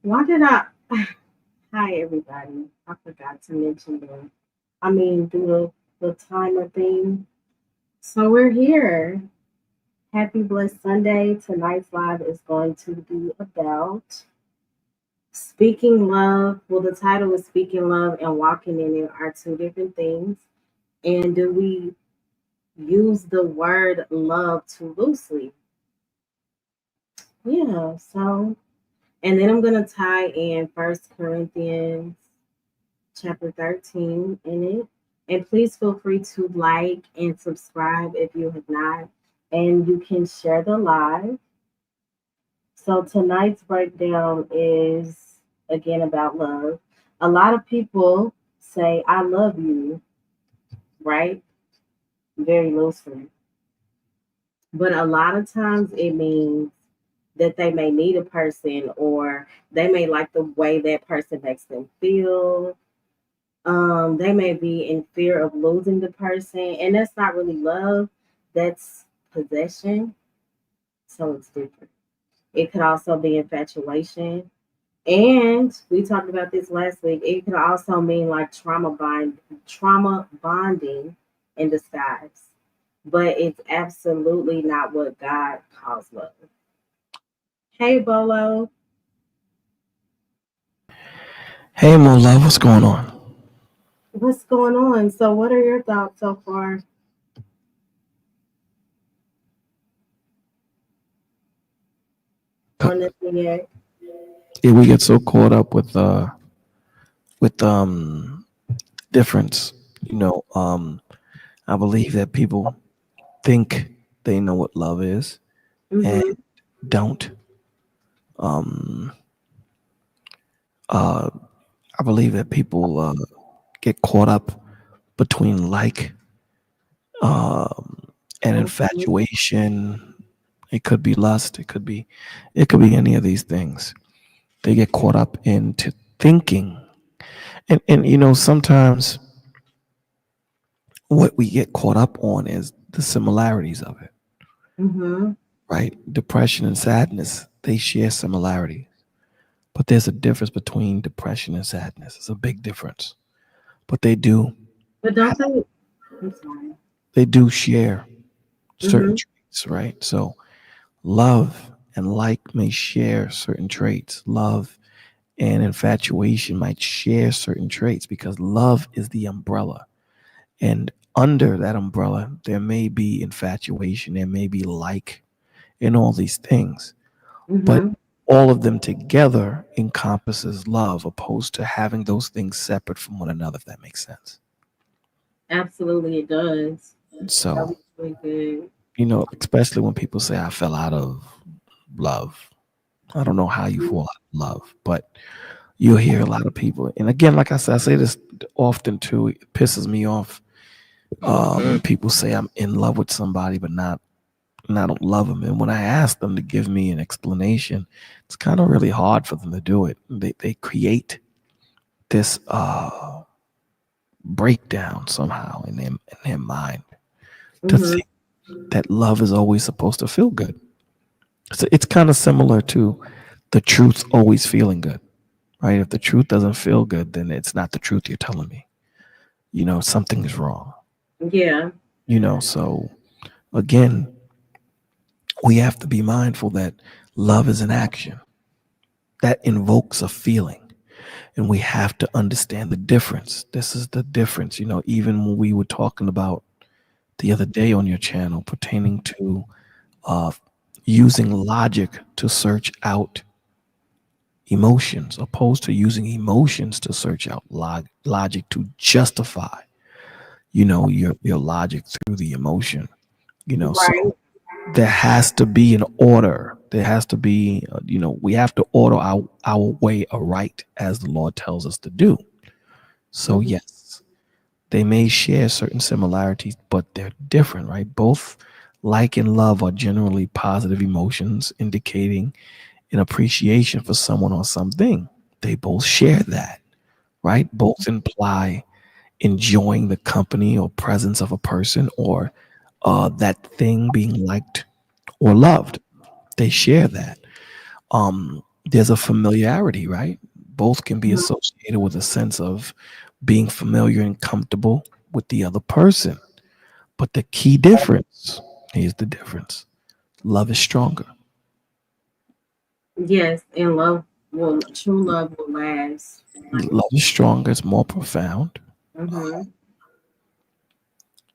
Why did I? Hi, everybody. I forgot to mention them. Do the timer thing. So we're here. Happy Blessed Sunday. Tonight's live is going to be about speaking love. Well, the title is Speaking Love and Walking in It are two different things. And do we use the word love too loosely? Yeah, so and then I'm gonna tie in First Corinthians chapter 13 in it. And please feel free to like and subscribe if you have not. And you can share the live. So tonight's breakdown is again about love. A lot of people say, I love you, right? Very loosely. But a lot of times it means that they may need a person or they may like the way that person makes them feel. They may be in fear of losing the person, and that's not really love, that's possession. So it's different. It could also be infatuation. And we talked about this last week. It could also mean like trauma bonding in disguise. But it's absolutely not what God calls love. Hey Bolo, Hey, Mo Love, what's going on? what's going on? So what are your thoughts so far on this yet? Yeah, we get so caught up with difference. I believe that people think they know what love is and Mm-hmm. don't. Um, uh, I believe that people get caught up between like and Mm-hmm. infatuation. It could be lust. It could be any of these things. They get caught up into thinking, and sometimes what we get caught up on is the similarities of it, Mm-hmm. right? Depression and sadness, they share similarities, but there's a difference between depression and sadness. It's a big difference, but But don't they? I'm sorry. they do share certain Mm-hmm. traits, right? So love and like may share certain traits. Love and infatuation might share certain traits because love is the umbrella. And under that umbrella, there may be infatuation, there may be like, and all these things. But Mm-hmm. all of them together encompasses love, opposed to having those things separate from one another, if that makes sense. Absolutely, it does. That So, was really good. especially when people say, I fell out of love. I don't know how you fall out of love, but you'll hear a lot of people. And again, like I said, I say this often too. It pisses me off when people say I'm in love with somebody, but not and I don't love them. And when I ask them to give me an explanation, it's kind of really hard for them to do it. They create this breakdown somehow in their mind to Mm-hmm. think that love is always supposed to feel good. So it's kind of similar to the truth's always feeling good, right? If the truth doesn't feel good, then it's not the truth you're telling me. Something is wrong. Yeah. So again, we have to be mindful that love is an action that invokes a feeling. And we have to understand the difference. This is the difference. Even when we were talking about the other day on your channel pertaining to uh, using logic to search out emotions, opposed to using emotions to search out logic to justify, your logic through the emotion. So Right. there has to be an order. There has to be, we have to order our way aright as the Lord tells us to do. So, Mm-hmm. yes, they may share certain similarities, but they're different, right? Both like and love are generally positive emotions indicating an appreciation for someone or something. They both share that, right? Both imply enjoying the company or presence of a person or that thing being liked or loved. They share that. Um, there's a familiarity, right? Both can be Mhm. associated with a sense of being familiar and comfortable with the other person. But the key difference, here's the difference: love is stronger. Yes, and love will true love will last. Like, Love is stronger, it's more profound. mm-hmm.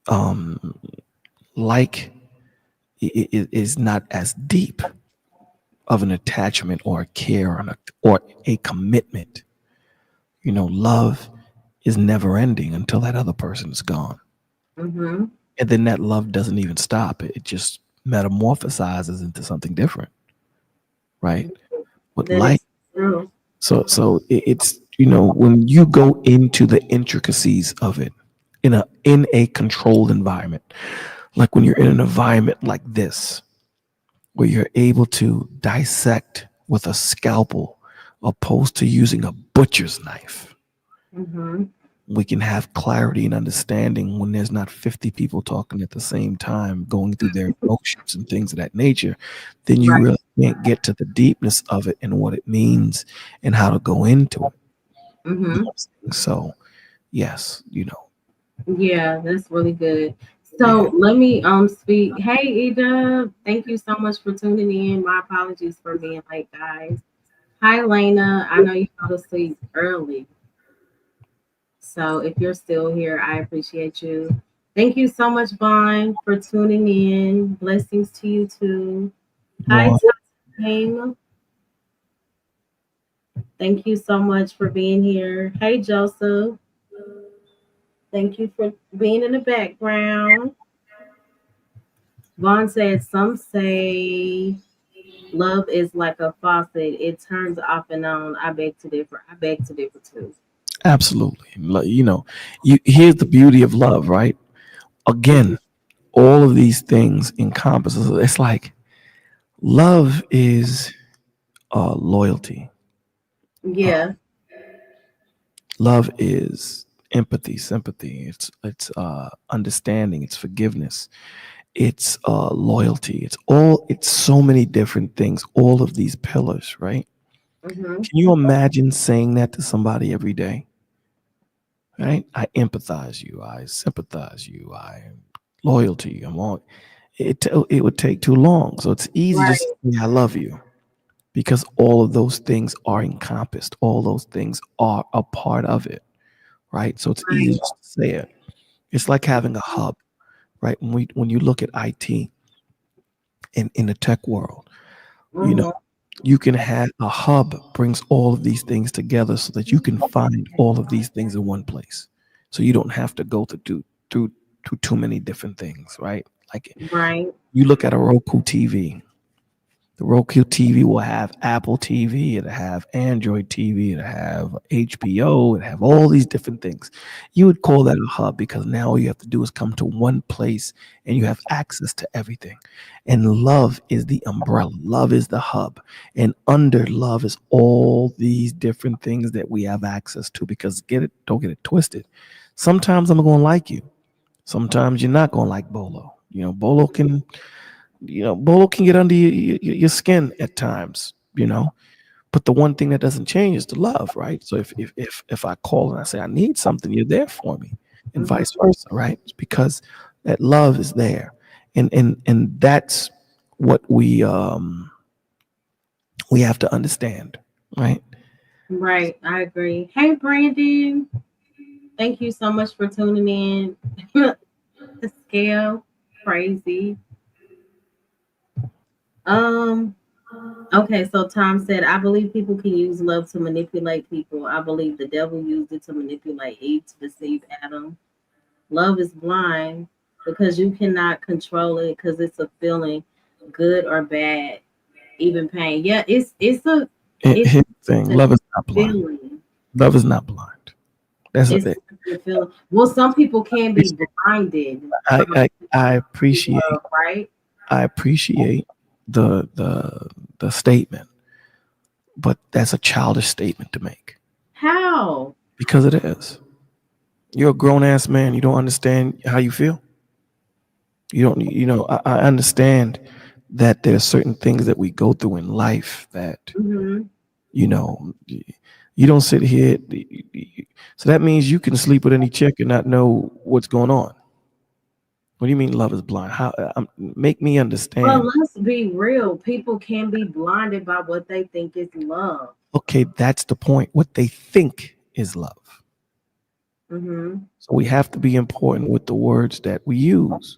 Um, like it is not as deep of an attachment or a care or a commitment. Love is never ending until that other person is gone. Mm-hmm. And then that love doesn't even stop. It just metamorphosizes into something different, right? With That light. is true. It's when you go into the intricacies of it in a controlled environment, like when you're in an environment like this, where you're able to dissect with a scalpel opposed to using a butcher's knife. Mm-hmm. We can have clarity and understanding when there's not 50 people talking at the same time, going through their emotions and things of that nature. Then you Right. really can't get to the deepness of it and what it means and how to go into it. You know Mm-hmm. what I'm saying? So, yes, Yeah, that's really good. yeah. So let me speak. Hey Ida, thank you so much for tuning in. My apologies for being late, guys. Hi Lena, I know you fell asleep early. So if you're still here, I appreciate you. Thank you so much, Vaughn, for tuning in. Blessings to you too. Hi, Well, Time. Thank you so much for being here. Hey, Joseph. Thank you for being in the background. Vaughn said, some say love is like a faucet. It turns off and on. I beg to differ. I beg to differ too. absolutely. Here's the beauty of love, right? Mhm. Again, all of these things encompasses. It's like love is loyalty. Uh, Yeah. love is empathy, sympathy. It's understanding. It's forgiveness. It's loyalty. It's so many different things. All of these pillars, right? Hmm. Can you imagine saying that to somebody every day? Right? I empathize you. I sympathize you. I am loyal to you. I'm all. It would take too long. So it's easy just Right. to say I love you, because all of those things are encompassed. All those things are a part of it, right? So it's easy Right. just to say it. It's like having a hub, right? When you look at IT in the tech world, you know, Hmm. you can have a hub brings all of these things together so that you can find all of these things in one place. So you don't have to go through through too many different things, right? Like Right. you look at a Roku TV. The Roku TV will have Apple TV, it'll have Android TV, it'll have HBO, it'll have all these different things. You would call that a hub because now all you have to do is come to one place and you have access to everything. And love is the umbrella, love is the hub. And under love is all these different things that we have access to, because don't get it twisted. Sometimes I'm going to like you. Sometimes you're not going to like Bolo. Bolo can get under your skin at times, but the one thing that doesn't change is the love, right? So if I call and I say I need something, you're there for me, and Hmm. vice versa, right? It's because that love is there, and that's what we have to understand, right? Right. I agree. Hey, Brandon. Thank you so much for tuning in. The scale. Crazy. Um, okay, so Tom said, I believe people can use love to manipulate people. I believe the devil used it to manipulate Eve to deceive Adam. Love is blind because you cannot control it because it's a feeling, good or bad, even pain. Yeah, it's Here's the thing: a love is not blind. feeling. Love is not blind. That's It's it. a feeling. Well, some people can be blinded I, from I I love, appreciate right? I appreciate the statement, but that's a childish statement to make, How? because it is. You're a grown ass man. You don't understand how you feel. You don't. I understand that there are certain things that we go through in life that Mm-hmm. You know, you don't sit here. So that means you can sleep with any chick and not know what's going on. What do you mean love is blind? How? Make me Well, understand. let's be real. People can be blinded by what they think is love. Okay, that's the point. What they think is love. Mm-hmm. So we have to be important with the words that we use,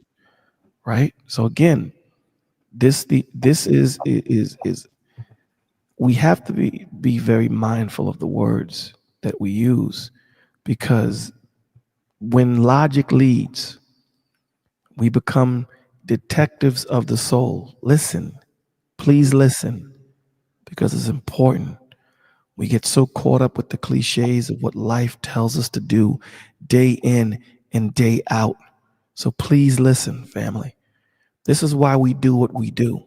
right? So again, this is we have to be very mindful of the words that we use, because when logic leads, we become detectives of the soul. Listen, please listen, because it's important. We get so caught up with the cliches of what life tells us to do day in and day out. So please listen, family. This is why we do what we do.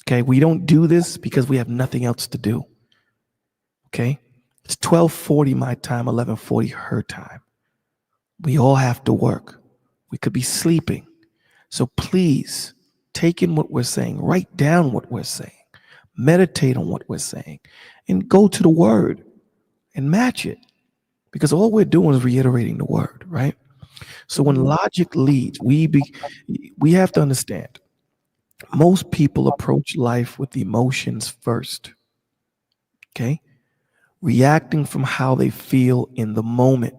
Okay, we don't do this because we have nothing else to do. Okay, it's 12:40 my time, 11:40 her time. We all have to work. We could be sleeping. So please take in what we're saying, write down what we're saying, meditate on what we're saying, and go to the word and match it, because all we're doing is reiterating the word, right? So when Mm-hmm. logic leads, we have to understand most people approach life with emotions first, okay? Reacting from how they feel in the moment,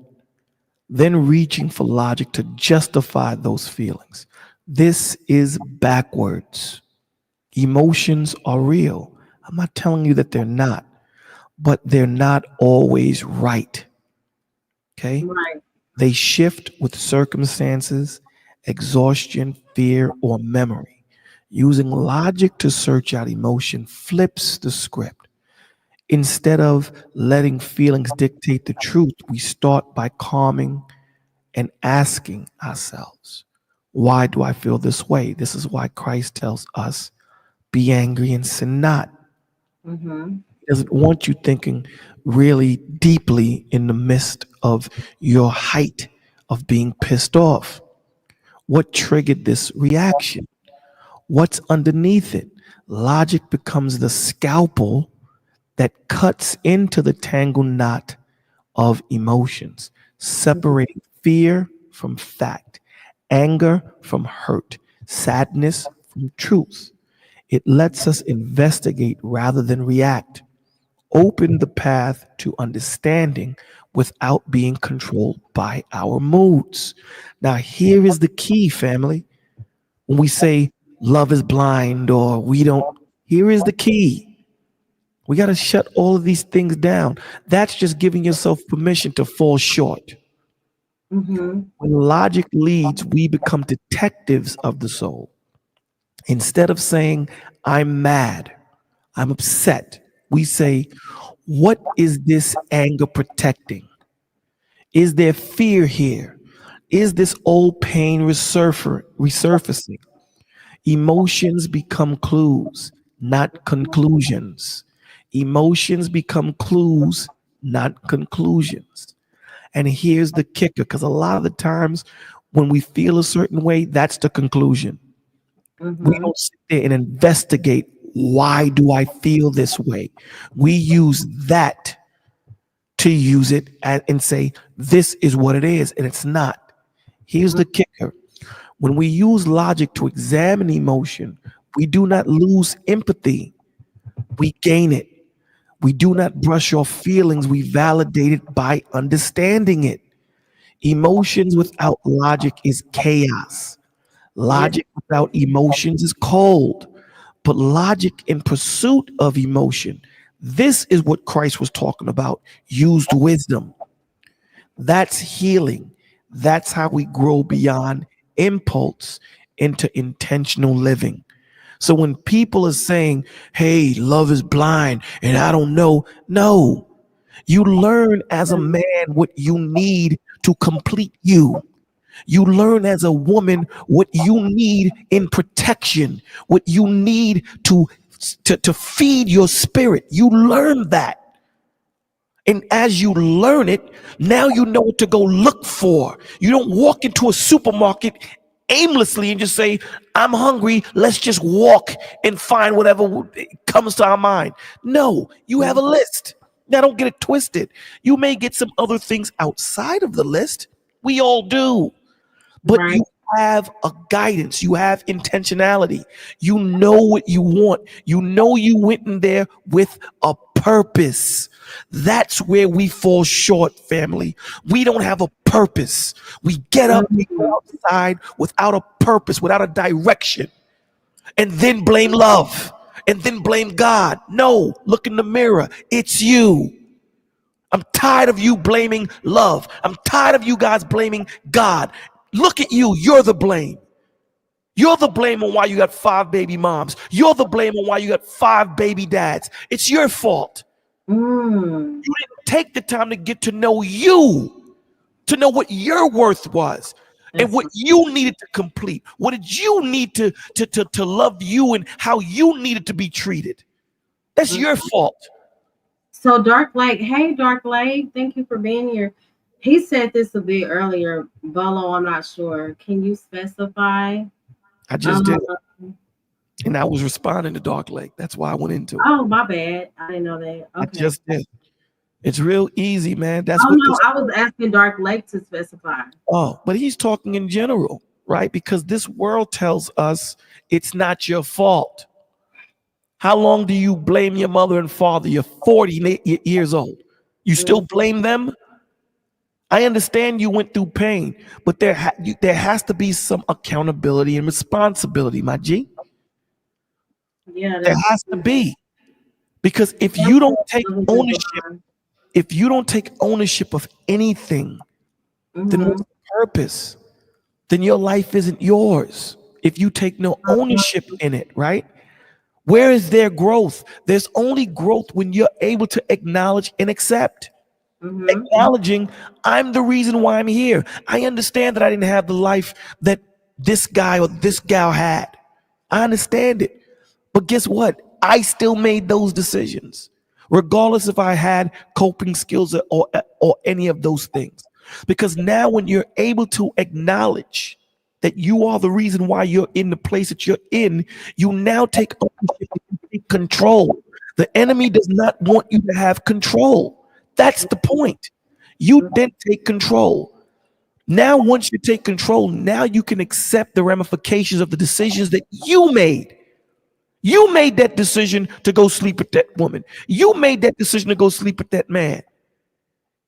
then reaching for logic to justify those feelings. This is backwards. Emotions are real. I'm not telling you that they're not, but they're not always right, okay? Right. They shift with circumstances, exhaustion, fear, or memory. Using logic to search out emotion flips the script. Instead of letting feelings dictate the truth, we start by calming and asking ourselves, why do I feel this way? This is why Christ tells us, be angry and sin not. Mm-hmm. He doesn't want you thinking really deeply in the midst of your height of being pissed off. What triggered this reaction? What's underneath it? Logic becomes the scalpel that cuts into the tangled knot of emotions, separating fear from fact, anger from hurt, sadness from truth. It lets us investigate rather than react, open the path to understanding without being controlled by our moods. Now, here is the key, family. When we say love is blind or we don't, here is the key. We got to shut all of these things down. That's just giving yourself permission to fall short. Mm-hmm. When logic leads, we become detectives of the soul. Instead of saying, I'm mad, I'm upset, we say, what is this anger protecting? Is there fear here? Is this old pain resurfacing? Emotions become clues, not conclusions. Emotions become clues, not conclusions. And here's the kicker, because a lot of the times when we feel a certain way, that's the conclusion. We Mm-hmm. don't sit there and investigate, why do I feel this way? We use that to use it and say, this is what it is, and it's not. Here's the kicker. When we use logic to examine emotion, we do not lose empathy, we gain it. We do not brush off feelings, we validate it by understanding it. Emotions without logic is chaos. Yes. Logic without emotions is cold. But logic in pursuit of emotion, this is what Christ was talking about, used wisdom. That's healing. That's how we grow beyond impulse into intentional living. So when people are saying, hey, love is blind and I don't know, no, you learn as a man what you need to complete you. You learn as a woman what you need in protection, what you need to feed your spirit. You learn that. And as you learn it, now you know what to go look for. You don't walk into a supermarket aimlessly and just say, I'm hungry, let's just walk and find whatever comes to our mind. No, you have a list. Now, don't get it twisted. You may get some other things outside of the list. We all do. But Right. you have a guidance, you have intentionality, you know what you want, you know you went in there with a purpose. That's where we fall short, family. We don't have a purpose. We get up, we go Mhm. outside without a purpose, without a direction, and then blame love and then blame God. No, look in the mirror, it's you. I'm tired of you blaming love. I'm tired of you guys blaming God. Look at you. You're the blame. You're the blame on why you got 5 baby moms. You're the blame on why you got 5 baby dads. It's your fault. Mm. You didn't take the time to get to know you, to know what your worth was and That's what right. you needed to complete. What did you need to love you and how you needed to be treated? That's Mm. your fault. So Dark Lake, hey Dark Lake, thank you for being here. He said this a bit earlier, Bolo. I'm not sure. Can you specify? I just Um, did. And I was responding to Dark Lake. That's why I went into it. oh, my bad. I didn't know that. I Okay. just did. It's real easy, man. That's Oh what no, this. I was asking Dark Lake to specify. Oh, but he's talking in general, right? Because this world tells us it's not your fault. How long do you blame your mother and father? You're 40 years old. You Mm. still blame them? I understand you went through pain, but there has to be some accountability and responsibility, my G. Yeah, There that's has to be. Because if that's you don't what take love is ownership, blind. if you don't take ownership of anything, then Mm-hmm. what's the purpose? Then your life isn't yours. If you take no ownership in it, right? Where is there growth? There's only growth when you're able to acknowledge and accept. Mm-hmm. Acknowledging, I'm the reason why I'm here. I understand that I didn't have the life that this guy or this gal had. I understand it. But guess what? I still made those decisions, regardless if I had coping skills or any of those things. Because now, when you're able to acknowledge that you are the reason why you're in the place that you're in, you now take ownership and take control. The enemy does not want you to have control. That's the point. You then take control. Now, once you take control, now you can accept the ramifications of the decisions that you made. You made that decision to go sleep with that woman. You made that decision to go sleep with that man.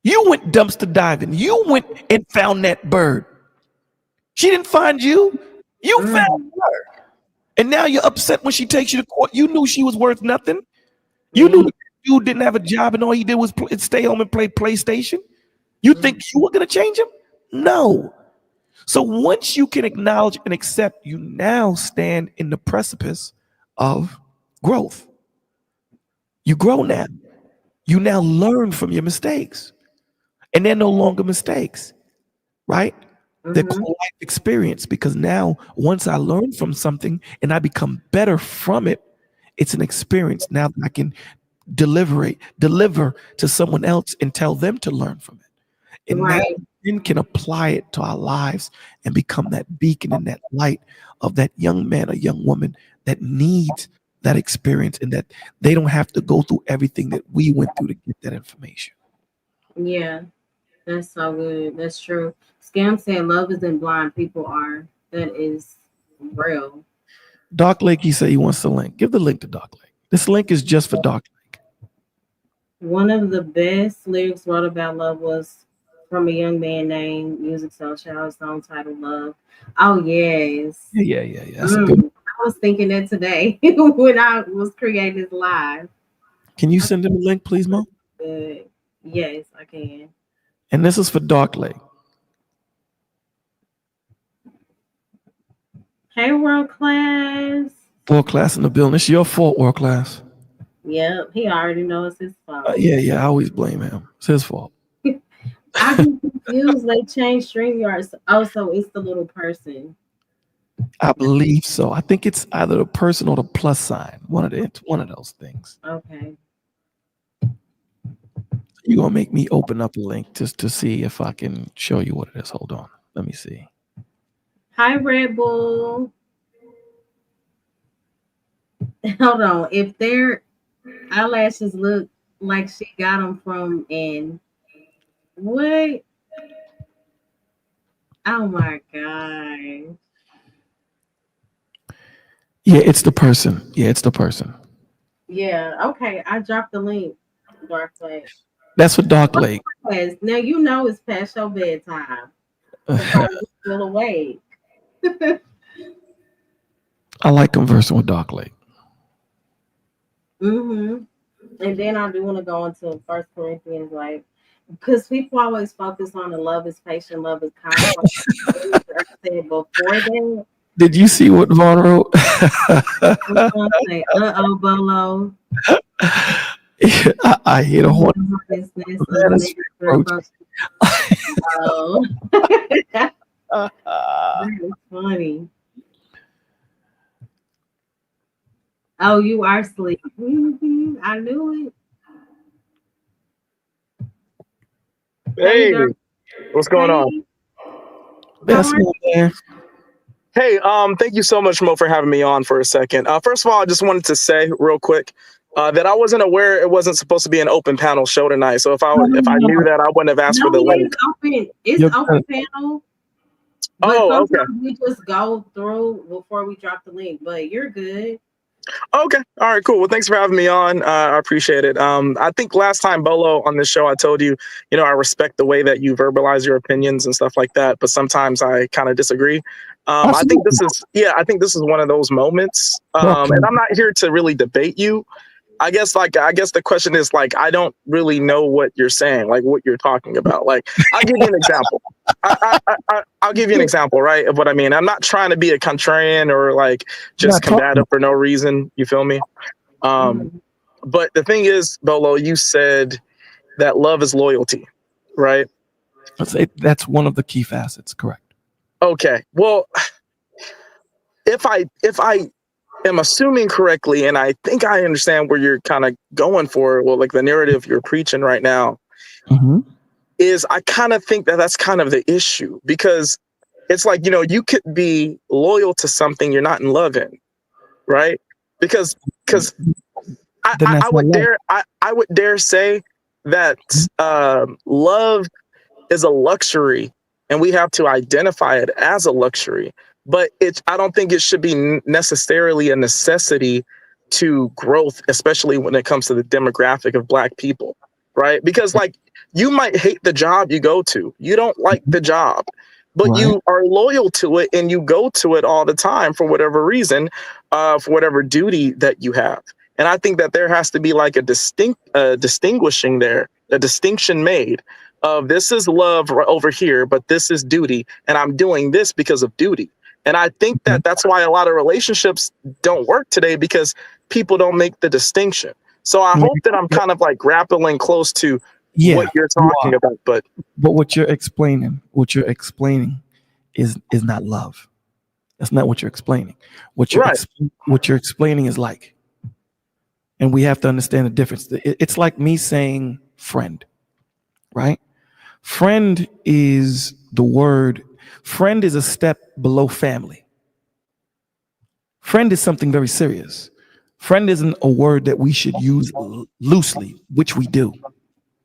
You went dumpster diving. You went and found that bird. She didn't find you. You found Mm-hmm. her. And now you're upset when she takes you to court. You knew she was worth nothing. You knew Yeah. that dude didn't have a job and all he did was stay home and play PlayStation. You think you were going to change him? No. So once you can acknowledge and accept, you now stand in the precipice of growth. You grow now. You now learn from your mistakes. And they're no longer mistakes, right? They're Mm-hmm. called life experience because now, once I learn from something and I become better from it, it's an experience. Now that I can deliver to someone else and tell them to learn from it. And now Right. we then can apply it to our lives and become that beacon and that light of that young man or young woman that needs that experience and that they don't have to go through everything that we went through to get that information. Yeah. That's so good. That's true. Scam said love isn't blind. People are. That is real. Doc Lake, he said he wants the link. Give the link to Doc Lake. This link is just for Doc Lake. One of the best lyrics wrote about love was from a young man named Music Soul Child, song titled Love. Oh, yes. Yeah. That's a good. I was thinking that today when I was creating this live. Can you send him a link, please, Mo? Good. Yes, I can. And this is for Doc Lake. Hey, world class. World class in the building. It's your fault, world class. Yep, he already knows his fault. Yeah. I always blame him. It's his fault. I get confused. They changed StreamYards. Oh, so it's the little person. I believe so. I think it's either the person or the plus sign. One of those things. Okay. You're gonna make me open up a link just to see if I can show you what it is. Hold on. Let me see. Hi, Red Bull. Hold on. If their eyelashes look like she got them from and what? Oh my god. Yeah, it's the person. Yeah, it's the person. Yeah. Okay. I dropped the link. Dark Lake. That's what Dark Lake. Yes. Now you know it's past your bedtime. Surprised you're still awake. I like conversing with Dark Lake. Mm-hmm. And then I do want to go into First Corinthians, like, because people always focus on the love is patient, love is kind. Like I said before that, Did you see what Vaughn wrote? I'm gonna say, oh, Bolo, I hit a you hornet. know how this of the Manosphere minister approach. folks. Oh, that is funny. Oh, you are asleep. I knew it. Hey, Hey, Dark. what's going on? Hey, how That's are my man. Hey, thank you so much, Mo, for having me on for a second. First of all, I just wanted to say real quick that I wasn't aware it wasn't supposed to be an open panel show tonight. So if I knew you? that, I wouldn't have asked No, for the it is link. open. It's You're open good. panel. But Oh, okay, sometimes we just go through before we drop the link. But you're good. okay, all right, cool. Well, thanks for having me on. I appreciate it. I think last time Bolo on this show, I told you, I respect the way that you verbalize your opinions and stuff like that. But sometimes I kind of disagree. I think Absolutely. this is, yeah, I think this is one of those moments. Okay. And I'm not here to really debate you. I guess the question is like I don't really know what you're saying, like what you're talking about. Like I'll give you an example. I'll give you an example, right, of what I mean. I'm not trying to be a contrarian or like You're just not talking. combative for no reason. You feel me? Um, Mhm. but the thing is, Bolo, you said that love is loyalty, right? That's one of the key facets. Correct. Okay. Well, if I am assuming correctly, and I think I understand where you're kind of going for, well, like the narrative you're preaching right now Hmm. is I kind of think that that's kind of the issue because it's like, you could be loyal to something you're not in love in, right? Because I, Then I, that's I not would love. dare say that love is a luxury and we have to identify it as a luxury, but I don't think it should be necessarily a necessity to growth, especially when it comes to the demographic of Black people, right? Because like you might hate the job you go to, you don't like the job, but Right. you are loyal to it and you go to it all the time for whatever reason, for whatever duty that you have. And I think that there has to be like a distinguishing there, a distinction made of this is love over here, but this is duty, and I'm doing this because of duty. And I think Okay. that that's why a lot of relationships don't work today because people don't make the distinction. So I hope that I'm kind of like grappling close to what Yeah, you're you are. talking about. But But what you're explaining is not love. That's not what you're explaining. right, What you're explaining is like, and we have to understand the difference. It's like me saying friend, right? Friend is the word. Friend is a step below family. Friend is something very serious. Friend isn't a word that we should use loosely, which we do.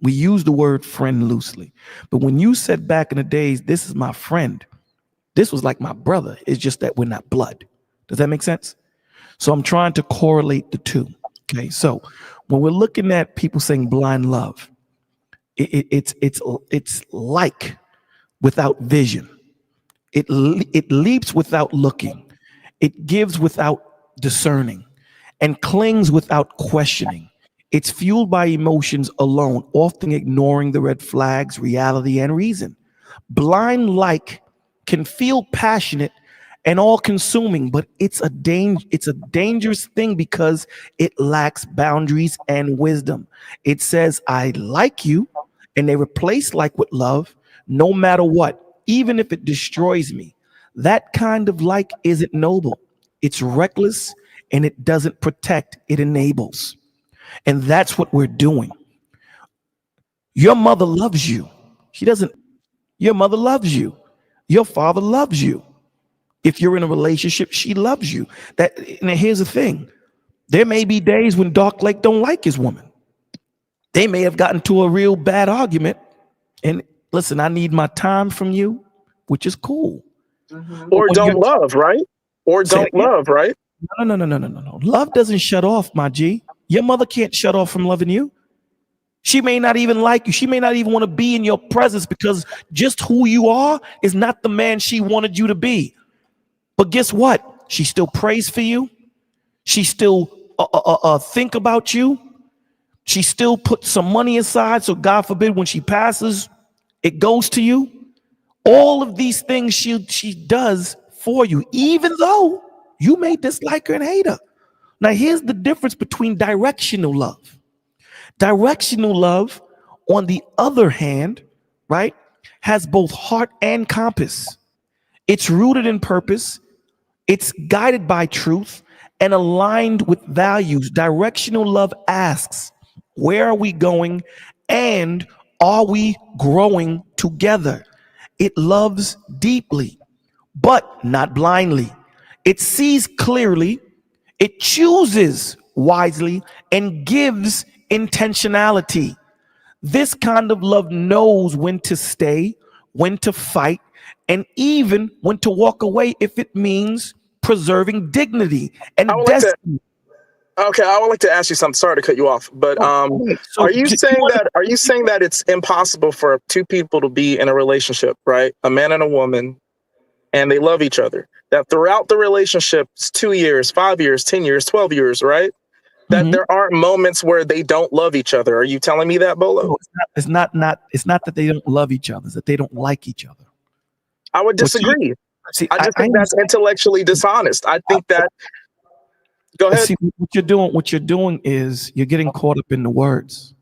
We use the word friend loosely. But when you said back in the days, this is my friend, this was like my brother. It's just that we're not blood. Does that make sense? So I'm trying to correlate the two. Okay. So when we're looking at people saying blind love, it's like without vision. It leaps without looking. It gives without discerning and clings without questioning. It's fueled by emotions alone, often ignoring the red flags, reality, and reason. Blind like can feel passionate and all consuming, but it's a dangerous thing because it lacks boundaries and wisdom. It says I like you, and they replace like with love no matter what, even if it destroys me. That kind of like isn't noble. It's reckless and it doesn't protect, it enables. And that's what we're doing. Your mother loves you. She doesn't, your mother loves you. Your father loves you. If you're in a relationship, she loves you. Now here's the thing. There may be days when Dark Lake don't like his woman. They may have gotten to a real bad argument. And listen, I need my time from you, which is cool. Or don't love, right? Or don't love, right? No. Love doesn't shut off, my G. Your mother can't shut off from loving you. She may not even like you. She may not even want to be in your presence because just who you are is not the man she wanted you to be. But guess what? She still prays for you. She still think about you. She still puts some money aside. So God forbid when she passes, it goes to you. All of these things she does for you, even though you may dislike her and hate her. Now, here's the difference between directional love. Directional love, on the other hand, right, has both heart and compass. It's rooted in purpose. It's guided by truth and aligned with values. Directional love asks, where are we going and are we growing together? It loves deeply, but not blindly. It sees clearly, it chooses wisely, and gives intentionality. This kind of love knows when to stay, when to fight, and even when to walk away if it means preserving dignity and destiny. Okay, I would like to ask you something. Sorry to cut you off, but are you saying that it's impossible for two people to be in a relationship, right? A man and a woman, and they love each other. That throughout the relationship, 2 years, 5 years, 10 years, 12 years, right? That there aren't moments where they don't love each other. Are you telling me that, Bolo? No, it's not that they don't love each other; it's that they don't like each other. I would disagree. I just think that's intellectually dishonest. I think that. Go ahead. See, what you're doing is you're getting caught up in the words,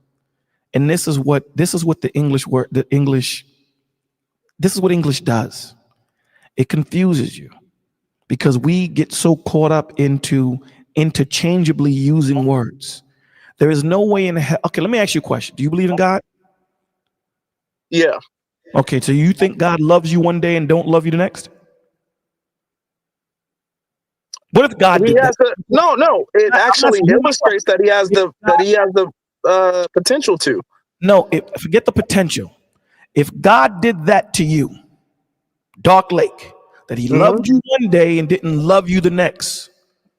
and this is what the English word, this is what English does. It confuses you because we get so caught up into interchangeably using words. There is no way in hell. Okay, let me ask you a question. Do you believe in God? Yeah. Okay, so you think God loves you one day and don't love you the next? What if God did that? No. It actually illustrates that he has the potential to. No, forget the potential. If God did that to you, Dark Lake, that he loved you one day and didn't love you the next,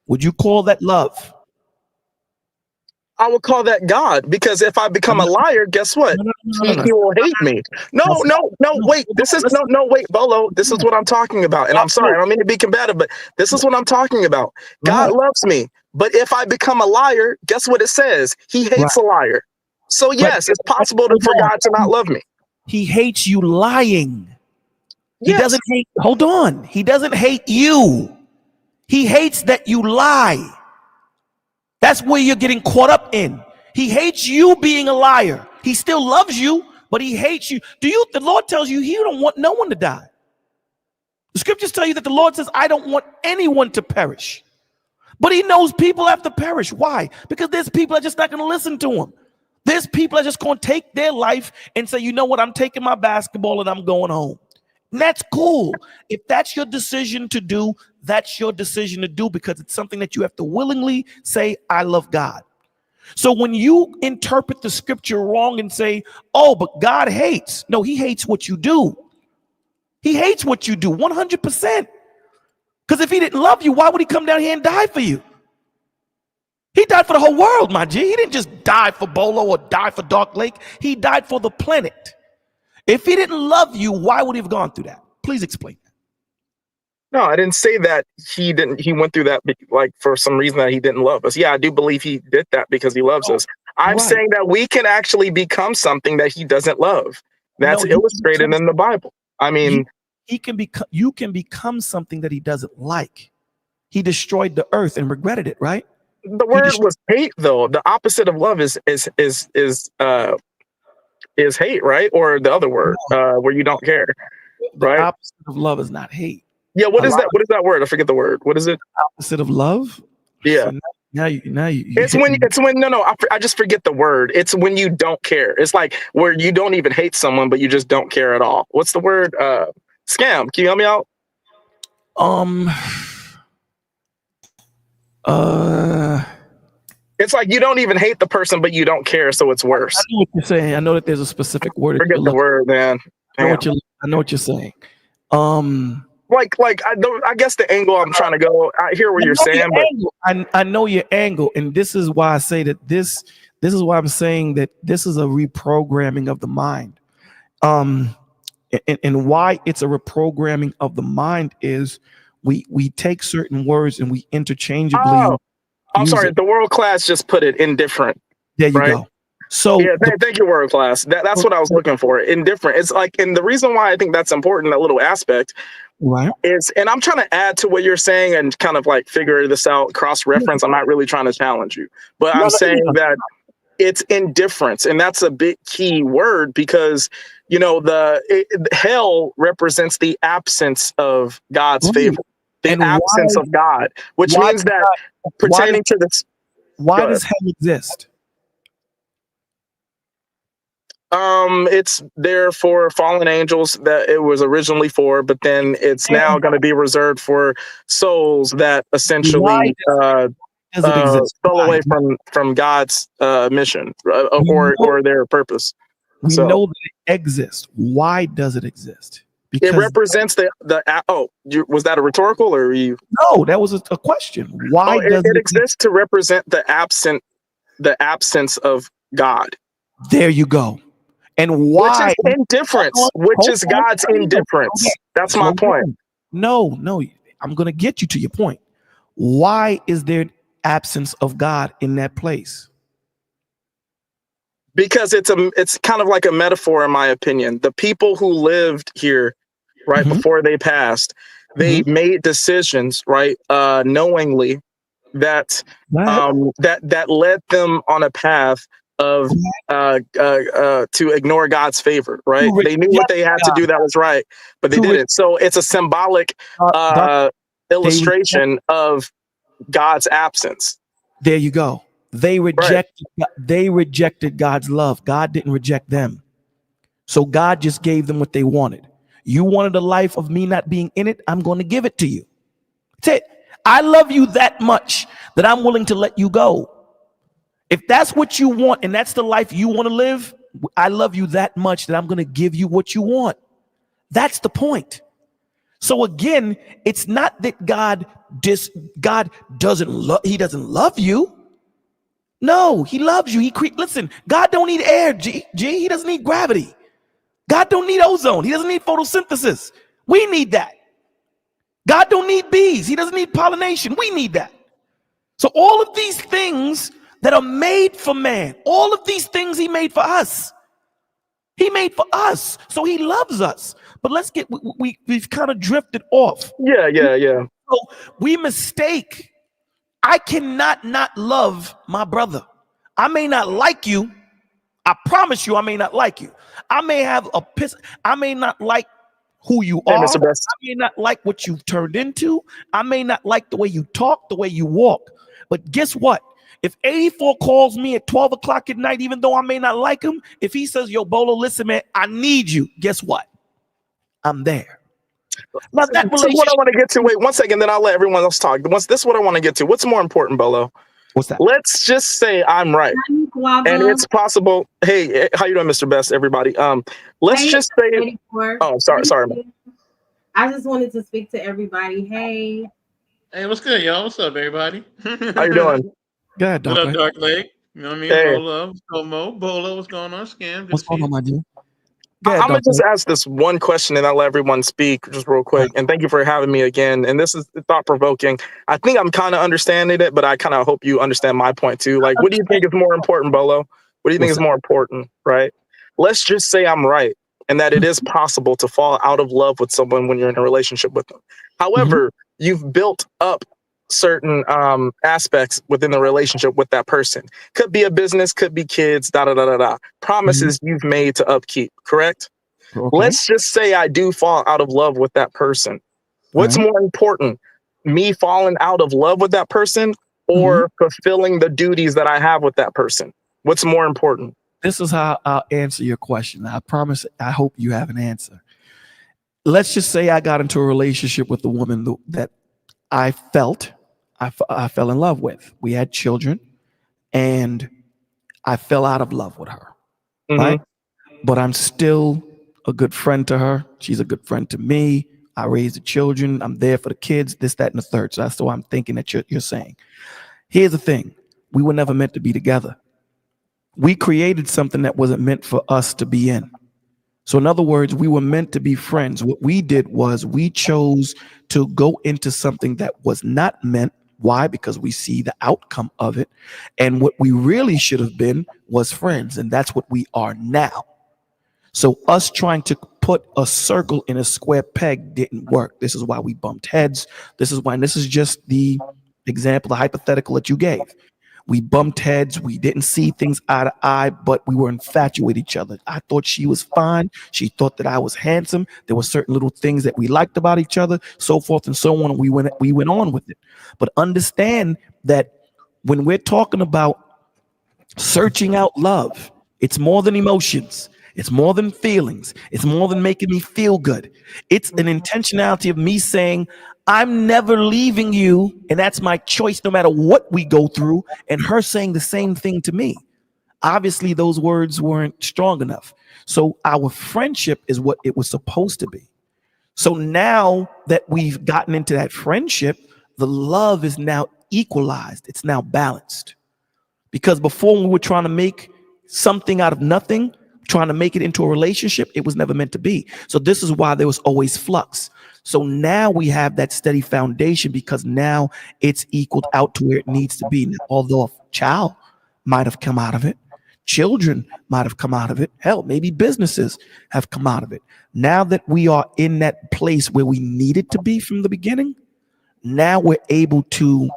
would you call that love? I would call that God, because if I become a liar, guess what? He will hate me. No, wait. Wait, Bolo. This is what I'm talking about. And I'm sorry, I don't mean to be combative, but this is what I'm talking about. God loves me. But if I become a liar, guess what it says? He hates a liar. So yes, it's possible for God to not love me. He hates you lying. He Yes. doesn't hate, hold on. He doesn't hate you. He hates that you lie. That's where you're getting caught up in. He hates you being a liar. He still loves you, but he hates you. The Lord tells you he don't want no one to die. The scriptures tell you that the Lord says, I don't want anyone to perish. But he knows people have to perish. Why? Because there's people that are just not going to listen to him. There's people that are just going to take their life and say, you know what, I'm taking my basketball and I'm going home. And that's cool. If that's your decision to do, that's your decision to do, because it's something that you have to willingly say, I love God. So when you interpret the scripture wrong and say, oh, but God hates. No, he hates what you do. He hates what you do 100%. Because if he didn't love you, why would he come down here and die for you? He died for the whole world, my G. He didn't just die for Bolo or die for Dark Lake. He died for the planet. If he didn't love you, why would he have gone through that? Please explain that. No, I didn't say that he didn't. He went through that like for some reason that he didn't love us. Yeah, I do believe he did that because he loves us. I'm saying that we can actually become something that he doesn't love. That's illustrated in the Bible. I mean, you can become something that he doesn't like. He destroyed the earth and regretted it, right? The word was hate, though. The opposite of love is hate, right? Or the other word, where you don't care, right? The opposite of love is not hate. Yeah, what is that? What is that word? I forget the word. What is it? Opposite of love? Yeah. So now you. It's when I just forget the word. It's when you don't care. It's like where you don't even hate someone, but you just don't care at all. What's the word? Scam. Can you help me out? Um. It's like you don't even hate the person, but you don't care, so it's I worse. know what you're saying. I know that there's a specific word that Forget you're the looking. word, man. I know Damn. I know what you're saying. I guess the angle I'm trying to go. I hear what you're saying, but I know your angle, and this is why I say that this is why I'm saying that this is a reprogramming of the mind. And why it's a reprogramming of the mind is we take certain words and we interchangeably oh, I'm use sorry. it. The world class just put it indifferent, There you right? go. So Yeah, thank you, world class. That's what I was looking for. Indifferent. It's like, and the reason why I think that's important, that little aspect, right. is, and I'm trying to add to what you're saying and kind of like figure this out, cross reference. I'm not really trying to challenge you, but I'm saying that it's indifference, and that's a big key word because hell represents the absence of God's favor, the And absence of God, which means that pertaining to this. Why does hell exist? It's there for fallen angels that it was originally for, but then it's now going to be reserved for souls that essentially does it exist? fell away from God's mission or their purpose. We know that it exists. Why does it exist? Because it represents was that a rhetorical or you? No, that was a question. Why does it exist to represent the absence of God? There you go. And why? Which is indifference, which is God's indifference. That's my point. No, I'm going to get you to your point. Why is there absence of God in that place? Because it's kind of like a metaphor, in my opinion. The people who lived here right before they passed, they made decisions, right, knowingly that that led them on a path of to ignore God's favor, right? They knew what they had to do that was right, but they didn't. So it's a symbolic illustration of God's absence. There you go. They rejected God's love. God didn't reject them. So God just gave them what they wanted. You wanted a life of me not being in it, I'm going to give it to you. That's it. I love you that much that I'm willing to let you go. If that's what you want and that's the life you want to live, I love you that much that I'm going to give you what you want. That's the point. So again, it's not that God doesn't love you. No, he loves you. Listen, God don't need air, G. He doesn't need gravity. God don't need ozone. He doesn't need photosynthesis. We need that. God don't need bees. He doesn't need pollination. We need that. So all of these things that are made for man, all of these things he made for us. He made for us. So he loves us. But we've kind of drifted off. Yeah. So we mistake. I cannot not love my brother. I may not like you. I promise you I may not like you. I may not like who you are. Mr. Best. I may not like what you've turned into. I may not like the way you talk, the way you walk. But guess what? If 84 calls me at 12 o'clock at night, even though I may not like him, if he says, yo, Bolo, listen, man, I need you. Guess what? I'm there. Now this is what I want to get to. Wait 1 second, then I'll let everyone else talk. This is what I want to get to. What's more important, Bolo? What's that? Let's just say I'm right. And it's possible. Hey, how you doing, Mr. Best, everybody? Let's just say. Oh, sorry. I just wanted to speak to everybody. Hey, what's good, y'all? What's up, everybody? How you doing? Good. What up, Dark Leg? You know what I mean? Hey. Bolo, what's going on? Scam. What's going on, my dude? I'm gonna just ask this one question and I'll let everyone speak just real quick. And thank you for having me again. And this is thought provoking. I think I'm kind of understanding it, but I kind of hope you understand my point too. Like, what do you think is more important, Bolo? What do you think is more important, right? Let's just say I'm right and that it is possible to fall out of love with someone when you're in a relationship with them. However, you've built up certain aspects within the relationship with that person. Could be a business, could be kids, promises you've made to upkeep, correct? Okay. Let's just say I do fall out of love with that person. What's more important, me falling out of love with that person or fulfilling the duties that I have with that person? What's more important? This is how I'll answer your question. I promise. I hope you have an answer. let's just say I got into a relationship with a woman that I felt I fell in love with. We had children, and I fell out of love with her, right? But I'm still a good friend to her. She's a good friend to me. I raise the children. I'm there for the kids, this, that, and the third. So that's what I'm thinking that you're saying. Here's the thing. We were never meant to be together. We created something that wasn't meant for us to be in. So in other words, we were meant to be friends. What we did was we chose to go into something that was not meant. Why? Because we see the outcome of it. And what we really should have been was friends. And that's what we are now. So us trying to put a circle in a square peg didn't work. This is why we bumped heads. This is why, and this is just the example, the hypothetical that you gave. We bumped heads. We didn't see things eye to eye, but we were infatuated with each other. I thought she was fine. She thought that I was handsome. There were certain little things that we liked about each other, so forth and so on. And we went on with it. But understand that when we're talking about searching out love, it's more than emotions. It's more than feelings. It's more than making me feel good. It's an intentionality of me saying, I'm never leaving you, and that's my choice no matter what we go through, and her saying the same thing to me. Obviously, those words weren't strong enough. So our friendship is what it was supposed to be. So now that we've gotten into that friendship, the love is now equalized. It's now balanced. Because before, when we were trying to make something out of nothing, trying to make it into a relationship, it was never meant to be. So this is why there was always flux. So now we have that steady foundation because now it's equaled out to where it needs to be. Now, although a child might have come out of it, children might have come out of it, hell, maybe businesses have come out of it. Now that we are in that place where we needed to be from the beginning, now we're able to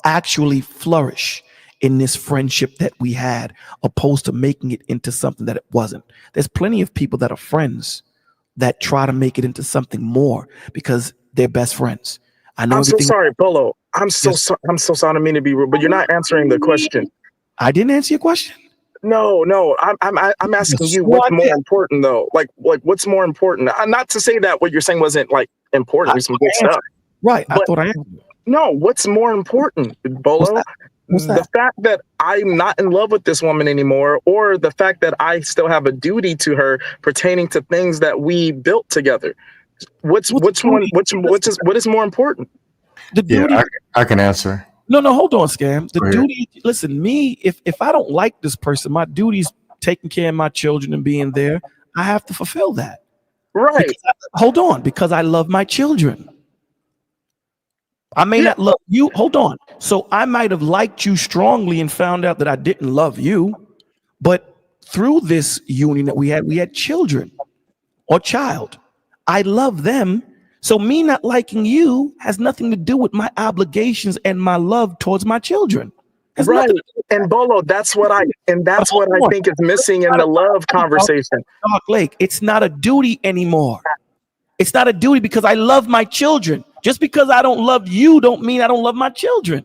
actually flourish in this friendship that we had, opposed to making it into something that it wasn't. There's plenty of people that are friends that try to make it into something more because they're best friends. I know. I'm so sorry, Bolo. I'm so sorry. I'm so sorry. I don't mean to be rude, but you're not answering the question. I didn't answer your question. No. I'm asking you what's more important though. Like what's more important? Not to say that what you're saying wasn't like important. Some good stuff. Right. But I thought I answered. No, what's more important, Bolo? What's that? The fact that I'm not in love with this woman anymore, or the fact that I still have a duty to her pertaining to things that we built together. What is more important? The duty. I can answer. No, hold on, Scam. The duty. Listen, me, if I don't like this person, my duty's taking care of my children and being there. I have to fulfill that. Right. Hold on, because I love my children. I may not love you. Hold on. So I might have liked you strongly and found out that I didn't love you. But through this union that we had children or child. I love them. So me not liking you has nothing to do with my obligations and my love towards my children. Right. And Bolo, that's what I think is missing in the love conversation. Dark Lake, it's not a duty anymore. It's not a duty because I love my children. Just because I don't love you don't mean I don't love my children.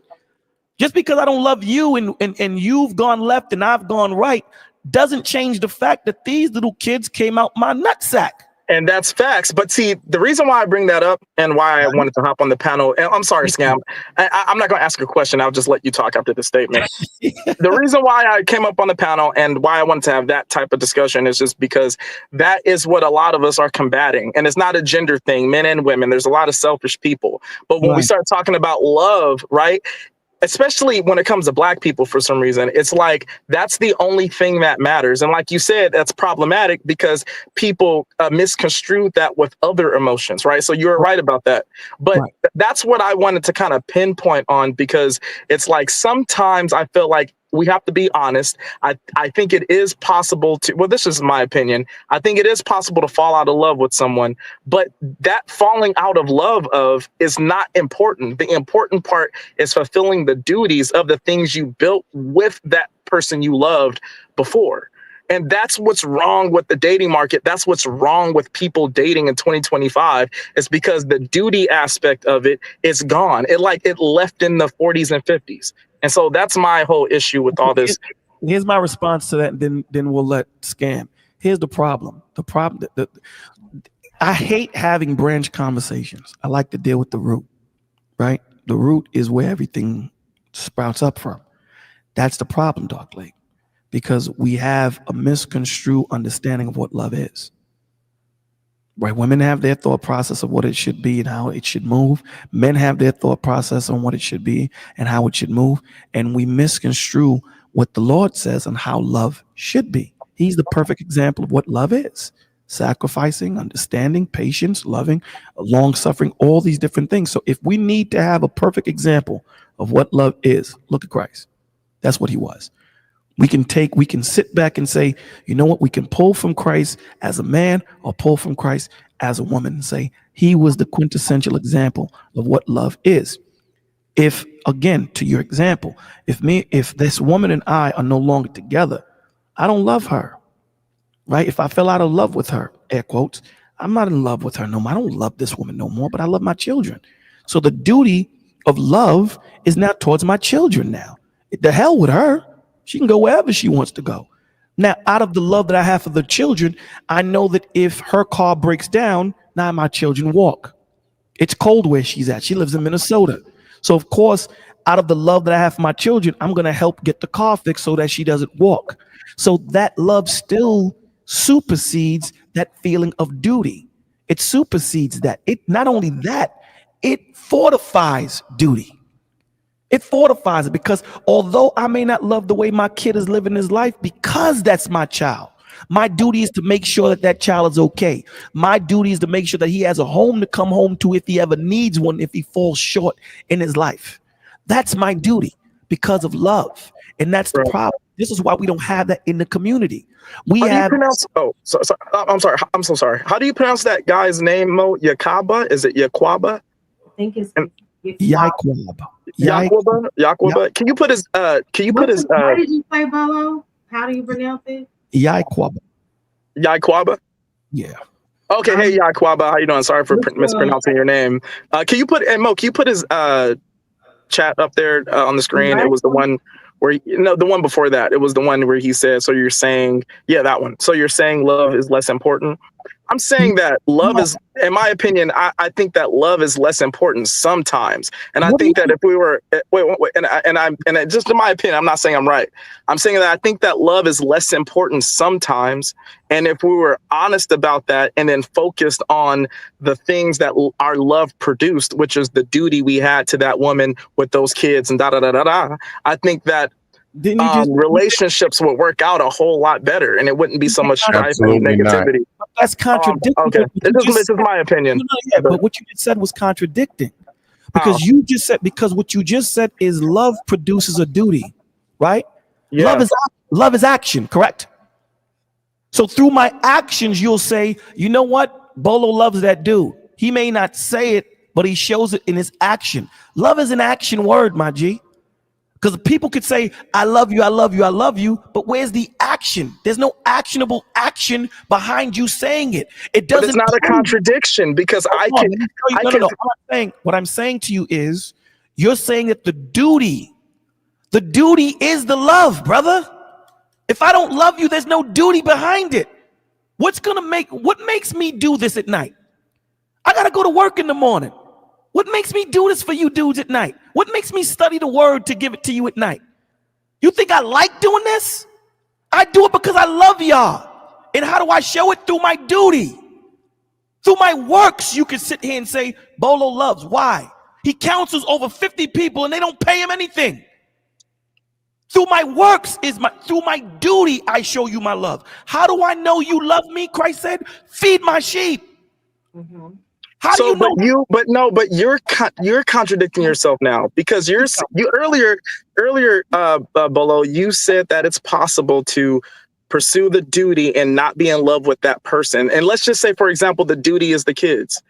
Just because I don't love you and you've gone left and I've gone right doesn't change the fact that these little kids came out my nutsack. And that's facts. But see, the reason why I bring that up and why I wanted to hop on the panel, and I'm sorry, Scam, I'm not going to ask a question. I'll just let you talk after the statement. The reason why I came up on the panel and why I wanted to have that type of discussion is just because that is what a lot of us are combating. And it's not a gender thing, men and women. There's a lot of selfish people. But when we start talking about love, right? Especially when it comes to Black people, for some reason, it's like that's the only thing that matters. And like you said, that's problematic because people misconstrue that with other emotions, right? So you're right about that. But that's what I wanted to kind of pinpoint on, because it's like sometimes I feel like we have to be honest. I think it is possible to, well, this is my opinion. I think it is possible to fall out of love with someone, but that falling out of love is not important. The important part is fulfilling the duties of the things you built with that person you loved before. And that's what's wrong with the dating market. That's what's wrong with people dating in 2025, is because the duty aspect of it is gone. It left in the 40s and 50s. And so that's my whole issue with all this. Here's my response to that, and then we'll let Scam. Here's the problem. The problem that I hate having branch conversations. I like to deal with the root, right? The root is where everything sprouts up from. That's the problem, Dark Lake, because we have a misconstrued understanding of what love is. Right? Women have their thought process of what it should be and how it should move. Men have their thought process on what it should be and how it should move. And we misconstrue what the Lord says on how love should be. He's the perfect example of what love is: sacrificing, understanding, patience, loving, long suffering, all these different things. So if we need to have a perfect example of what love is, look at Christ. That's what he was. We can sit back and say, you know what, we can pull from Christ as a man or pull from Christ as a woman and say he was the quintessential example of what love is. If, again, to your example, if this woman and I are no longer together, I don't love her, right? If I fell out of love with her, air quotes, I'm not in love with her no more. I don't love this woman no more, but I love my children. So the duty of love is now towards my children now. The hell with her. She can go wherever she wants to go. Now, out of the love that I have for the children, I know that if her car breaks down, now my children walk. It's cold where she's at. She lives in Minnesota. So, of course, out of the love that I have for my children, I'm going to help get the car fixed so that she doesn't walk. So that love still supersedes that feeling of duty. It supersedes that. It not only that, it fortifies duty. It fortifies it, because although I may not love the way my kid is living his life, because that's my child, my duty is to make sure that that child is okay. My duty is to make sure that he has a home to come home to if he ever needs one, if he falls short in his life. That's my duty because of love. And that's the problem. This is why we don't have that in the community. We have. I'm sorry. I'm so sorry. How do you pronounce that guy's name, Mo? Yakaba? Is it Yaquaba? I think it's Yaquab. Yaquaba. Can you put his what did you say, Bolo? How do you pronounce it? Yaquaba. Yeah. Okay, hey Yaquaba, how you doing? Sorry for mispronouncing your name. Can you put his chat up there on the screen? It was the one where the one before that. It was the one where he said, so you're saying, that one. So you're saying love is less important. I'm saying that love is, in my opinion, I think that love is less important sometimes. And I think that if we were, and just in my opinion, I'm not saying I'm right. I'm saying that I think that love is less important sometimes. And if we were honest about that and then focused on the things that our love produced, which is the duty we had to that woman with those kids and I think that relationships would work out a whole lot better, and it wouldn't be so much strife and negativity. That's contradicting. Okay, this is my opinion. But what you just said was contradicting, because what you just said is love produces a duty, right? Yeah. Love is action, correct? So through my actions, you'll say, you know what? Bolo loves that dude. He may not say it, but he shows it in his action. Love is an action word, my G. Because people could say, I love you, I love you, I love you, but where's the action? There's no actionable action behind you saying it. It doesn't. But it's not a contradiction, because what I'm saying to you is, you're saying that the duty is the love, brother. If I don't love you, there's no duty behind it. What makes me do this at night? I gotta go to work in the morning. What makes me do this for you dudes at night? What makes me study the word to give it to you at night? You think I like doing this? I do it because I love y'all. And how do I show it? Through my duty. Through my works, you can sit here and say, Bolo loves. Why? He counsels over 50 people and they don't pay him anything. Through my works through my duty, I show you my love. How do I know you love me? Christ said, feed my sheep. Mm-hmm. You're contradicting yourself now, because you earlier, Bolo, you said that it's possible to pursue the duty and not be in love with that person. And let's just say, for example, the duty is the kids.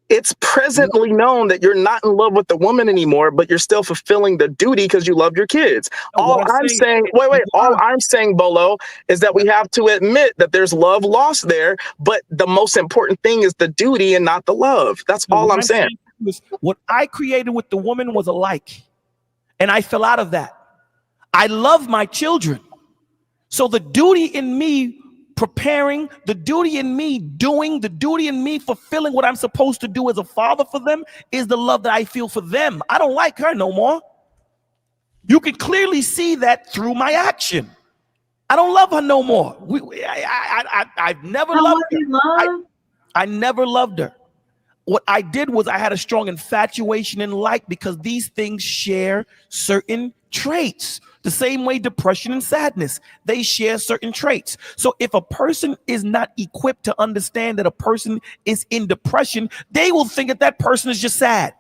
It's presently known that you're not in love with the woman anymore, but you're still fulfilling the duty because you love your kids. All I'm saying, Bolo, is that we have to admit that there's love lost there, but the most important thing is the duty and not the love. That's all I'm saying. What I created with the woman was alike, and I fell out of that. I love my children. So the duty in me preparing, the duty in me doing, the duty in me fulfilling what I'm supposed to do as a father for them is the love that I feel for them. I don't like her no more. You can clearly see that through my action. I don't love her no more. I've never loved her. I never loved her. What I did was I had a strong infatuation and like, because these things share certain traits. The same way depression and sadness, they share certain traits. So if a person is not equipped to understand that a person is in depression, they will think that that person is just sad.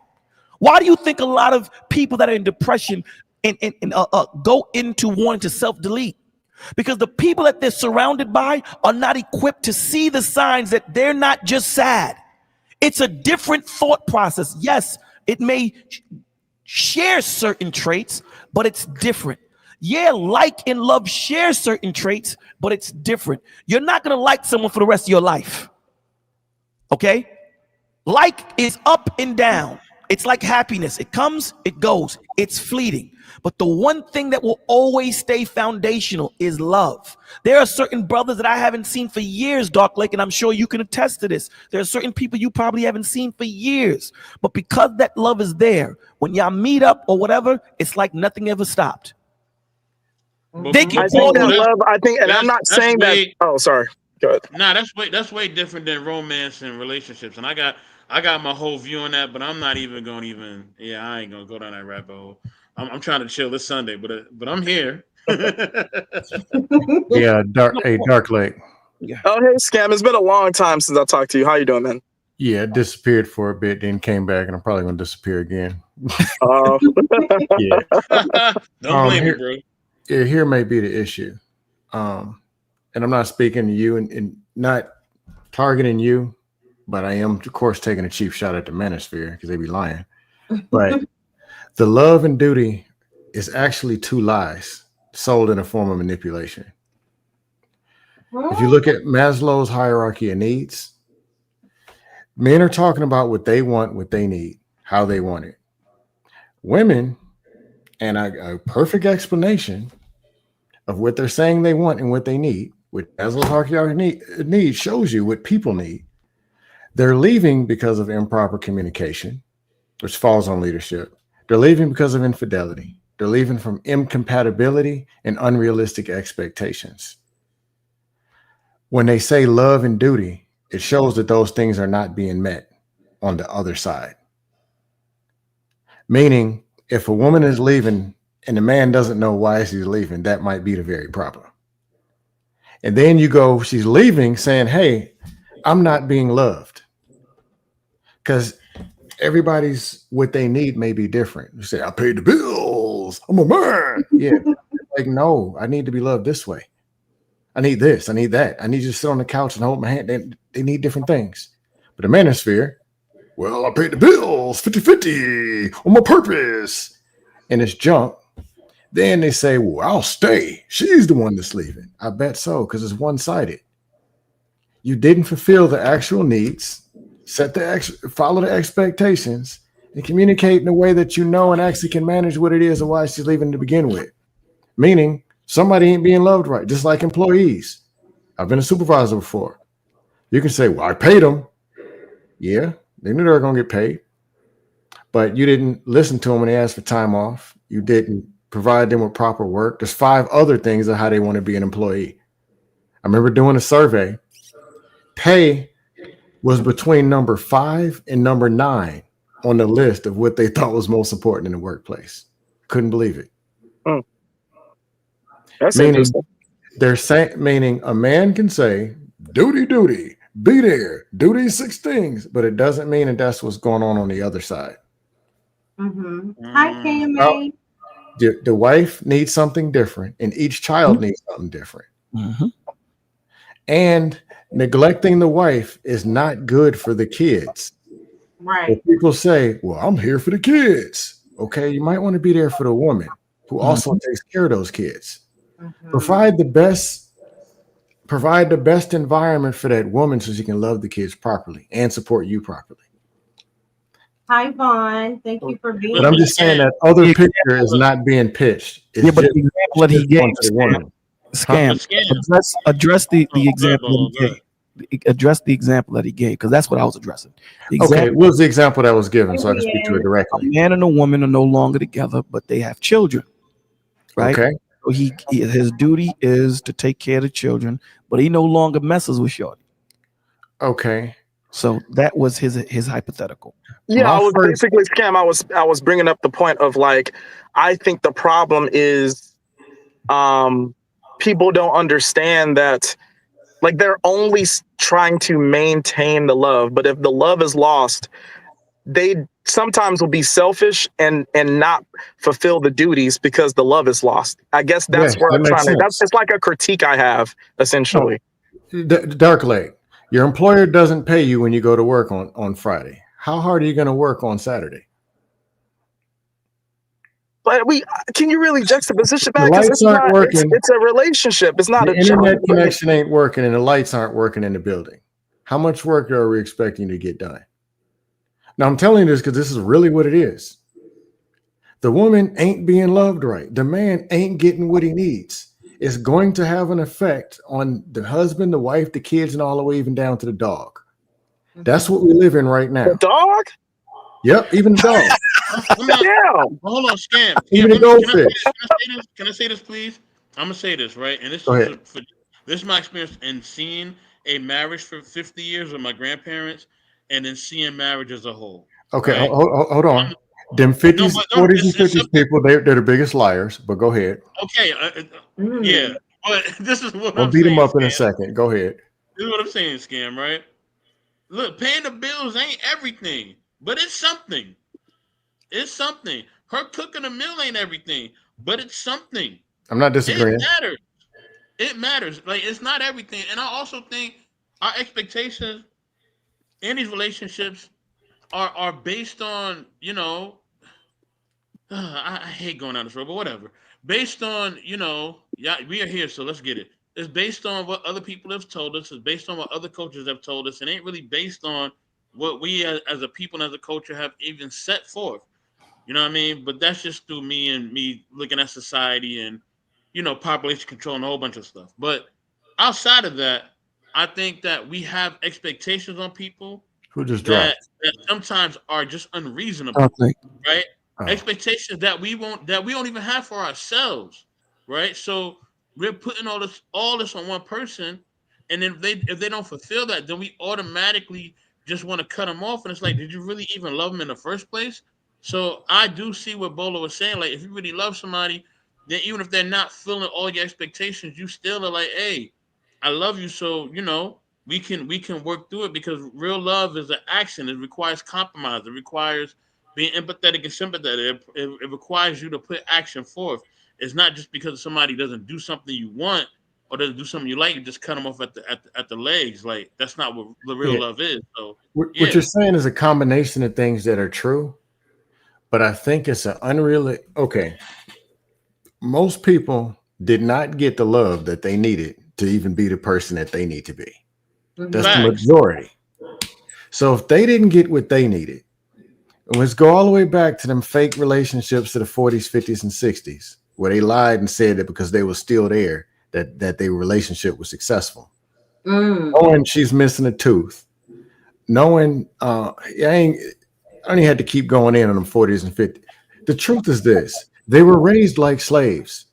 Why do you think a lot of people that are in depression go into wanting to self-delete? Because the people that they're surrounded by are not equipped to see the signs that they're not just sad. It's a different thought process. Yes, it may share certain traits, but it's different. Yeah, like and love share certain traits, but it's different. You're not going to like someone for the rest of your life. Okay? Like is up and down. It's like happiness. It comes, it goes. It's fleeting. But the one thing that will always stay foundational is love. There are certain brothers that I haven't seen for years, Dark Lake, and I'm sure you can attest to this. There are certain people you probably haven't seen for years. But because that love is there, when y'all meet up or whatever, it's like nothing ever stopped. They can I think that love, I think, and I'm not saying that. Oh, sorry. Go ahead. Nah, that's way different than romance and relationships. And I got my whole view on that, but I'm not even going to even. Yeah, I ain't gonna go down that rabbit hole. I'm trying to chill this Sunday, but I'm here. Yeah, Dark Lake. Yeah. Oh, hey, Scam. It's been a long time since I talked to you. How you doing, man? Yeah, it disappeared for a bit, then came back, and I'm probably gonna disappear again. Oh, yeah. Don't blame me, bro. Yeah, here may be the issue, and I'm not speaking to you and not targeting you, but I am, of course, taking a cheap shot at the Manosphere because they be lying. But the love and duty is actually two lies sold in a form of manipulation. If you look at Maslow's hierarchy of needs, men are talking about what they want, what they need, how they want it. Women, and a perfect explanation of what they're saying they want and what they need, with Maslow's hierarchy of needs shows you what people need. They're leaving because of improper communication, which falls on leadership. They're leaving because of infidelity. They're leaving from incompatibility and unrealistic expectations. When they say love and duty, it shows that those things are not being met on the other side. Meaning, if a woman is leaving and the man doesn't know why she's leaving, that might be the very problem. And then you go, she's leaving saying, hey, I'm not being loved. Because everybody's what they need may be different. You say, I paid the bills. I'm a man. Yeah. Like, no, I need to be loved this way. I need this. I need that. I need you to sit on the couch and hold my hand. They need different things. But the Manosphere, well, I paid the bills 50-50 on my purpose. And it's junk. Then they say, well, I'll stay. She's the one that's leaving. I bet so, because it's one-sided. You didn't fulfill the actual needs, follow the expectations, and communicate in a way that you know and actually can manage what it is and why she's leaving to begin with. Meaning, somebody ain't being loved right, just like employees. I've been a supervisor before. You can say, well, I paid them. Yeah, they knew they were going to get paid. But you didn't listen to them when they asked for time off. You didn't provide them with proper work. There's 5 other things of how they want to be an employee. I remember doing a survey. Pay was between number 5 and number 9 on the list of what they thought was most important in the workplace. Couldn't believe it. Oh. That's meaning, interesting. They're saying, meaning a man can say, duty, be there, do these 6 things, but it doesn't mean that that's what's going on the other side. Mm-hmm. Hi, KMA. The wife needs something different, and each child needs something different. Mm-hmm. And neglecting the wife is not good for the kids. Right. But people say, well, I'm here for the kids. Okay, you might want to be there for the woman who also takes care of those kids. Mm-hmm. Provide the best environment for that woman so she can love the kids properly and support you properly. Hi, Vaughn. Thank you for being here. But I'm just saying that other picture is not being pitched. It's but the example that he gave, Scam. But scam. Address the Oh, good, example that Bolo. he Good. gave. Address the example that he gave, because that's what I was addressing. The Okay, example: what was the example that was given so I can speak to it a directly? man and a woman are no longer together, but they have children, right? Okay, So his duty is to take care of the children, but he no longer messes with Shorty. okay. So that was his hypothetical. Yeah, I My was first, basically Scam. I was bringing up the point of like, I think the problem is, um, people don't understand that, like, they're only trying to maintain the love, but if the love is lost, they sometimes will be selfish and not fulfill the duties because the love is lost. I guess that's yes, where that I'm makes trying to. That's sense. it's like a critique I have No, essentially. Dark Lake, your employer doesn't pay you when you go to work on Friday. How hard are you going to work on Saturday? But can you really juxtaposition The that? Because lights it's aren't not. working, It's a relationship. It's not the a job. internet connection ain't working, and the lights aren't working in the building. How much work are we expecting to get done? Now, I'm telling you this because this is really what it is. The woman ain't being loved right. The man ain't getting what he needs. It's going to have an effect on the husband, the wife, the kids, and all the way even down to the dog. That's what we live in right The now. dog. Yep, even the dog, I'm not. Damn. Hold on, scam. even the goldfish. Can I say this, please? I'm gonna say this, right? And this Go is ahead. this is my experience in seeing a marriage for 50 years with my grandparents, and then seeing marriage as a whole, Okay, right? hold on. I'm, Them no, 50s, but no, 40s, and it's 50s something. people, they're the biggest liars, but go ahead. Okay, yeah, Mm. but this is what We'll I'm beat them saying, up in a scam. second. Go ahead. This is what I'm saying, scam. Right? Look, paying the bills ain't everything, but it's something. It's something. Her cooking a meal ain't everything, but it's something. I'm not It disagreeing. matters. It matters. Like it's not everything. And I also think our expectations in these relationships are based on, I hate going down this road, but whatever. Based on, yeah, we are here, so let's get it. It's based on what other people have told us. It's based on what other coaches have told us. It ain't really based on what we as a people and as a culture have even set forth. You know what I mean? But that's just through me looking at society and population control and a whole bunch of stuff. But outside of that, I think that we have expectations on people Who just that dropped? that sometimes are just Dark unreasonable, Lake. right? Oh, Expectations that we don't even have for ourselves, right? So we're putting all this on one person, and then if they don't fulfill that, then we automatically just want to cut them off. And it's like, did you really even love them in the first place? So I do see what Bolo was saying. Like, if you really love somebody, then even if they're not filling all your expectations, you still are like, hey, I love you, so we can work through it because real love is an action. It requires compromise. It requires being empathetic and sympathetic. It requires you to put action forth. It's not just because somebody doesn't do something you want or doesn't do something you like, you just cut them off at the legs. Like that's not what the real yeah. love is. So What yeah, you're saying is a combination of things that are true, but I think it's an unreal. Okay, most people did not get the love that they needed to even be the person that they need to be. That's the Mhm. facts. majority. So if they didn't get what they needed, and let's go all the way back to them fake relationships of the 40s, 50s, and 60s, where they lied and said that because they were still there, that their relationship was successful. Mm. Knowing she's missing a tooth, knowing I only had to keep going in on them 40s and 50s. The truth is this: they were raised like slaves.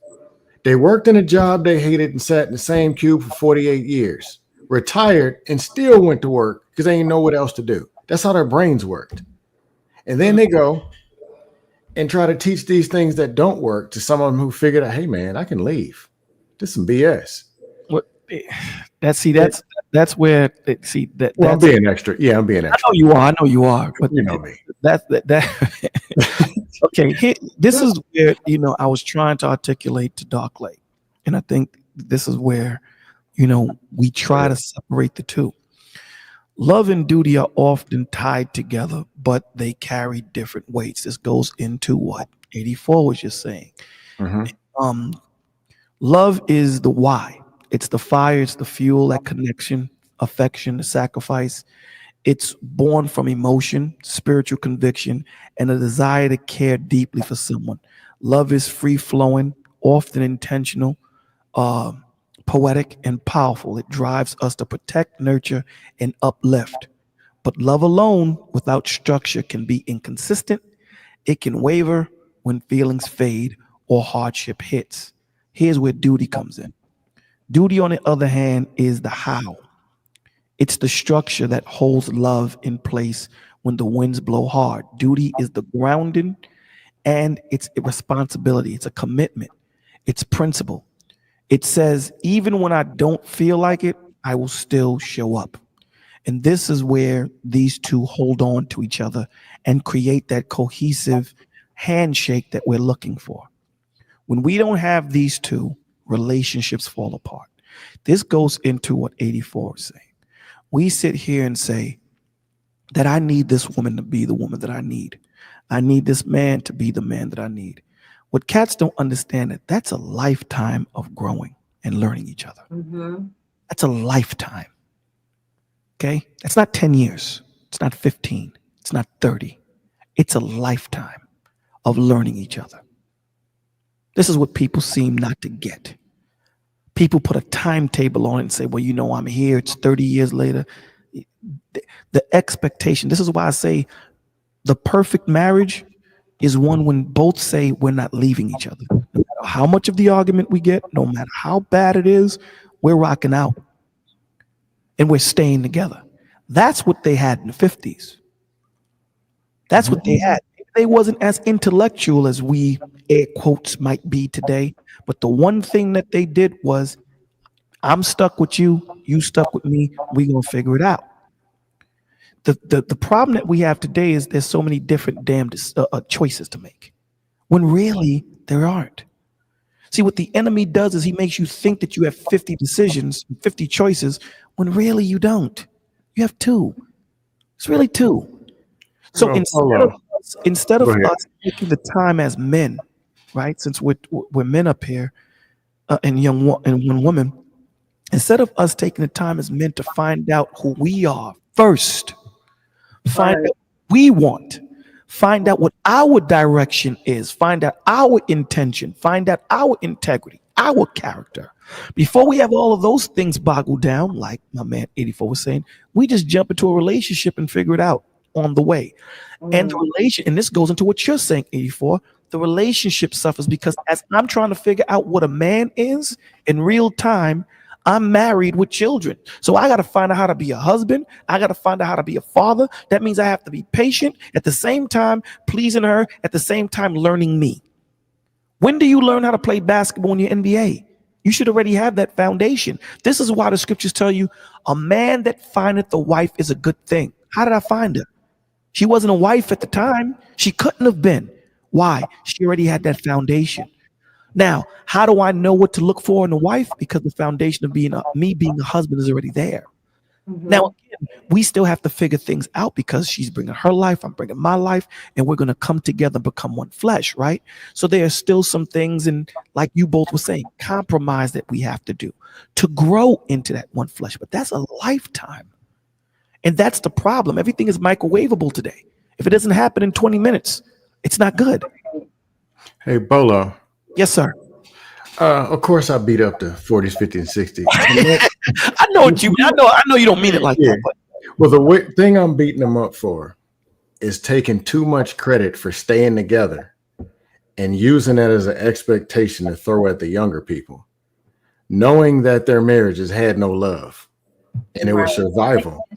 They worked in a job they hated and sat in the same cube for 48 years, retired and still went to work because they didn't know what else to do. That's how their brains worked. And then they go and try to teach these things that don't work to someone who figured out, hey man, I can leave. This is some BS. What that's where see that Well, I'm that's being extra. Yeah, I'm being I know extra. you are. I know you are. But You know me. that okay. This is where I was trying to articulate to Dark Lake, and I think this is where we try to separate the two. Love and duty are often tied together, but they carry different weights. This goes into what 84 was just saying. Mhm. Um, Love is the why. It's the fire. It's the fuel. That connection, affection, the sacrifice. It's born from emotion, spiritual conviction, and a desire to care deeply for someone. Love is free flowing, often intentional. poetic, and powerful. It drives us to protect, nurture, and uplift. But love alone without structure can be inconsistent. It can waver when feelings fade or hardship hits. Here's where duty comes in. Duty, on the other hand, is the how. It's the structure that holds love in place when the winds blow hard. Duty is the grounding and it's a responsibility. It's a commitment. It's principle. It says, even when I don't feel like it, I will still show up. And this is where these two hold on to each other and create that cohesive handshake that we're looking for. When we don't have these two, relationships fall apart. This goes into what 84 is saying. We sit here and say that I need this woman to be the woman that I need. I need this man to be the man that I need. What cats don't understand that that's a lifetime of growing and learning each other. Mm-hmm. That's a lifetime. Okay? That's not 10 years. It's not 15. It's not 30. It's a lifetime of learning each other. This is what people seem not to get. People put a timetable on it and say, well, you know, I'm here. It's 30 years later. The expectation, this is why I say the perfect marriage is one when both say we're not leaving each other. No matter how much of the argument we get, no matter how bad it is, we're rocking out and we're staying together. That's what they had in the 50s. That's what they had. They wasn't as intellectual as we, air quotes, might be today. But the one thing that they did was, I'm stuck with you, you stuck with me, we're going to figure it out. The problem that we have today is there's so many different damn choices to make, when really there aren't. See, what the enemy does is he makes you think that you have 50 decisions, 50 choices, when really you don't. You have two. It's really two. So instead of us taking the time as men, right? Since we're men up here, and one woman, instead of us taking the time as men to find out who we are first, find out what we want, find out what our direction is, find out our intention, find out our integrity, our character. Before we have all of those things boggled down, like my man 84 was saying, we just jump into a relationship and figure it out on the way. And and this goes into what you're saying, 84, the relationship suffers because as I'm trying to figure out what a man is in real time, I'm married with children. So I got to find out how to be a husband. I got to find out how to be a father. That means I have to be patient at the same time, pleasing her, at the same time, learning me. When do you learn how to play basketball in your NBA? You should already have that foundation. This is why the scriptures tell you a man that findeth a wife is a good thing. How did I find her? She wasn't a wife at the time. She couldn't have been. Why? She already had that foundation. Now, how do I know what to look for in a wife? Because the foundation of me being a husband is already there. Mm-hmm. Now, again, we still have to figure things out because she's bringing her life, I'm bringing my life, and we're going to come together and become one flesh, right? So there are still some things, and like you both were saying, compromise that we have to do to grow into that one flesh. But that's a lifetime. And that's the problem. Everything is microwavable today. If it doesn't happen in 20 minutes, it's not good. Hey, Bolo. Yes, sir. Of course, I beat up the 40s, 50s, and 60s. I know what you mean. I know you don't mean it like that. But. Well, the thing I'm beating them up for is taking too much credit for staying together and using that as an expectation to throw at the younger people, knowing that their marriages had no love and it was survival.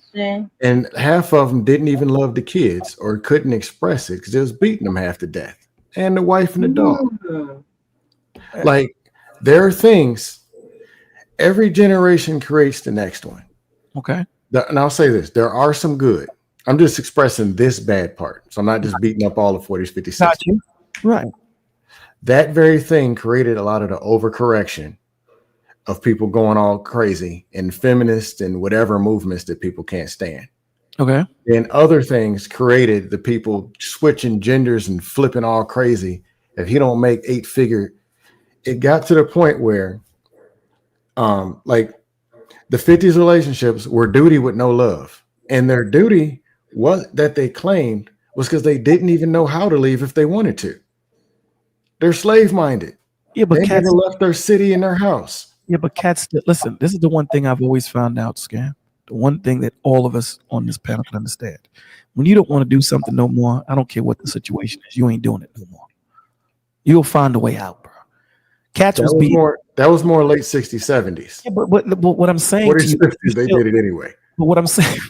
And half of them didn't even love the kids or couldn't express it because it was beating them half to death, and the wife and the dog. Like, there are things, every generation creates the next one. Okay. And I'll say this, there are some good. I'm just expressing this bad part. So I'm not just beating up all the 40s, 50s, 60s. Got you. Right. That very thing created a lot of the overcorrection of people going all crazy and feminist and whatever movements that people can't stand. Okay. And other things created the people switching genders and flipping all crazy. If he don't make 8-figure, it got to the point where like the 50s relationships were duty with no love. And their duty was that they claimed was because they didn't even know how to leave if they wanted to. They're slave minded. Yeah, but they never left their city and their house. Yeah, but cats, listen, this is the one thing I've always found out, Scam. The one thing that all of us on this panel can understand. When you don't want to do something no more, I don't care what the situation is, you ain't doing it no more. You'll find a way out, bro. Cats was being. That was more late 60s, 70s. Yeah, but what I'm saying 40s, to you, 50s, they did it anyway. but what I'm saying,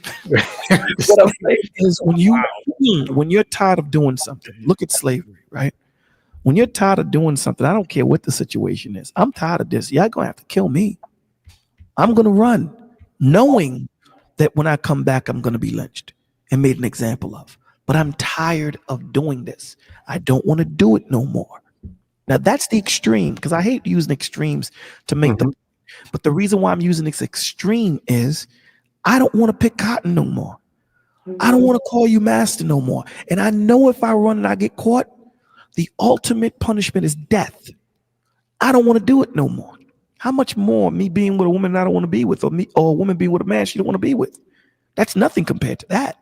is when you're tired of doing something, look at slavery, right? When you're tired of doing something, I don't care what the situation is. I'm tired of this. Y'all gonna have to kill me. I'm gonna run, knowing that when I come back, I'm gonna be lynched and made an example of. But I'm tired of doing this. I don't want to do it no more. Now that's the extreme, because I hate using extremes to make them. But the reason why I'm using this extreme is I don't want to pick cotton no more. I don't want to call you master no more. And I know if I run and I get caught, the ultimate punishment is death. I don't want to do it no more. How much more me being with a woman I don't want to be with, or a woman being with a man she don't want to be with? That's nothing compared to that.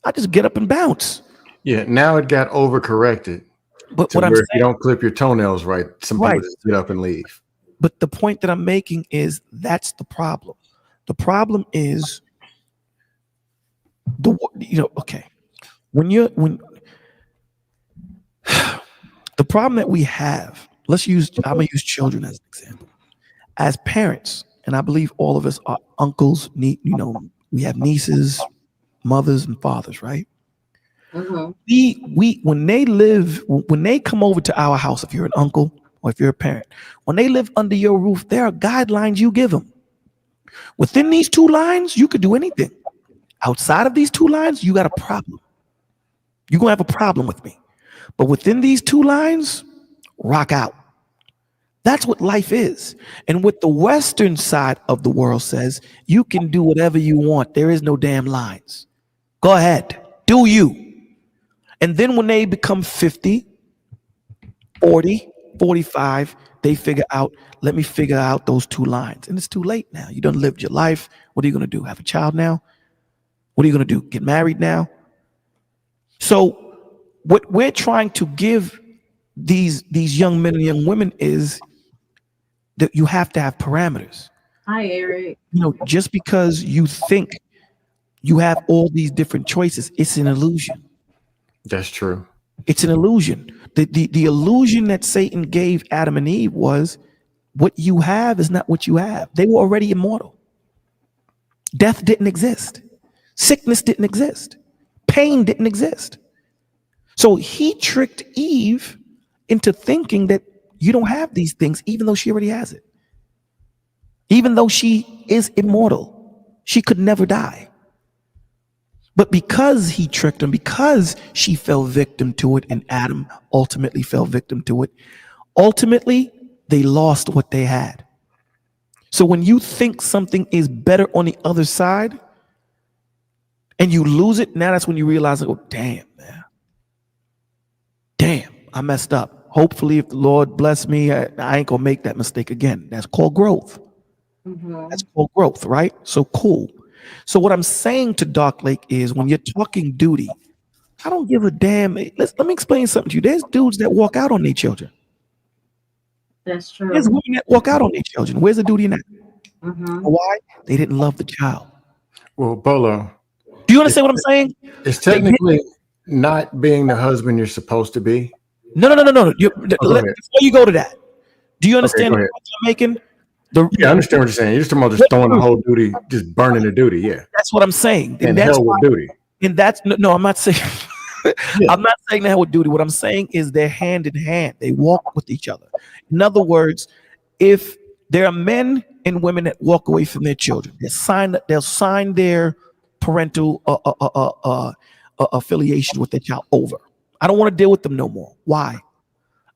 I just get up and bounce. Yeah, now it got overcorrected. But to what I'm where saying, if you don't clip your toenails right, some people just get up and leave. But the point that I'm making is that's the problem. The problem is when the problem that we have, I'm gonna use children as an example. As parents, and I believe all of us are uncles, we have nieces, mothers, and fathers, right? We when they come over to our house, if you're an uncle or if you're a parent, when they live under your roof, there are guidelines you give them. Within these two lines, you could do anything. Outside of these two lines, you got a problem. You're gonna have a problem with me. But within these two lines, rock out. That's what life is. And what the Western side of the world says, you can do whatever you want. There is no damn lines. Go ahead, do you. And then when they become 50, 40, 45, they figure out, let me figure out those two lines. And it's too late now. You done lived your life. What are you going to do? Have a child now? What are you going to do? Get married now? So what we're trying to give these young men and young women is that you have to have parameters. Hi, Eric. Just because you think you have all these different choices, it's an illusion. That's true. It's an illusion. The illusion that Satan gave Adam and Eve was what you have is not what you have. They were already immortal. Death didn't exist. Sickness didn't exist. Pain didn't exist. So he tricked Eve into thinking that you don't have these things, even though she already has it. Even though she is immortal, she could never die. But because he tricked them, because she fell victim to it, and Adam ultimately fell victim to it, ultimately, they lost what they had. So when you think something is better on the other side, and you lose it, now that's when you realize, oh, damn, man. Damn, I messed up. Hopefully, if the Lord bless me, I ain't gonna make that mistake again. That's called growth. That's called growth, right? So cool. So what I'm saying to Dark Lake is when you're talking duty, I don't give a damn. Let me explain something to you. There's dudes that walk out on their children. That's true. There's women that walk out on their children. Where's the duty in that? Why? They didn't love the child. Well, Bolo, do you understand what I'm saying? It's technically not being the husband you're supposed to be. No. Before you go to that, do you understand the point I'm making? I understand what you're saying. You're just talking about just throwing the whole duty, just burning the duty. Yeah, that's what I'm saying. And that's hell with duty. And that's no, I'm not saying. I'm not saying that with duty. What I'm saying is they're hand in hand. They walk with each other. In other words, if there are men and women that walk away from their children, they'll sign their parental affiliation with their child over. I don't want to deal with them no more. Why?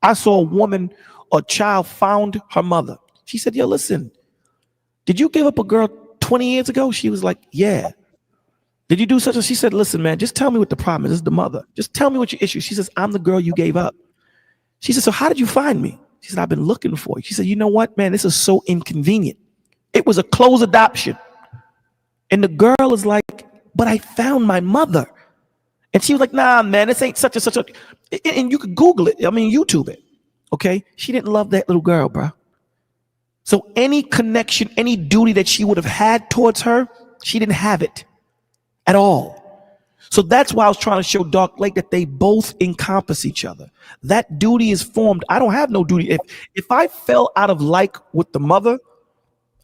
I saw a child found her mother. She said, yo, listen, did you give up a girl 20 years ago? She was like, yeah. Did you do such a? She said, listen, man, just tell me what the problem is. This is the mother. Just tell me what your issue. She says, I'm the girl you gave up. She said, so how did you find me? She said, I've been looking for you. She said, you know what, man, this is so inconvenient. It was a closed adoption. And the girl is like, but I found my mother. And she was like, nah, man, this ain't such a. And you could Google it. I mean, YouTube it. Okay. She didn't love that little girl, bro. So any connection, any duty that she would have had towards her, she didn't have it at all. So that's why I was trying to show Dark Lake that they both encompass each other. That duty is formed. I don't have no duty. If I fell out of like with the mother,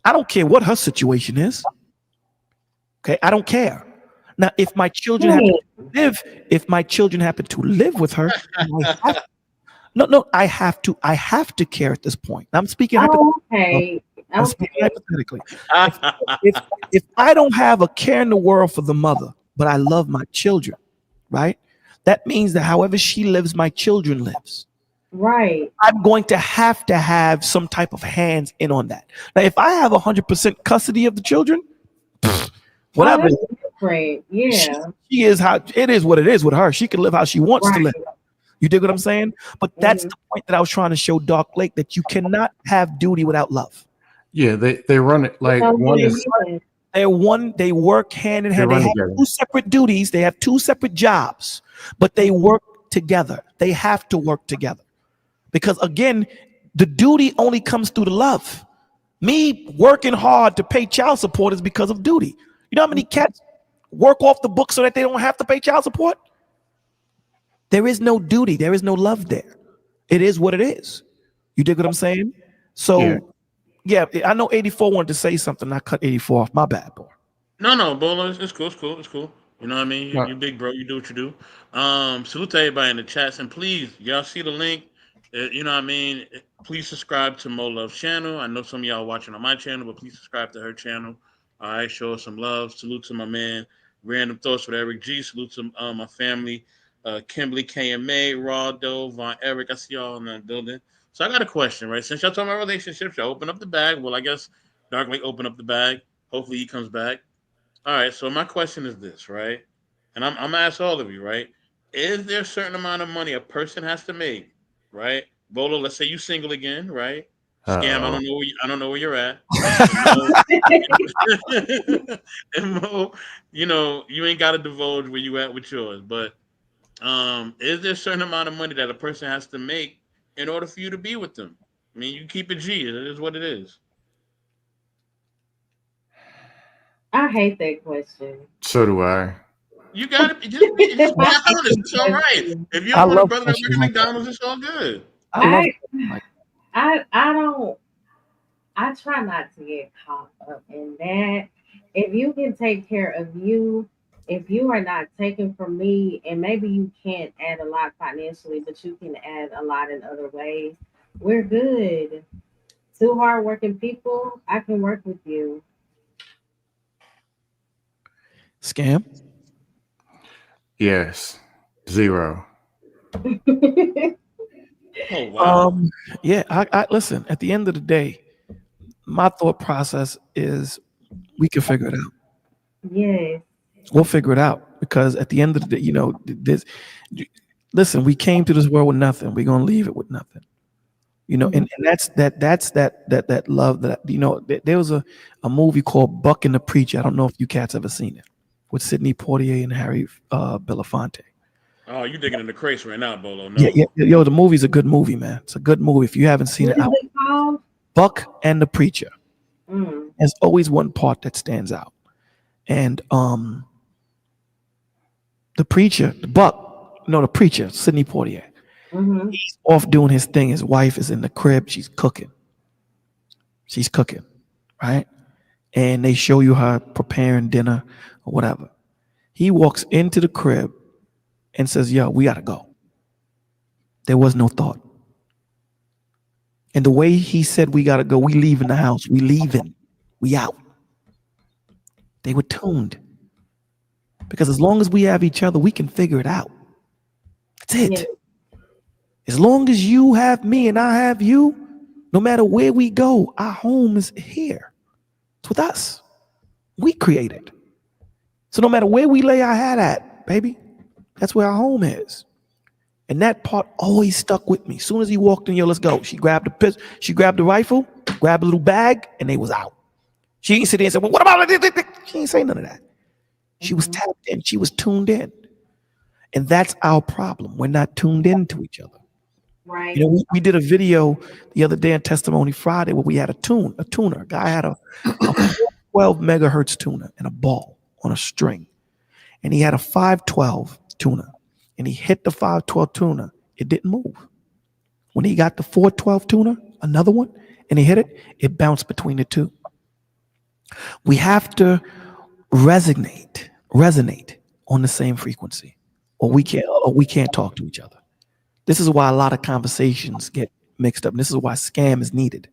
I don't care what her situation is. Okay, I don't care. Now, if my children happen to live, with her, I have to care at this point. I'm speaking hypothetically. I'm speaking hypothetically. If I don't have a care in the world for the mother, but I love my children, right? That means that however she lives, my children lives. Right. I'm going to have some type of hands in on that. Now, if I have 100% custody of the children, whatever. Oh, that's different. Yeah. She is how it is. What it is with her. She can live how she wants to live. You dig what I'm saying? But that's the point that I was trying to show Dark Lake, that you cannot have duty without love. Yeah, they run it like one is. They work hand in hand. They have two separate duties. They have two separate jobs, but they work together. They have to work together. Because again, the duty only comes through the love. Me working hard to pay child support is because of duty. You know how many cats work off the book so that they don't have to pay child support? There is no duty. There is no love there. It is what it is. You dig what I'm saying? So, yeah, I know 84 wanted to say something. I cut 84 off. My bad, boy. No, Bolo, it's cool. You know what I mean? You big bro. You do what you do. Salute to everybody in the chats, and please, y'all see the link. You know what I mean? Please subscribe to Mo Love's channel. I know some of y'all watching on my channel, but please subscribe to her channel. All right, show us some love. Salute to my man, Random Thoughts with Eric G. Salute to my family, Kimberly KMA, Rawdo, Von Eric. I see y'all in the building. So I got a question, right? Since y'all talking about relationships, y'all open up the bag. Well, I guess Dark Lake open up the bag. Hopefully he comes back. All right. So my question is this, right? And I'm gonna ask all of you, right? Is there a certain amount of money a person has to make, right? Bolo, let's say you single again, right? Scam, I don't know where you're at, right? And Mo, you know, you ain't got to divulge where you at with yours, but is there a certain amount of money that a person has to make in order for you to be with them? I mean, you keep it G. It is what it is. I hate that question. So do I. You gotta just be honest. It's all right. If you don't want a brother that works at McDonald's, it's all good. I don't. I try not to get caught up in that. If you can take care of you, if you are not taking from me, and maybe you can't add a lot financially, but you can add a lot in other ways, we're good. Two hardworking people, I can work with you. Scam? Yes. 0. Oh wow. Yeah, I listen, at the end of the day, my thought process is we can figure it out. Yes. We'll figure it out, because at the end of the day, you know, listen, we came to this world with nothing. We're gonna leave it with nothing. You know, and that's that love that, you know, there was a movie called Buck and the Preacher. I don't know if you cats ever seen it, with Sidney Poitier and Harry Belafonte. Oh, you digging in the crates right now, Bolo. No. Yeah, yo, the movie's a good movie, man. It's a good movie. If you haven't seen What is it called? Buck and the Preacher. There's always one part that stands out. And the preacher, the preacher, Sidney Poitier, he's off doing his thing. His wife is in the crib. She's cooking, right? And they show you her preparing dinner or whatever. He walks into the crib and says, yo, we got to go. There was no thought. And the way he said we got to go, we leaving the house. We leaving. We out. They were tuned. Because as long as we have each other, we can figure it out. That's it. Yeah. As long as you have me and I have you, no matter where we go, our home is here. It's with us. We created. So no matter where we lay our hat at, baby, that's where our home is. And that part always stuck with me. As soon as he walked in, yo, let's go. She grabbed the rifle, grabbed a little bag, and they was out. She didn't sit there and say, well, what about it? She didn't say none of that. She was tapped in. She was tuned in. And that's our problem. We're not tuned into each other. Right. You know, we did a video the other day on Testimony Friday where we had a tuner. A guy had a 12 megahertz tuner and a ball on a string. And he had a 512 tuner. And he hit the 512 tuner. It didn't move. When he got the 412 tuner, another one, and he hit it, it bounced between the two. We have to resonate on the same frequency, or we can't talk to each other. This is why a lot of conversations get mixed up. And this is why scam is needed,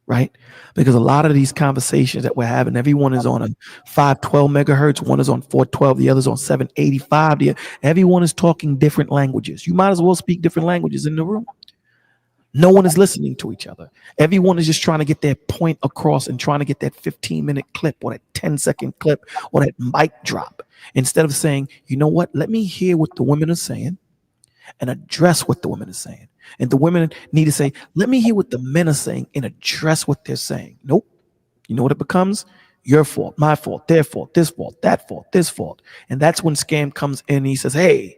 right? Because a lot of these conversations that we're having, everyone is on a 512 megahertz, one is on 412, the other's on 785. Everyone is talking different languages. You might as well speak different languages in the room. No one is listening to each other. Everyone is just trying to get their point across and trying to get that 15-minute clip or that 10-second clip or that mic drop, instead of saying, you know what, let me hear what the women are saying and address what the women are saying. And the women need to say, let me hear what the men are saying and address what they're saying. Nope. You know what it becomes? Your fault, my fault, their fault, this fault, that fault, this fault. And that's when scam comes in and he says, hey,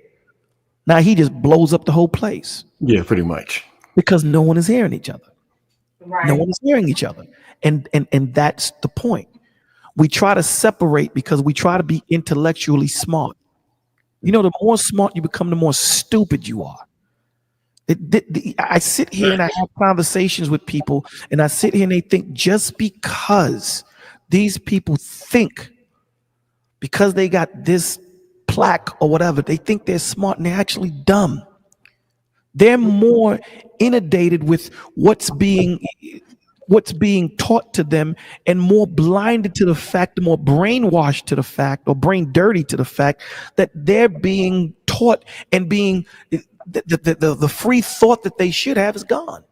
now he just blows up the whole place. Yeah, pretty much. Because no one is hearing each other. Right. No one is hearing each other. And that's the point. We try to separate because we try to be intellectually smart. You know, the more smart you become, the more stupid you are. I sit here and I have conversations with people, and I sit here and they think just because these people think, because they got this plaque or whatever, they think they're smart, and they're actually dumb. They're more inundated with what's being taught to them, and more blinded to the fact, more brainwashed to the fact, or brain dirty to the fact that they're being taught, and being the free thought that they should have is gone.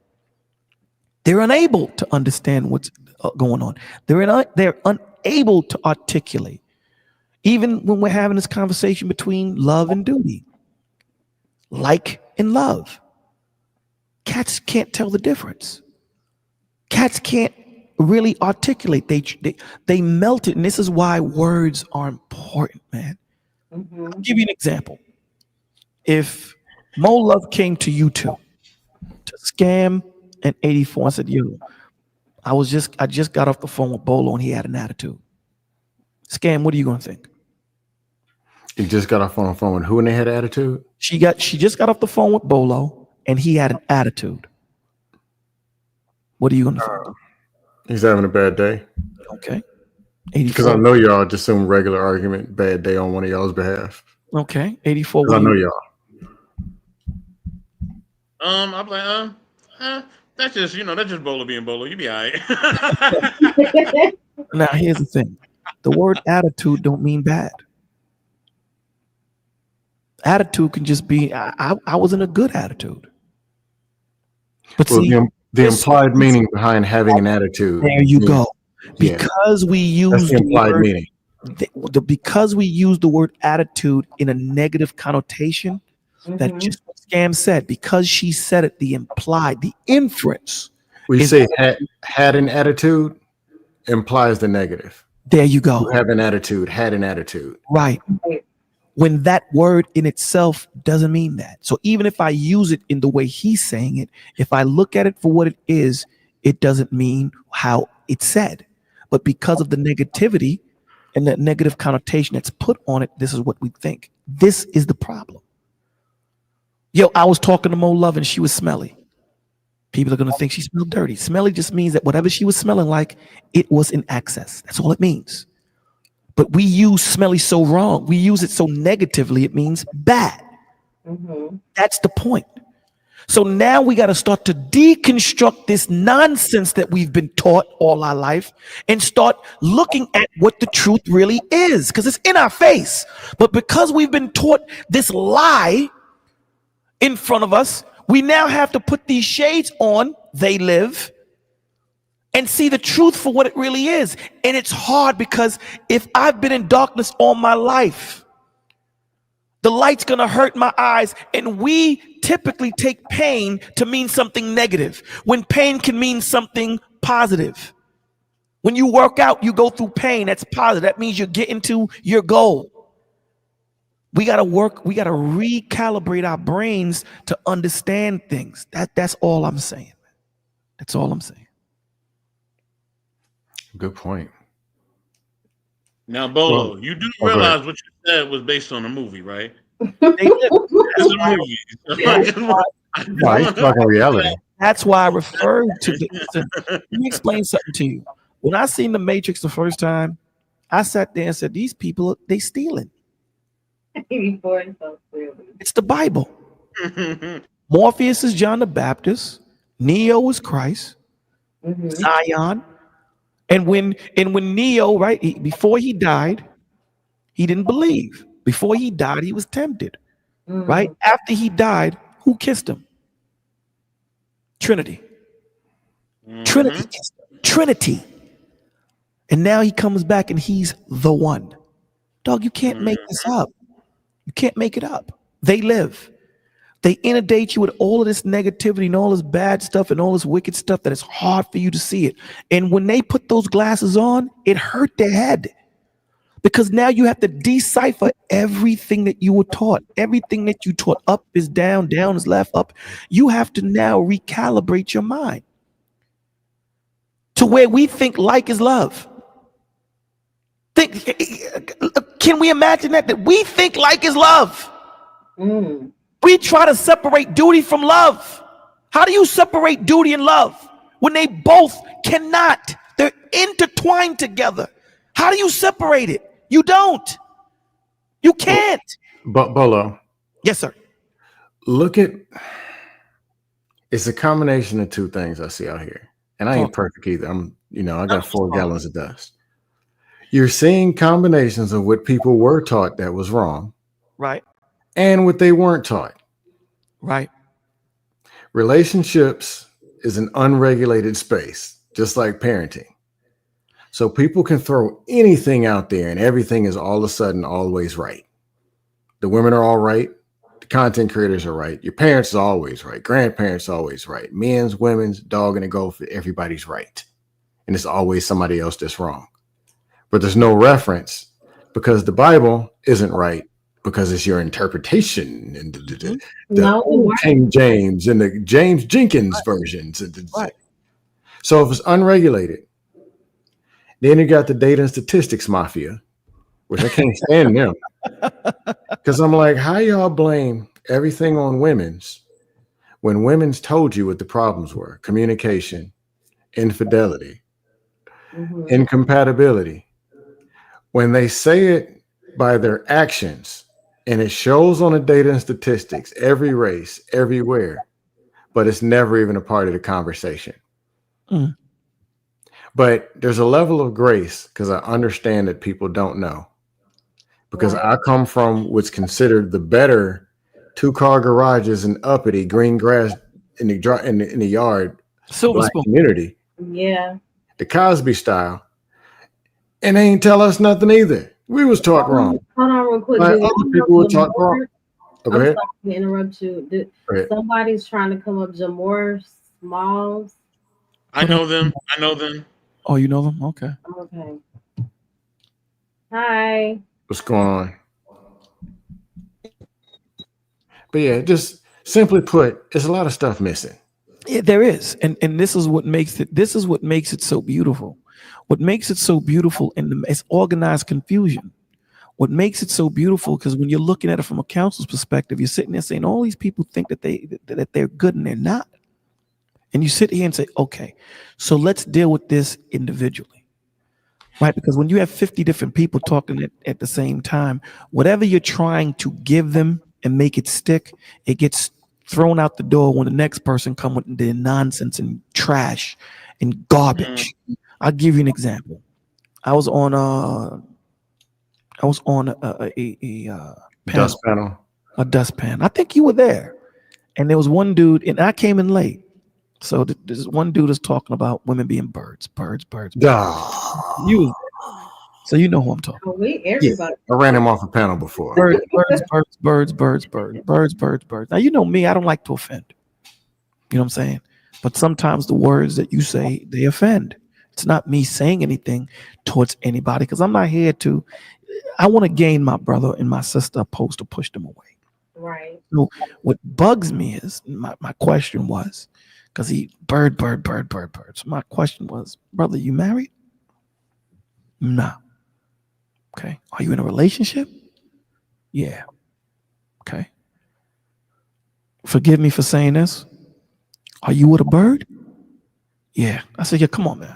They're unable to understand what's going on. They're unable to articulate. Even when we're having this conversation between love and duty, like and love, cats can't tell the difference. Cats can't really articulate. They melt it, and this is why words are important, man. Mm-hmm. I'll give you an example. If Mo Love came to you two, to Scam and 84, and said, yo, I just got off the phone with Bolo and he had an attitude. Scam, what are you gonna think? You just got off on the phone with who, and they had an attitude? She just got off the phone with Bolo and he had an attitude. What are you gonna think? He's having a bad day. Okay. Because I know y'all just some regular argument, bad day on one of y'all's behalf. Okay. 84. I know y'all. I'm like, that's just Bolo being Bolo. You be all right. Now here's the thing. The word attitude don't mean bad. Attitude can just be, I was in a good attitude. But well, see, the implied meaning behind having an attitude. There you go. Because we use the implied meaning. Because we use the word attitude in a negative connotation, that just what Scam said, because she said it, the inference. We say had an attitude implies the negative. There you go. You have an attitude, had an attitude. Right. When that word in itself doesn't mean that. So even if I use it in the way he's saying it, if I look at it for what it is, it doesn't mean how it's said. But because of the negativity and that negative connotation that's put on it, this is what we think. This is the problem. Yo, I was talking to Mo Love and she was smelly. People are going to think she smelled dirty. Smelly just means that whatever she was smelling like, it was in excess. That's all it means. But we use smelly so wrong. We use it so negatively, it means bad. Mm-hmm. That's the point. So now we got to start to deconstruct this nonsense that we've been taught all our life and start looking at what the truth really is, because it's in our face. But because we've been taught this lie in front of us, we now have to put these shades on, they live, and see the truth for what it really is. And it's hard because if I've been in darkness all my life, the light's gonna hurt my eyes, and we typically take pain to mean something negative when pain can mean something positive. When you work out, you go through pain, that's positive. That means you're getting to your goal. We got to work. We got to recalibrate our brains to understand things. That's all I'm saying. That's all I'm saying. Good point. Now, Bolo, Well, you do go ahead. realize what you said was based on a movie, right? They live. It's a movie. So That's why, No, he's talking reality. that's why I referred to the. Listen, let me explain something to you. When I seen The Matrix the first time, I sat there and said, "These people, they stealing. Before it's so clearly. It's the Bible. Morpheus is John the Baptist. Neo is Christ. Mhm. Zion. And when Neo, right, before he died, he didn't believe. Before he died, he was tempted. Right? After he died, who kissed him? Trinity. Trinity kissed him. Trinity. And now he comes back and he's the one. Dog, you can't make this up. You can't make it up. They live. They inundate you with all of this negativity and all this bad stuff and all this wicked stuff that it's hard for you to see it. And when they put those glasses on, it hurt their head. Because now you have to decipher everything that you were taught. Everything that you taught, up is down, down is left, up. You have to now recalibrate your mind to where we think like is love. Can we imagine that we think like is love? We try to separate duty from love. How do you separate duty and love when they both cannot? They're intertwined together. How do you separate it? You don't. You can't. But Bolo, Yes, sir. look at, it's a combination of two things I see out here. And I ain't perfect either. I got 4 gallons of dust. You're seeing combinations of what people were taught that was wrong Right. and what they weren't taught. Right. Relationships is an unregulated space, just like parenting. So people can throw anything out there and everything is all of a sudden always right. The women are all right. The content creators are right. Your parents are always right. Grandparents are always right. Men's, women's, dog and a goat, everybody's right. And it's always somebody else that's wrong. But there's no reference because the Bible isn't right because it's your interpretation and the old King James and the James Jenkins versions. Right. So if it's unregulated, then you got the data and statistics mafia, which I can't stand them. Because I'm like, how y'all blame everything on women's when women's told you what the problems were? Communication, infidelity, incompatibility. When they say it by their actions, and it shows on the data and statistics, every race, everywhere, but it's never even a part of the conversation. But there's a level of grace because I understand that people don't know. Because I come from what's considered the better 2-car garages and uppity green grass in the yard, Silver black spoon. community. Yeah. The Cosby style. And they ain't tell us nothing either. We was taught wrong. Hold on real quick. Like other people were taught wrong. I'm sorry to interrupt you. Somebody's trying to come up. Jamor Smalls. I know them. Oh, you know them? Okay. Okay. Hi. What's going on? But yeah, just simply put, there's a lot of stuff missing. Yeah, there is. And this is what makes it so beautiful. What makes it so beautiful is organized confusion. What makes it so beautiful, because when you're looking at it from a counselor's perspective, you're sitting there saying all these people think that they're good and they're not. And you sit here and say, okay, so let's deal with this individually. Right? Because when you have 50 different people talking at the same time, whatever you're trying to give them and make it stick, it gets thrown out the door when the next person comes with their nonsense and trash and garbage. I'll give you an example. I was on a Dust panel. A dust pan. I think you were there. And there was one dude, and I came in late. So there's one dude is talking about women being birds. You, so you know who I'm talking about. Everybody. I ran him off a panel before. Birds. Now, you know me, I don't like to offend. You know what I'm saying? But sometimes the words that you say, they offend. It's not me saying anything towards anybody because I'm not here to. I want to gain my brother and my sister opposed to push them away. Right. So what bugs me is my question was, because he bird. So my question was, brother, you married? Nah. Okay. Are you in a relationship? Yeah. Okay. Forgive me for saying this. Are you with a bird? Yeah. I said, yeah, come on, man.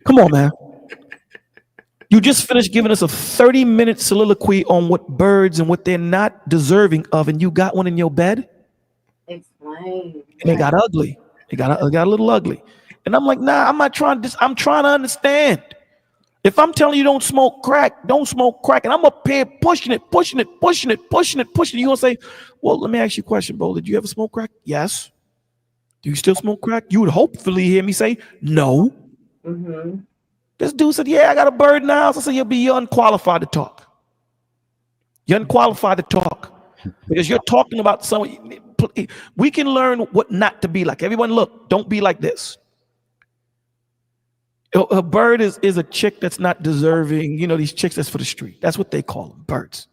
Come on, man. You just finished giving us a 30-minute soliloquy on what birds and what they're not deserving of, and you got one in your bed? Explain. And it got ugly. It got a little ugly. And I'm like, nah, I'm not trying to, I'm trying to understand. If I'm telling you don't smoke crack, and I'm up here pushing it, you're gonna say, well, let me ask you a question, bro. Did you ever smoke crack? Yes. Do you still smoke crack? You would hopefully hear me say no. Mm-hmm. This dude said, yeah, I got a bird in the house. I said, you're unqualified to talk. You're unqualified to talk because you're talking about someone. We can learn what not to be like. Everyone, look, don't be like this. A bird is a chick that's not deserving. You know, these chicks that's for the street. That's what they call them, birds.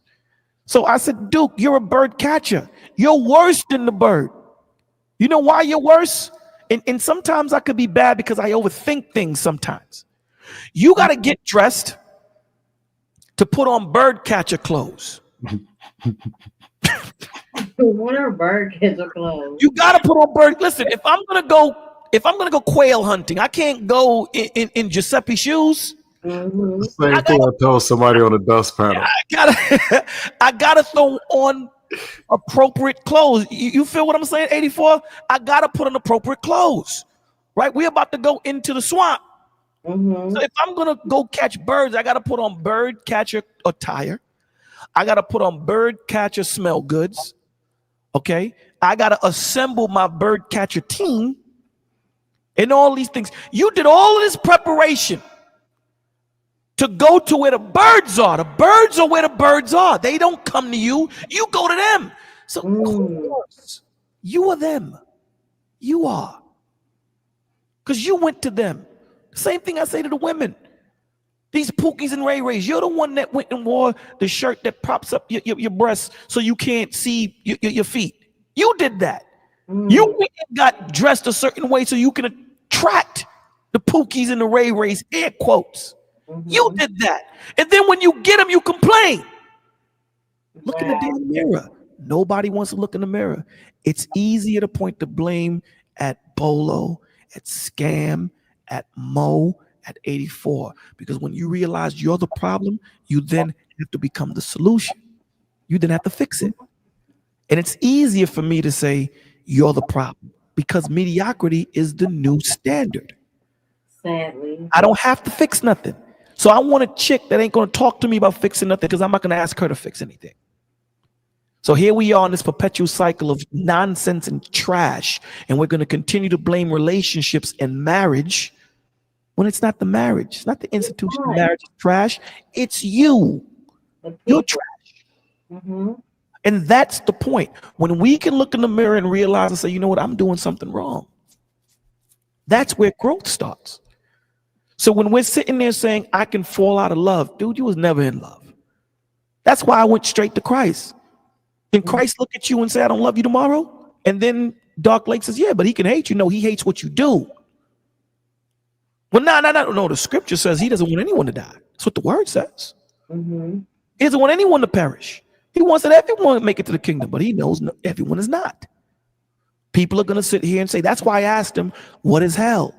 So I said, Duke, you're a bird catcher. You're worse than the bird. You know why you're worse? And sometimes I could be bad because I overthink things sometimes. You got to get dressed to put on bird catcher clothes. What are bird catcher clothes? You got to put on bird. Listen, if I'm gonna go quail hunting, I can't go in Giuseppe shoes. Mm-hmm. Same thing I told somebody on the dust panel. I gotta throw on appropriate clothes. You feel what I'm saying? 84. I gotta put on appropriate clothes. Right? We're about to go into the swamp. Mm-hmm. So if I'm gonna go catch birds, I gotta put on bird catcher attire. I gotta put on bird catcher smell goods. Okay, I gotta assemble my bird catcher team and all these things. You did all of this preparation to go to where the birds are. The birds are where the birds are. They don't come to you. You go to them. So of course, you are them. You are. Because you went to them. Same thing I say to the women. These Pookies and Ray Rays, you're the one that went and wore the shirt that props up your breasts so you can't see your feet. You did that. You went and got dressed a certain way so you can attract the Pookies and the Ray Rays, air quotes. You did that. And then when you get them, you complain. Look in the damn mirror. Nobody wants to look in the mirror. It's easier to point the blame at Bolo, at Scam, at Mo, at 84. Because when you realize you're the problem, you then have to become the solution. You then have to fix it. And it's easier for me to say you're the problem because mediocrity is the new standard. Sadly. I don't have to fix nothing. So I want a chick that ain't going to talk to me about fixing nothing because I'm not going to ask her to fix anything. So here we are in this perpetual cycle of nonsense and trash, and we're going to continue to blame relationships and marriage when it's not the marriage. It's not the institution of marriage is trash. It's you. You're trash. Mm-hmm. And that's the point. When we can look in the mirror and realize and say, you know what, I'm doing something wrong. That's where growth starts. So when we're sitting there saying, I can fall out of love, dude, you was never in love. That's why I went straight to Christ. Can Christ look at you and say, I don't love you tomorrow? And then Dark Lake says, yeah, but he can hate you. No, he hates what you do. Well, no. The scripture says he doesn't want anyone to die. That's what the word says. Mm-hmm. He doesn't want anyone to perish. He wants that everyone make it to the kingdom, but he knows everyone is not. People are going to sit here and say, that's why I asked him, what is hell?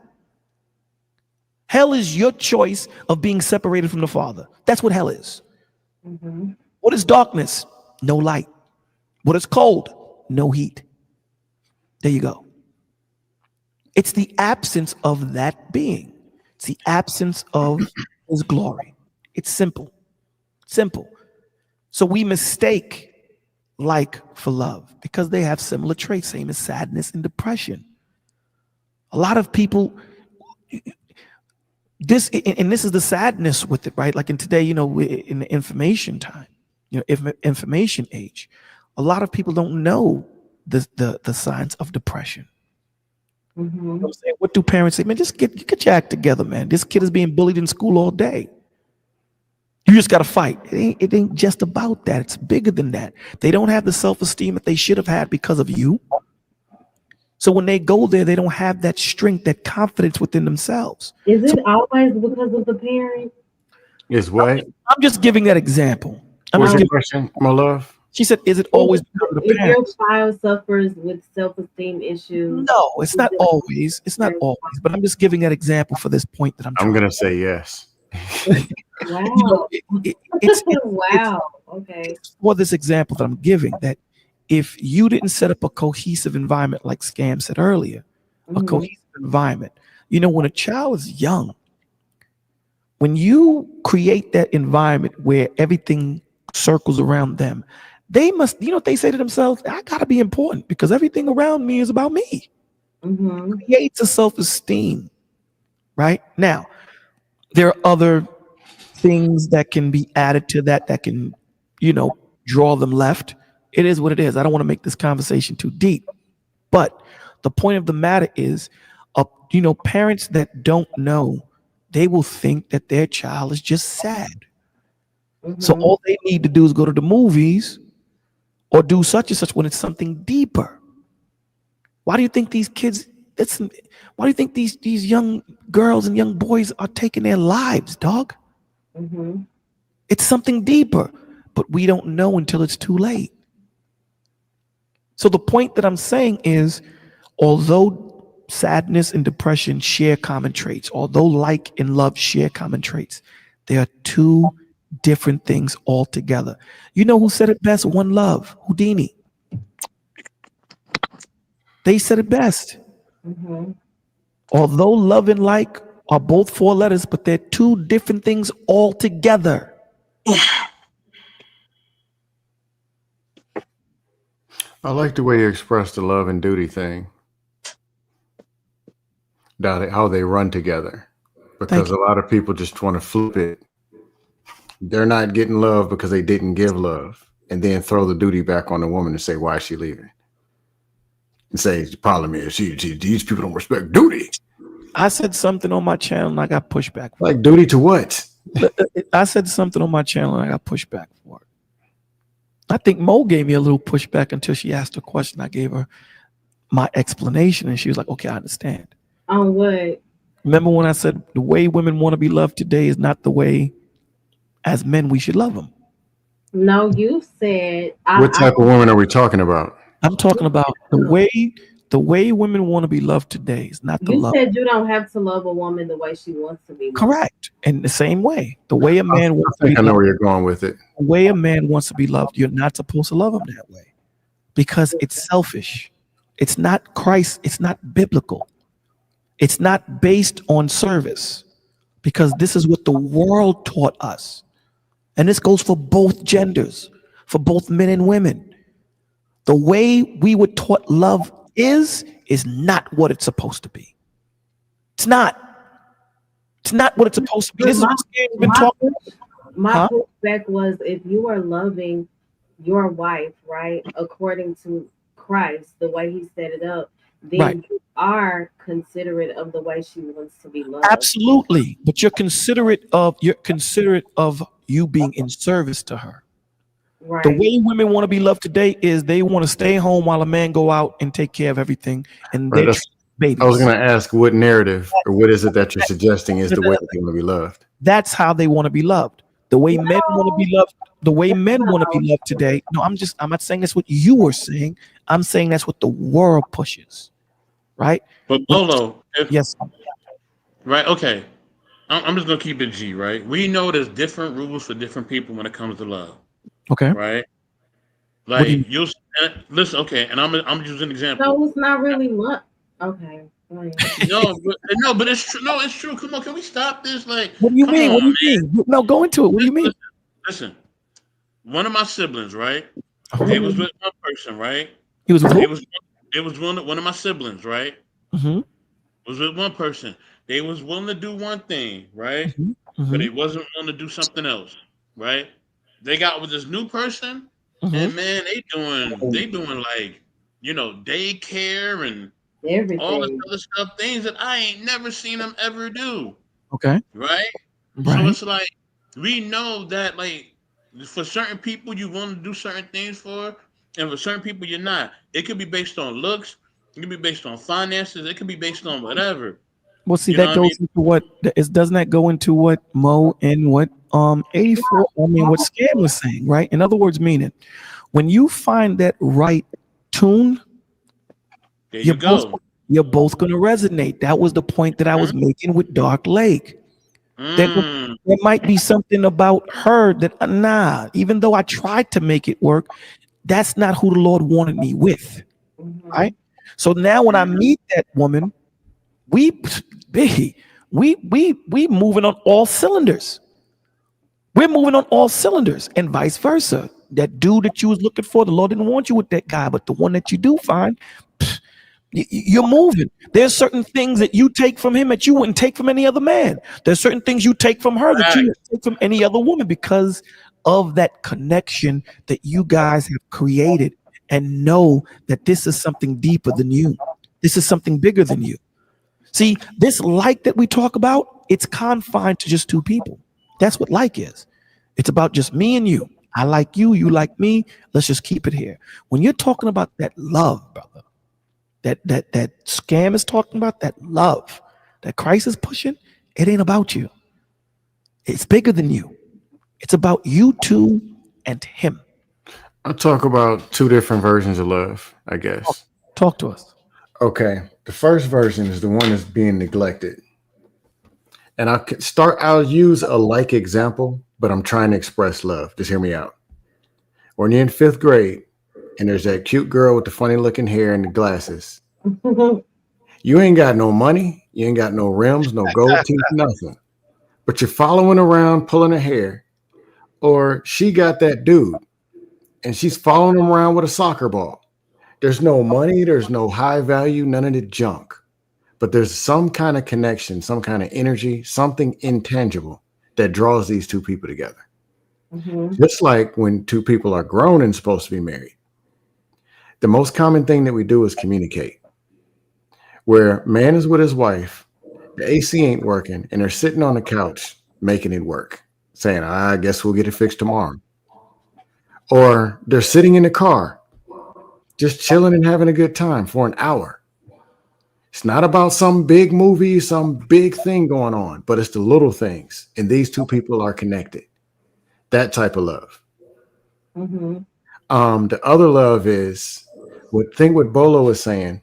Hell is your choice of being separated from the Father. That's what hell is. Mm-hmm. What is darkness? No light. What is cold? No heat. There you go. It's the absence of that being. It's the absence of his glory. It's simple. Simple. So we mistake like for love because they have similar traits, same as sadness and depression. A lot of people, this is the sadness with it, right? Like in today, in the information time, information age, a lot of people don't know the signs of depression. Mm-hmm. You know what I'm saying? What do parents say? Man, just get your act together, man. This kid is being bullied in school all day. You just got to fight. It ain't just about that. It's bigger than that. They don't have the self-esteem that they should have had because of you. So when they go there, they don't have that strength, that confidence within themselves. Is So it always because of the parent? Is what? I'm just giving that example. I'm What's just your giving. question, my love? She said, "Is it Is always it, because of the if your parents?" child suffers with self-esteem issues, No, it's is not it always. It's not parents' always. But I'm just giving that example for this point that I'm I'm trying. gonna say yes. fault? You know, Wow. it's Wow. Okay. for this example that I'm giving that if you didn't set up a cohesive environment, like Scam said earlier, a Mm-hmm. cohesive environment. You know, when a child is young, when you create that environment where everything circles around them, they must, you know what they say to themselves? I gotta be important because everything around me is about me. Mm-hmm. Creates a self-esteem, right? Now, there are other things that can be added to that can, you know, draw them left. It is what it is. I don't want to make this conversation too deep, but the point of the matter is, you know, parents that don't know, they will think that their child is just sad. So Mm-hmm. all they need to do is go to the movies or do such and such when it's something deeper. Why do you think these kids? It's, why do you think these young girls and young boys are taking their lives, dog? Mm-hmm. It's something deeper, but we don't know until it's too late. So the point that I'm saying is, although sadness and depression share common traits, although like and love share common traits, they are two different things altogether. You know who said it best? One Love, Houdini. They said it best. Mm-hmm. Although love and like are both four letters, but they're two different things altogether. I like the way you express the love and duty thing, how they run together. Thank Because you. a lot of people just want to flip it. They're not getting love because they didn't give love, and then throw the duty back on the woman and say, "Why is she leaving?" And say the problem is these people don't respect duty. I said something on my channel and I got pushback for Like duty to what? it. I said something on my channel and I got pushback for it. I think Mo gave me a little pushback until she asked a question. I gave her my explanation and she was like, okay, I understand. On what? Remember when I said the way women want to be loved today is not the way as men we should love them? No, you said What type of women are we talking about? I'm talking about the way women want to be loved today is not the you love. said you don't have to love a woman the way she wants to be loved. Correct. In the same way, the way a I man wants to think be I know loved, where you're going with it. the way a man wants to be loved, you're not supposed to love him that way because it's selfish. It's not Christ. It's not biblical. It's not based on service because this is what the world taught us. And this goes for both genders, for both men and women. The way we were taught love is not what it's supposed to be. It's not. It's not what it's supposed to be. But This is my what Scamm's been my talking. my Huh? pushback was if you are loving your wife, right, according to Christ, the way he set it up, Right. then you are considerate of the way she wants to be loved. Absolutely. But you're considerate of you being in service to her. The Right. way women want to be loved today is they want to stay home while a man go out and take care of everything, and Right. they're I was babies. going to ask what narrative or what is it that you're suggesting is the way that they want to be loved? That's how they want to be loved. The way men want to be loved, the way men want to No. be loved today. No, I'm not saying that's what you were saying. I'm saying that's what the world pushes, right? But When, Lolo, yes, right? Okay, I'm just gonna keep it G, right? We know there's different rules for different people when it comes to love, okay. right? What do you Like you listen, okay, and I'm using an example. So it's not really love. Okay. Go ahead. No, but it's true. No, it's true. Come on, can we stop this? Like, What do you come mean? on, What do man. you mean? No, go into it. What do you mean? Listen, listen. One of my siblings, right? They Uh-huh. was Mhm. with one person, right? He was with They who? was it was one of my siblings, right? Mm-hmm. Was with one person. They was willing to do one thing, right? Mm-hmm. But Mm-hmm. they wasn't willing to do something else, right? They got with this new person, Mm-hmm. and man, they doing like daycare and all this Everything. other stuff, things that I ain't never seen them ever do. Okay. Right? So Right. it's like we know that like for certain people you want to do certain things for, and for certain people you're not. It could be based on looks, it could be based on finances, it could be based on whatever. Well, see, You know that what I mean? goes into what is doesn't that go into what Mo and what 84, I mean what Scam was saying, right? In other words, meaning when you find that right tune, There you're you both go. you're both gonna resonate. That was the point that I was making with Dark Lake. There, Mm, there might be something about her that nah, even though I tried to make it work, that's not who the Lord wanted me with. Mm-hmm. Right. So now when I mm, meet that woman, we we moving on all cylinders. We're moving on all cylinders, and vice versa. That dude that you was looking for, the Lord didn't want you with that guy, but the one that you do find, you're moving. There's certain things that you take from him that you wouldn't take from any other man. There's certain things you take from her that you facts. wouldn't take from any other woman because of that connection that you guys have created, and know that this is something deeper than you. This is something bigger than you. See, this like that we talk about, it's confined to just two people. That's what like is. It's about just me and you. I like you, you like me. Let's just keep it here. When you're talking about that love, brother, that Scam is talking about, that love that Christ is pushing, it ain't about you. It's bigger than you. It's about you two and him. I'll talk about two different versions of love, I Talk, guess. talk to us. Okay. The first version is the one that's being neglected. And I'll use a like example, but I'm trying to express love. Just hear me out. When you're in fifth grade and there's that cute girl with the funny looking hair and the glasses, you ain't got no money, you ain't got no rims, no gold teeth, nothing. But you're following around, pulling her hair, or she got that dude and she's following him around with a soccer ball. There's no money, there's no high value, none of the junk. But there's some kind of connection, some kind of energy, something intangible that draws these two people together. Mm-hmm. Just like when two people are grown and supposed to be married, the most common thing that we do is communicate. Where man is with his wife, the AC ain't working, and they're sitting on the couch making it work, saying, I guess we'll get it fixed tomorrow. Or they're sitting in the car, just chilling and having a good time for an hour. It's not about some big movie, some big thing going on, but it's the little things. And these two people are connected. That type of love. Mm-hmm. The other love is what Bolo is saying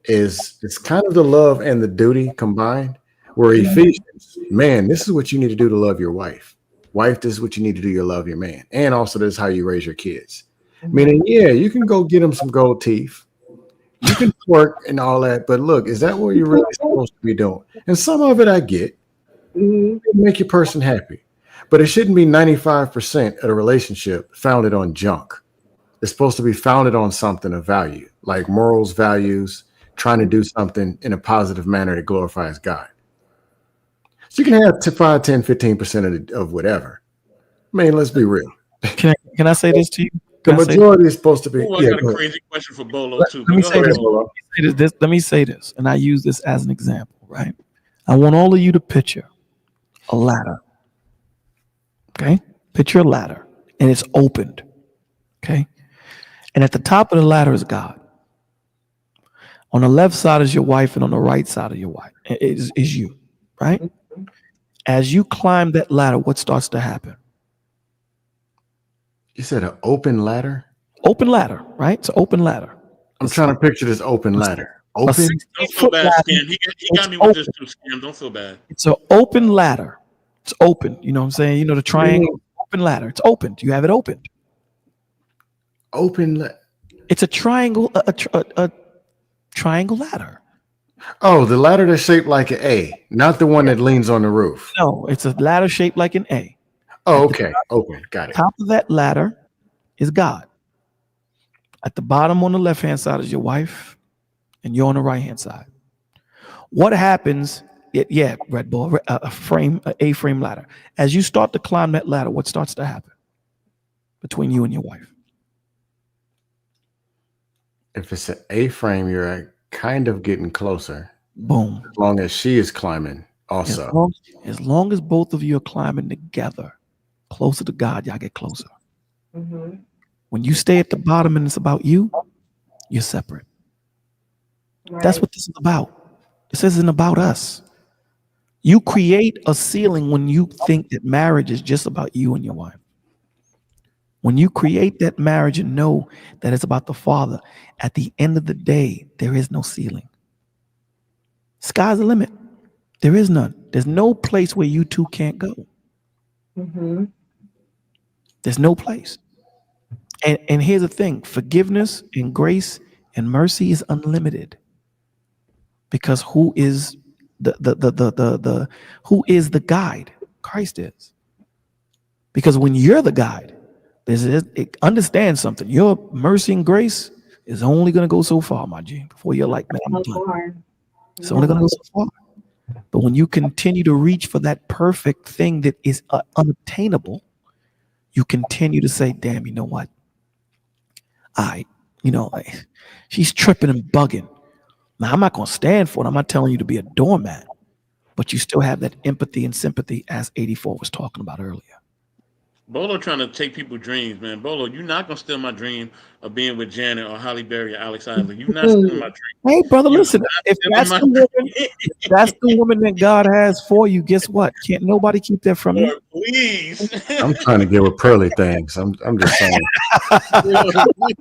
is it's kind of the love and the duty combined. Where Ephesians, man, this is what you need to do to love your wife. Wife, this is what you need to do to love your man. And also this is how you raise your kids. Meaning, yeah, you can go get them some gold teeth. You can twerk and all that, but look, is that what you're really supposed to be doing? And some of it I get. Mm-hmm. Make your person happy. But it shouldn't be 95% of the relationship founded on junk. It's supposed to be founded on something of value, like morals, values, trying to do something in a positive manner that glorifies God. So you can have 5, 10, 15% of whatever. I mean, let's be real. Can I say this to you? The Can I say majority is supposed to be, Oh, I yeah, got a go ahead. crazy question for Bolo let, too, let but me go say ahead, Go this. ahead, Bolo. Bolo. Let me say this, and I use this as an example, right? I want all of you to picture a ladder, okay? Picture a ladder, and it's opened, okay? And at the top of the ladder is God. On the left side is your wife, and on the right side of your wife is you, right? As you climb that ladder, what starts to happen? You said an open ladder? Open ladder, right? It's an open ladder. I'm trying to picture this open ladder. A Open? 16 Don't feel foot bad, ladder. Scam. He It's got me with this open. too, Scam. Don't feel bad. It's an open ladder. It's open. You know what I'm saying? You know the Meaning triangle open ladder. It's opened. You have it opened. open ladder. It's a triangle, a triangle ladder. Oh, the ladder that's shaped like an A, not the one that leans on the roof. No, it's a ladder shaped like an A. Oh, At the okay. Open. Got it. top of that ladder is God. At the bottom on the left hand side is your wife, and you're on the right hand side. What happens? Yeah, Red Bull, a frame ladder. As you start to climb that ladder, what starts to happen between you and your wife? If it's an A frame, you're kind of getting closer, Boom. as long as she is climbing As also. long, as long as both of you are climbing together, closer to God, y'all get closer. Mhm. When you stay at the bottom and it's about you, you're separate. That's Right. what this is about. This isn't about us. You create a ceiling when you think that marriage is just about you and your wife. When you create that marriage and know that it's about the Father, at the end of the day, there is no ceiling. Sky's the limit. There is none. There's no place where you two can't go. Mhm. There's no place. And here's the thing: forgiveness and grace and mercy is unlimited. Because who is the who is the guide? Christ is. Because when you're the guide, understand something. Your mercy and grace is only going to go so far, my G. Before you're like, man, I'm So done. far. It's only going to Yeah. go so far. But when you continue to reach for that perfect thing that is unattainable, you continue to say, damn, you know what? You know, she's tripping and bugging. Now, I'm not going to stand for it. I'm not telling you to be a doormat, but you still have that empathy and sympathy as 84 was talking about earlier. Bolo trying to take people's dreams, man. Bolo, you're not gonna steal my dream of being with Janet or Holly Berry or Alex Isler. You're not stealing my Mhm. dream. Hey, brother, You're listen, not if stealing that's my the woman, dream. if that's the woman that God has for you, guess what? Can't nobody keep that from you. Lord, please. I'm trying to get with pearly things. I'm just saying. Lord, please.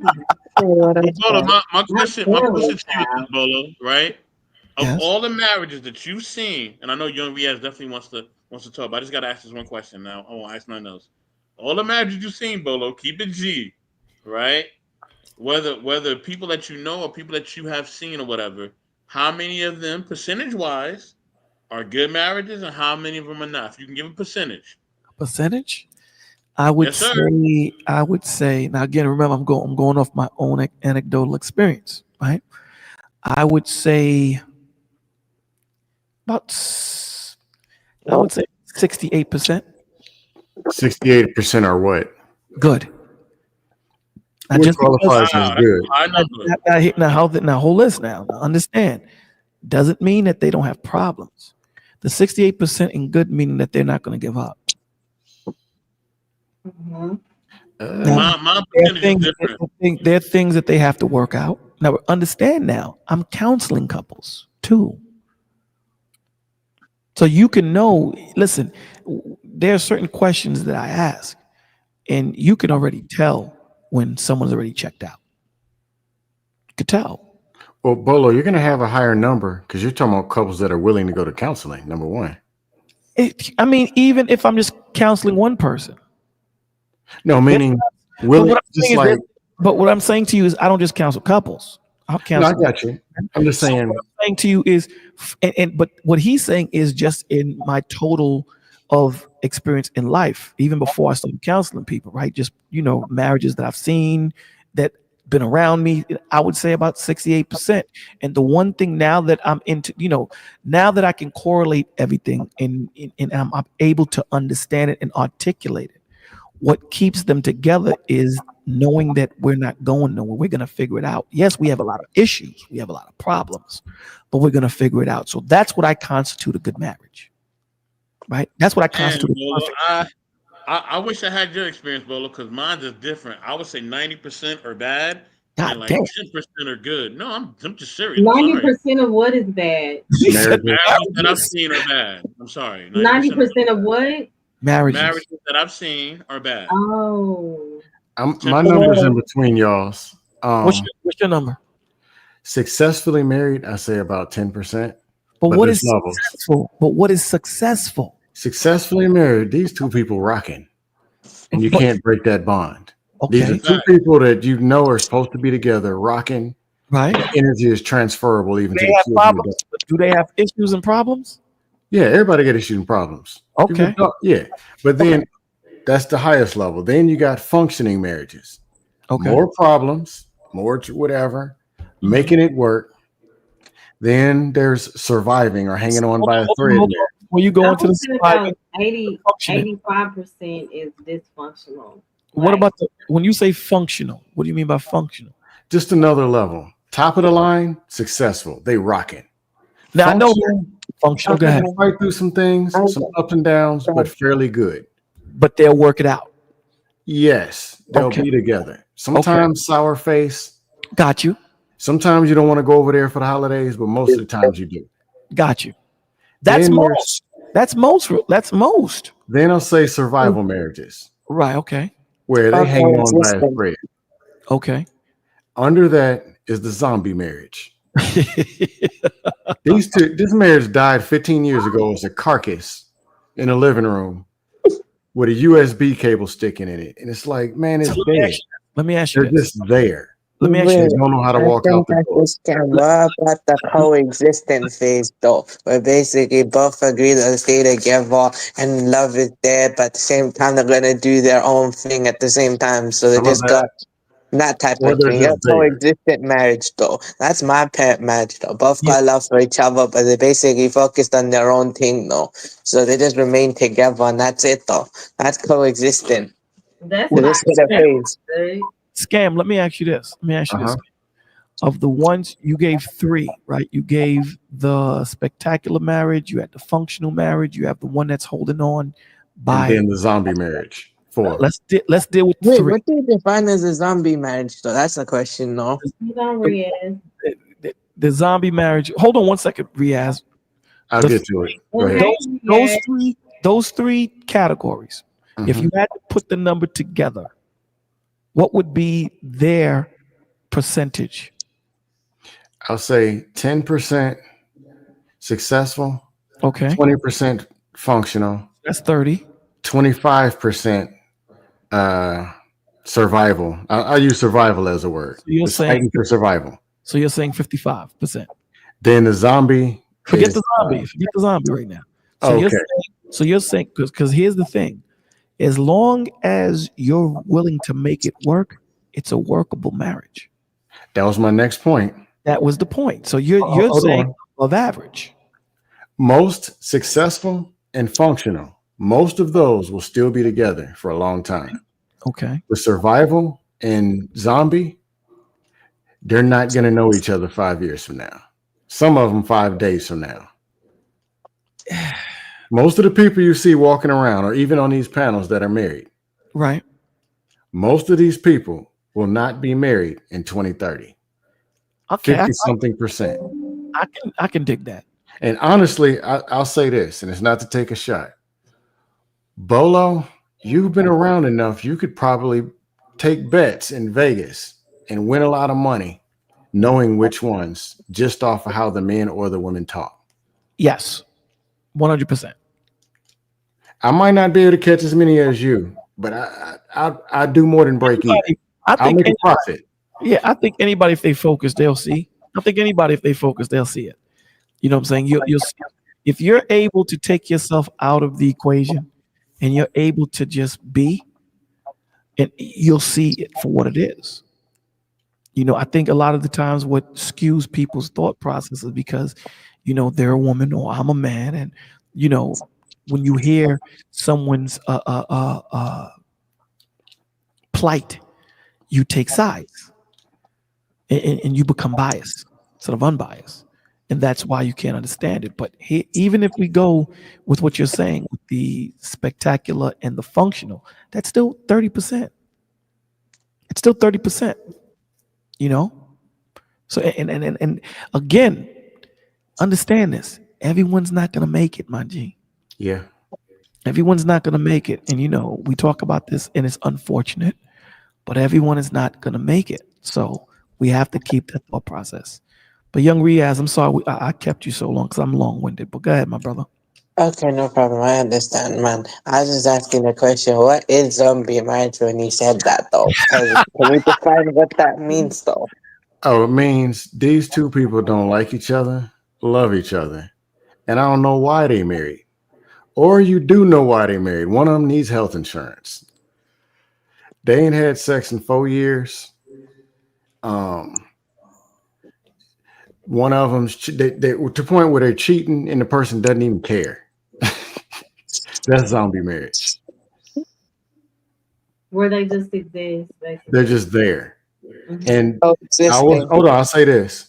Say what But I'm Bolo, saying. Not my feeling question it, to you is this, child. Bolo, right? Of Yes. all the marriages that you've seen, and I know Young Riaz definitely wants to talk, but I just gotta ask this one question now. I won't ask nothing else. All the marriages you've seen, Bolo, keep it G, right? Whether people that you know or people that you have seen or whatever, how many of them, percentage wise, are good marriages and how many of them are not? If you can give a percentage. Percentage? I would Yes, sir. say, now again, remember, I'm going off my own anecdotal experience, right? I would say about, I would say 68% 68% are what? good. Now, What just because, qualifies as Wow, that's good? a high number. now hold this now understand, doesn't mean that they don't have problems. The 68% in good meaning that they're not going to give up. Mhm. Now, Uh, My there are percentage is things, different. there are things that they have to work out. Now, understand now, I'm counseling couples too. So you can know, listen, there are certain questions that I ask, and you can already tell when someone's already checked out. You could tell. well, Bolo, you're going to have a higher number because you're talking about couples that are willing to go to counseling. Number one. I mean, even if I'm just counseling one person, No, There- meaning but willing, what I'm just saying is like, that, but what I'm saying to you is, I don't just counsel couples. I'll no, I counsel. got you. I'm just So what saying, I'm saying to you is, but what he's saying is just in my total of experience in life, even before I started counseling people, right? Just, marriages that I've seen that been around me, I would say about 68%. And the one thing now that I'm into, now that I can correlate everything and I'm able to understand it and articulate it, what keeps them together is knowing that we're not going nowhere. We're going to figure it out. Yes, we have a lot of issues, we have a lot of problems, but we're going to figure it out. So that's what I constitute a good marriage, right? That's what I And constitute a Bolo, perfect. I wish I had your experience, Bolo, because mine is different. I would say 90% are bad and God like damn. 10% are good. No, I'm just serious. I'm Ninety sorry. percent of what is bad? He said marriages. Marriages that I've marriages. seen are bad. I'm sorry. 90% of 90% of what? Marriages. marriages that I've seen are bad. Oh. My 10%. number's in between y'all's. What's your number? Successfully married, I say about 10%, But but what there's is levels. successful? But what is successful? Successfully married, these two people rocking, and you But can't break that bond. These That's are a okay, two fact. people that you know are supposed to be together, rocking. right? The energy is transferable even to They the have kids and the dog. problems, but do they have issues and problems? Yeah, everybody got issues and problems. People Okay, don't, yeah. But okay, then that's the highest level. Then you got functioning marriages. okay. More problems, more whatever, Mhm. making it work. Then there's surviving or hanging on by a thread Hold on. marriage. Before you go I into the would say surviving, about 80, functioning. 85% is dysfunctional. What Like, about when you say functional? What do you mean by functional? Just another level. Top of the line, successful. They rocking. Now I know Functional, go ahead, fight through some things, some ups and downs, but fairly good. but they'll work it out. Yes, they'll Okay. be together. Sometimes sour face. Got you. Sometimes you don't want to go over there for the holidays, but most of the times you do. Got you. That's Then most. That's most. That's most. Then I'll say survival marriages, Right. Okay. where they hang on by a Coexistence. thread. Okay. Under that is the zombie marriage. This marriage died 15 years ago as a carcass in a living room with a USB cable sticking in it. And it's like, man, it's dead. Let me ask you They're this. just there. Let me ask you They this. don't know how to I walk think out the that door. this can work at the coexistence phase though, where basically both agree to stay together and love is there, but at the same time they're gonna do their own thing at the same time. So they How about just got that? that type Or of they're thing. Yeah, just there. coexistent marriage though. That's my parent marriage though. Both Yeah. got love for each other, but they basically focused on their own thing though. So they just remain together and that's it though. That's coexisting. That's So not this is a phase. good. Scam. Let me ask you this. Let me ask you this. Of the ones you gave 3, right? You gave the spectacular marriage. You had the functional marriage. You have the one that's holding on by. And then the zombie marriage. 4. Let's deal with Wait, 3. what do you define as a zombie marriage though? That's the question though. Hold on, Riaz. The zombie marriage. Hold on one second, Riaz. I'll The- get to it. Go ahead. Those three categories. If you had to put the number together, what would be their percentage? I'll say 10% successful, Okay, 20% functional, that's 30. 25% survival. I'll use survival as a word. So you're It's saying fighting for survival. 55%. Then the zombie. Forget is, the zombie. Forget the zombie right now. Okay. So you're saying because here's the thing: as long as you're willing to make it work, it's a workable marriage. That was my next point. That was the point. So you're Hold saying on. above average. Most successful and functional, most of those will still be together for a long time. Okay. The survival and zombie, they're not going to know each other 5 years from now. Some of them 5 days from now. Most of the people you see walking around, or even on these panels that are married, Right. most of these people will not be married in 2030. Okay. 50 something percent. I can dig that. And honestly, I'll say this, and it's not to take a shot. Bolo, you've been around enough. You could probably take bets in Vegas and win a lot of money knowing which ones just off of how the men or the women talk. Yes. 100%. I might not be able to catch as many as you, but I do more than break even. I'll make a profit. Yeah, I think anybody, if they focus, they'll see. I think anybody, if they focus, they'll see it. You know what I'm saying? You'll if you're able to take yourself out of the equation and you're able to just be, and you'll see it for what it is. You know, I think a lot of the times what skews people's thought process is because, you know, they're a woman or I'm a man, and you know, when you hear someone's plight, you take sides and you become biased instead of unbiased. And that's why you can't understand it. But even if we go with what you're saying, with the spectacular and the functional, that's still 30%. It's still 30%, you know? So, and again, understand this. Everyone's not going to make it, my G. Yeah. Everyone's not going to make it. And, you know, we talk about this and it's unfortunate, but everyone is not going to make it. So we have to keep that thought process. But young Riaz, I'm sorry I kept you so long because I'm long-winded. But go ahead, my brother. Okay, no problem. I understand, man. I was just asking the question, what is zombie marriage when you said that, though? Can you define what that means, though? Oh, it means these two people don't like each other, love each other, and I don't know why they married. Or you do know why they married. One of them needs health insurance. They ain't had sex in 4 years. One of them, they to the point where they're cheating and the person doesn't even care. That's zombie marriage. Where they just exist, basically. They're just there. Mhm. And I was, Coexisting. hold on, I'll say this: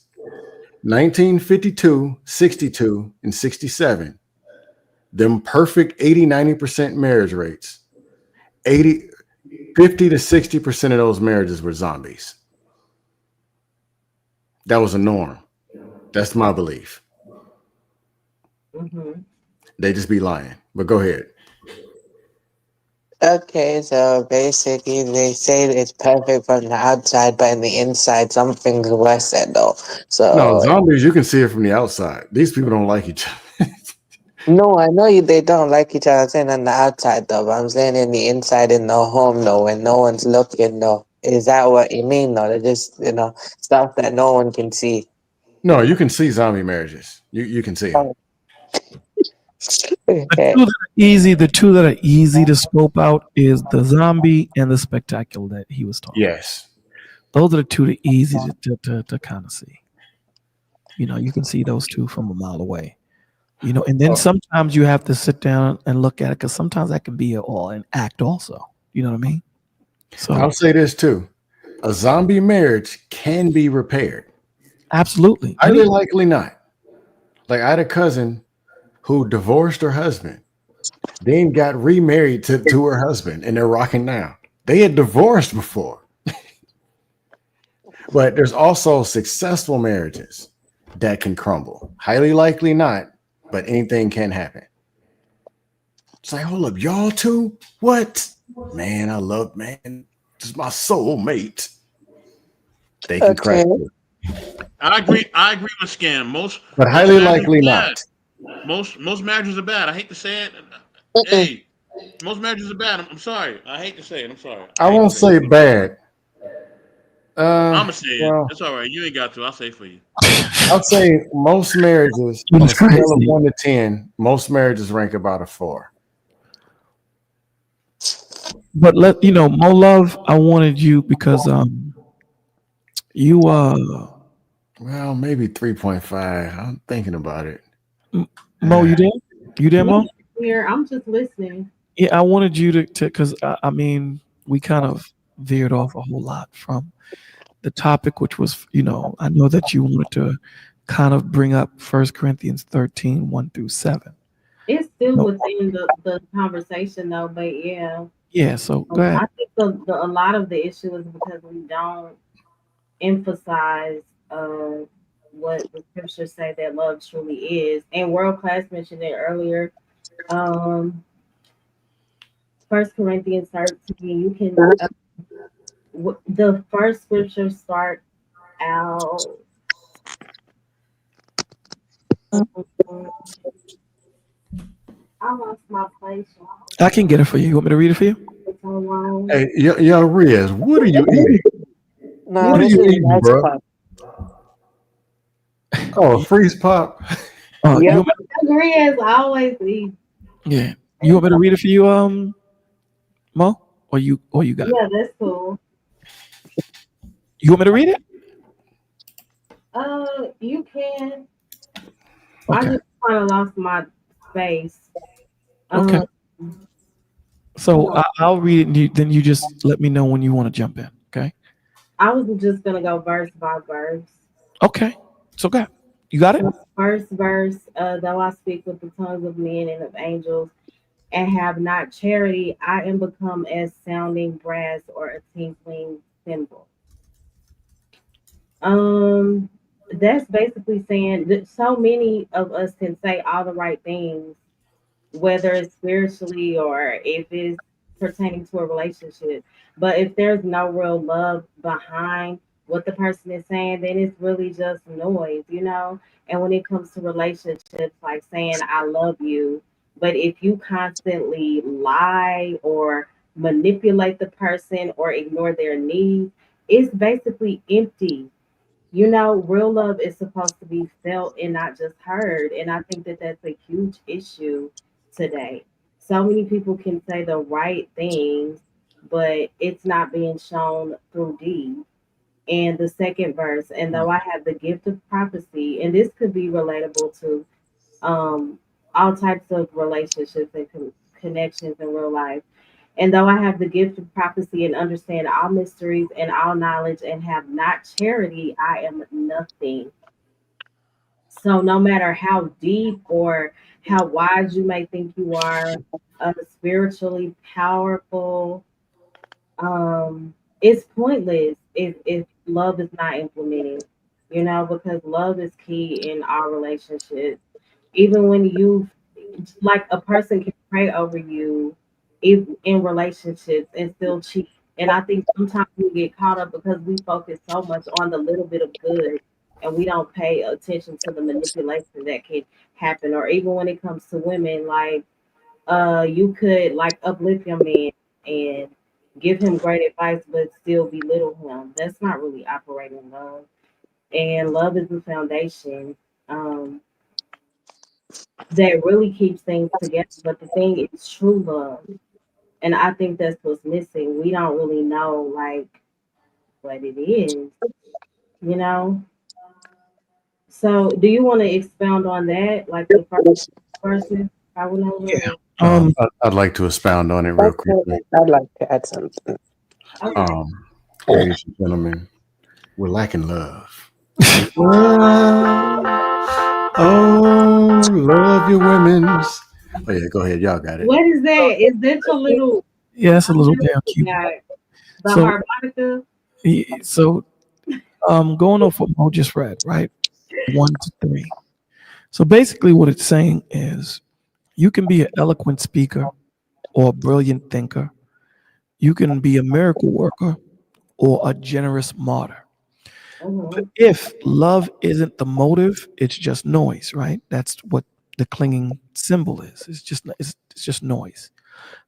1952, 62, and 67, them perfect 80-90% marriage rates, 80, 50 to 60% of those marriages were zombies. That was a norm. That's my belief. Mhm. They just be lying. But go ahead. Okay, so basically they say it's perfect from the outside, but in the inside something's worse than though. No, So zombies, you can see it from the outside. These people don't like each other. no, I know they don't like each other. I'm saying on the outside though, but I'm saying in the inside in the home though, when no one's looking though. Is that what you mean though? They're just stuff that no one can see. No, you can see zombie marriages. You can see them. Oh, The okay. two that are easy, the two that are easy to scope out is the zombie and the spectacular that he was talking. Yes. Those are the two that are easy to kind of see. You can see those two from a mile away. And then Oh, sometimes you have to sit down and look at it because sometimes that can be an act also. You know what I mean? I'll So say this too: a zombie marriage can be repaired. absolutely. Highly likely not. Like I had a cousin who divorced her husband, then got remarried to her husband, and they're rocking now. They had divorced before, but there's also successful marriages that can crumble. Highly likely not, but anything can happen. It's like, hold up, y'all too? What? Man, I love man. This is my soulmate. They can crack Okay. too. I agree. I agree with Scam. But Most highly marriages likely are not. bad. Most marriages are bad. I hate to say it. Mm-mm. Hey, most marriages are bad. I'm sorry. I hate to say it. I'm sorry. I I hate to won't say it. say bad. I'm gonna say it. Well, It's all right. You ain't got to. I'll say it for you. I'll say most marriages on a It's scale of crazy. 1 to 10, most marriages rank about a 4. But Mo Love, I wanted you because you Well, maybe 3.5. I'm thinking about it. Mo, Uh, you there? You there, Yeah, Mo? here I'm just listening. Yeah, I wanted you to because I mean we kind of veered off a whole lot from the topic, which was I know that you wanted to kind of bring up First Corinthians 13, 1 through 7. It's still No, within the conversation though, but yeah, yeah, so go ahead. I think a lot of the issue is because we don't emphasize uh, what the scriptures say that love truly is. And World Class mentioned it earlier. Um, First Corinthians 13. You can the first scripture start out. um, I lost my place. Y'all. I can get it for you. You want me to read it for you? It's so long. hey, yo, Riaz, what are you eating? No, What are this you is eating, nice bro? part. Oh, a freeze pop. You Yep. want Agree as always. yeah. You want me to read it for you, Mo? Or you got it? Yeah, that's cool. You want me to read it? You can. I Okay. just kind of lost my space. Okay. Um, hold So on. I'll read it, and then you just let me know when you want to jump in. Okay. I was just gonna go verse by verse. Okay. So go ahead. You got it. First verse, though I speak with the tongues of men and of angels and have not charity, I am become as sounding brass or a tinkling cymbal. Um, that's basically saying that so many of us can say all the right things, whether it's spiritually or if it's pertaining to a relationship. But if there's no real love behind what the person is saying, then it's really just noise. And when it comes to relationships, like saying, I love you, but if you constantly lie or manipulate the person or ignore their needs, it's basically empty. Real love is supposed to be felt and not just heard. And I think that that's a huge issue today. So many people can say the right things, but it's not being shown through deeds. And the second verse, and though I have the gift of prophecy, and this could be relatable to um, all types of relationships and connections in real life. And though I have the gift of prophecy and understand all mysteries and all knowledge and have not charity, I am nothing. So no matter how deep or how wise you may think you are, spiritually powerful, it's pointless if love is not implemented. You know, because love is key in our relationships. Even when you like a person can pray over you if in relationships and still cheat. And I think sometimes we get caught up because we focus so much on the little bit of good and we don't pay attention to the manipulation that can happen. Or even when it comes to women, like you could like uplift your man and give him great advice but still belittle him. That's not really operating love. And love is the foundation. Um, that really keeps things together. But the thing is true love. And I think that's what's missing. We don't really know like what it is, you know? So do you want to expound on that? Like the first verses I went over? Yeah. I'd like to expound on it real quickly. I'd like to add something. Okay. Um, ladies and gentlemen, we're lacking love. Oh, love your women's. Oh yeah, go ahead. Y'all got it. What is that? Is that your little Yeah, it's a I little never damn cute. forgot the So, harmonica? so going off what Mo just read, right? 1 to 3. So basically, what it's saying is you can be an eloquent speaker or a brilliant thinker. You can be a miracle worker or a generous martyr. But Mm-hmm. if love isn't the motive, it's just noise, right? That's what the clinging symbol is. It's just noise.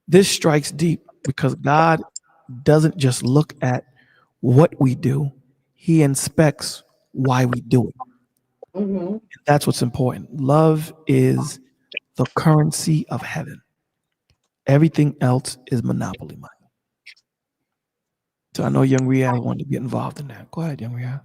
This strikes deep because God doesn't just look at what we do; He inspects why we do it. Mm-hmm. That's what's important. Love is the currency of heaven. Everything else is monopoly money. So I know young Riaz wanted to get involved in that. Go ahead, young Riaz.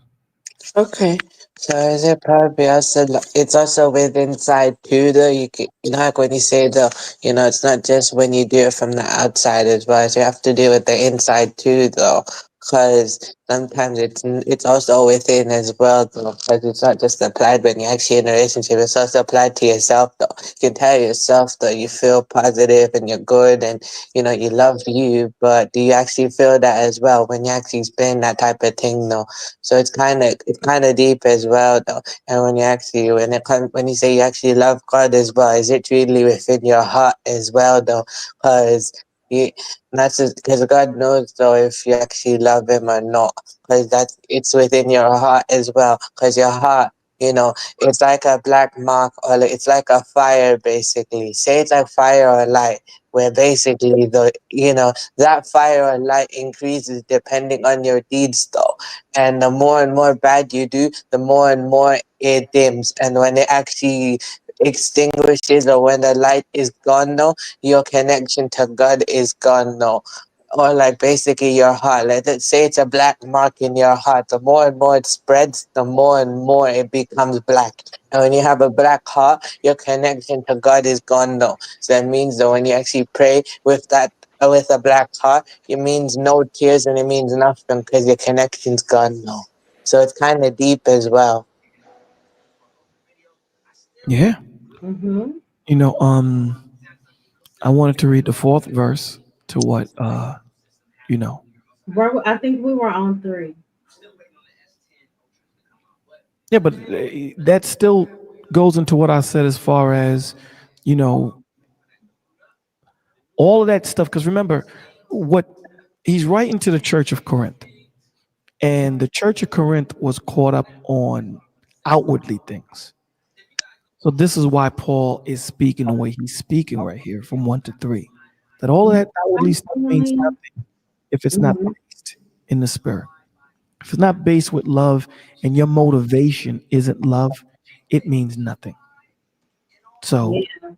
Okay. So is it probably also it's also with inside too though you know like when you say though it's not just when you do it from the outside as well, so you have to do it the inside too though, because sometimes it's also within as well though, because it's not just applied when you're actually in a relationship, it's also applied to yourself though. You can tell yourself that you feel positive and you're good and you love you, but do you actually feel that as well when you actually spend that type of thing though? So it's kind of deep as well, though. And when you say you actually love God as well, is it really within your heart as well, though? Because you, that's because God knows though if you actually love Him or not. Because it's within your heart as well. Because your heart, it's like a black mark or it's like a fire basically. Say it's like fire or light, where basically that fire or light increases depending on your deeds though, and the more and more bad you do, the more and more it dims. And when it actually extinguishes or when the light is gone now, your connection to God is gone now. Or like basically your heart. Let it say it's a black mark in your heart. The more and more it spreads, the more and more it becomes black. And when you have a black heart, your connection to God is gone now. So that means that when you actually pray with a black heart, it means no tears and it means nothing because your connection's gone now. So it's kind of deep as well. Yeah. Mm-hmm. You know, I wanted to read the fourth verse to what you know. Bro, I think we were on 3. Yeah, but that still goes into what I said as far as, you know, all of that stuff. Because remember, what he's writing to the church of Corinth, and the church of Corinth was caught up on outwardly things. So this is why Paul is speaking the way he's speaking right here from 1 to 3. That all of that outwardly stuff means Personally, nothing if it's not mhm, based in the spirit. If it's not based with love and your motivation isn't love, it means nothing. So yeah.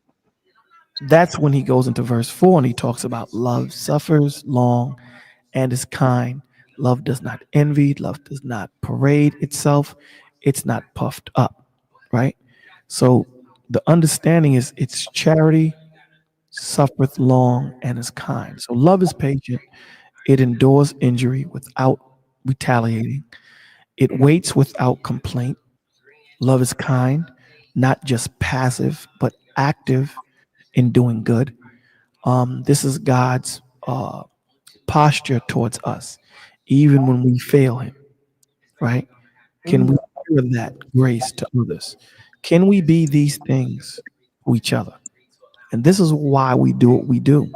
that's when he goes into verse 4 and he talks about love suffers long and is kind. Love does not envy. Love does not parade itself. It's not puffed up, right? So the understanding is it's charity, suffereth long, and is kind. So love is patient. It endures injury without retaliating. It waits without complaint. Love is kind, not just passive, but active in doing good. This is God's posture towards us, even when we fail Him, right? Can we Mhm. mirror that grace to others? Can we be these things to each other? And this is why we do what we do.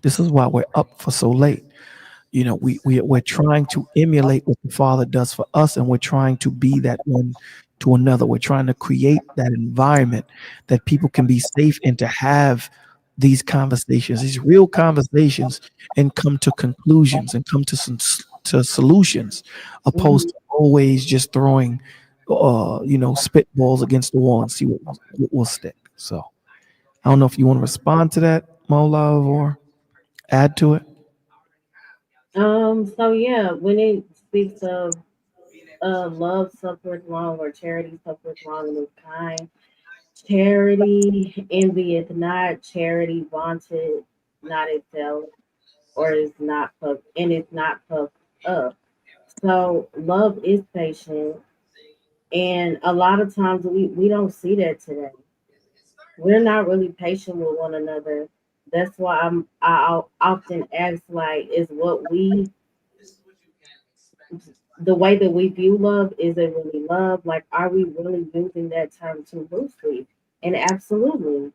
This is why we're up for so late. You know, we're trying to emulate what the Father does for us, and we're trying to be that one to another. We're trying to create that environment that people can be safe and to have these conversations, these real conversations, and come to conclusions and come to to solutions, opposed Mhm. to always just throwing, spitballs against the wall and see what will stick. So I don't know if you want to respond to that, Mo Love, or add to it. So yeah, when it speaks of love suffereth long or charity suffereth long and is kind, charity envieth not, charity vaunteth not itself, or is not puffed and is not puffed up. So love is patient, and a lot of times we don't see that today. We're not really patient with one another. That's why I'll often ask, like, is what we the way that we view love, is it really love? Like, are we really using that term too loosely? And absolutely,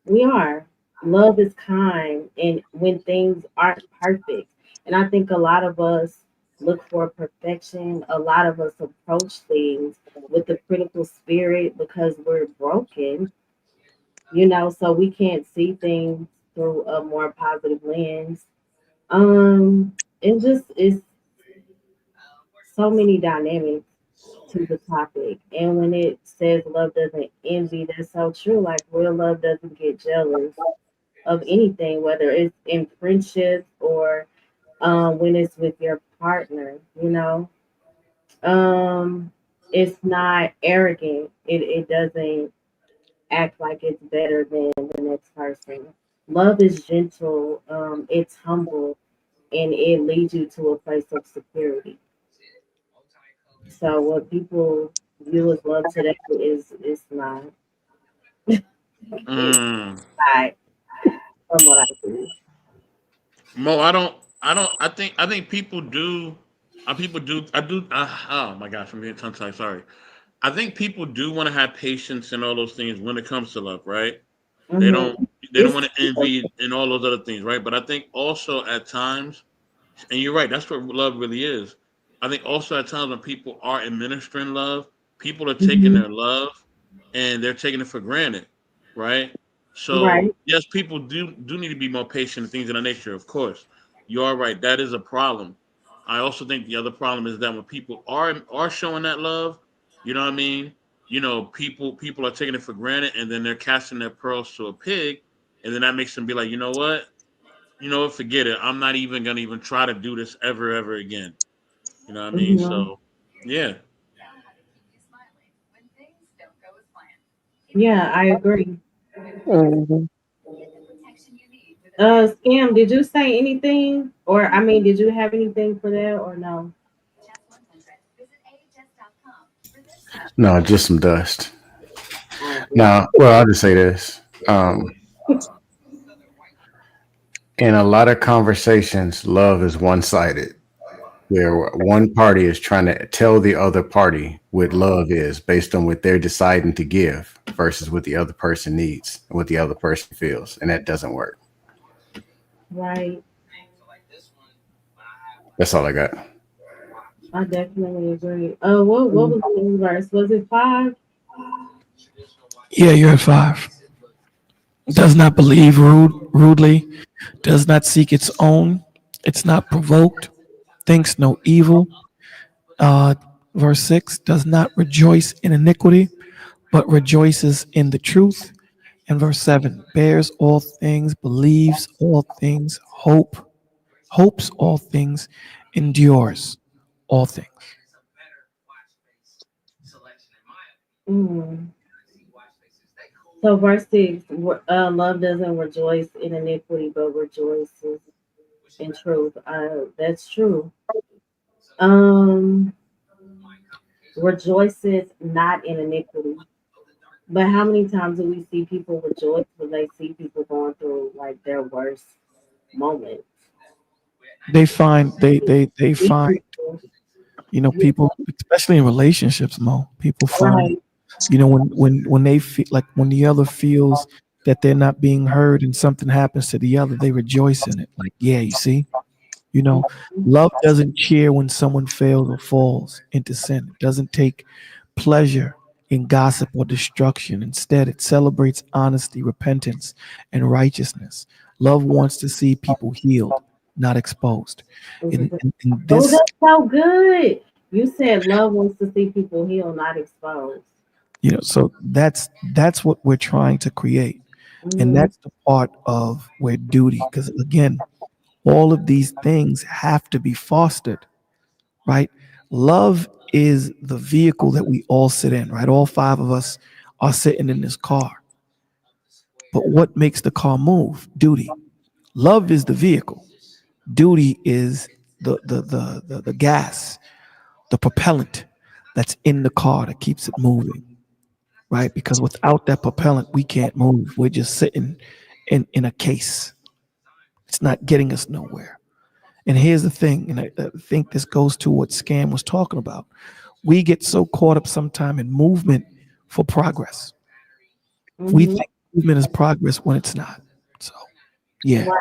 we are. Love is kind, and when things aren't perfect, and I think a lot of us look for perfection. A lot of us approach things with the critical spirit because we're broken, so we can't see things through a more positive lens. It just is so many dynamics to the topic. And when it says love doesn't envy, that's so true. Like, real love doesn't get jealous of anything, whether it's in friendships or when it's with your partner. Um, it's not arrogant. It doesn't act like it's better than the next person. Love is gentle, it's humble, and it leads you to a place of security. So what people view as love today is not. It's Mm. not from what I see. Mo, I think people do. People do. I do. Oh my gosh, I'm getting tongue tied. Sorry. I think people do want to have patience and all those things when it comes to love, right? They don't. Hmm. They don't It's want to envy and all those other things, right? But I think also at times, and you're right, that's what love really is. I think also at times when people are administering love, people are taking mhm, their love and they're taking it for granted, right? So right. yes, people do need to be more patient and things of that nature. Of course, you are right. That is a problem. I also think the other problem is that when people are showing that love, you know what I mean. People are taking it for granted, and then they're casting their pearls to a pig, and then that makes them be like, you know what, forget it. I'm not even gonna even try to do this ever again. You know what I mean? Hmm. So, yeah. Yeah, I agree. Mhm. Scam, did you say anything? Or I mean, did you have anything for that or no? No, just some dust. Oh, good. Now, well, I'll just say this. In a lot of conversations, love is one sided, where one party is trying to tell the other party what love is based on what they're deciding to give versus what the other person needs and what the other person feels. And that doesn't work. Right. That's all I got. I definitely agree. What was the verse? Was it 5? Yeah, you're at 5. Does not believe rudely, does not seek its own, it's not provoked, thinks no evil. Uh, verse 6 does not rejoice in iniquity, but rejoices in the truth. And verse 7 bears all things, believes all things, hopes all things, endures all things. Mm. So verse 6, love doesn't rejoice in iniquity, but rejoices in truth. That's true. Um, rejoices not in iniquity. But how many times do we see people rejoice when they see people going through like their worst moments? They See find, people, people, especially in relationships, Mo, people find, right? when they feel like, when the other feels that they're not being heard and something happens to the other, they rejoice in it. Like, yeah, you see, you know, love doesn't cheer when someone fails or falls into sin. It doesn't take pleasure in gossip or destruction. Instead, it celebrates honesty, repentance, and righteousness. Love wants to see people healed, not exposed. In Oh, this, that's so good. You said love wants to see people heal, not exposed. so that's what we're trying to create. And Mm-hmm. that's the part of where duty, because again, all of these things have to be fostered, right? Love is the vehicle that we all sit in, right? All five of us are sitting in this car. But what makes the car move? Duty. Love is the vehicle. Duty is the gas, the propellant that's in the car that keeps it moving, right? Because without that propellant, we can't move. We're just sitting in a case. It's not getting us nowhere. And here's the thing, and I think this goes to what Scam was talking about. We get so caught up sometime in movement for progress. We Mm-hmm. think movement is progress when it's not. So, yeah. Right.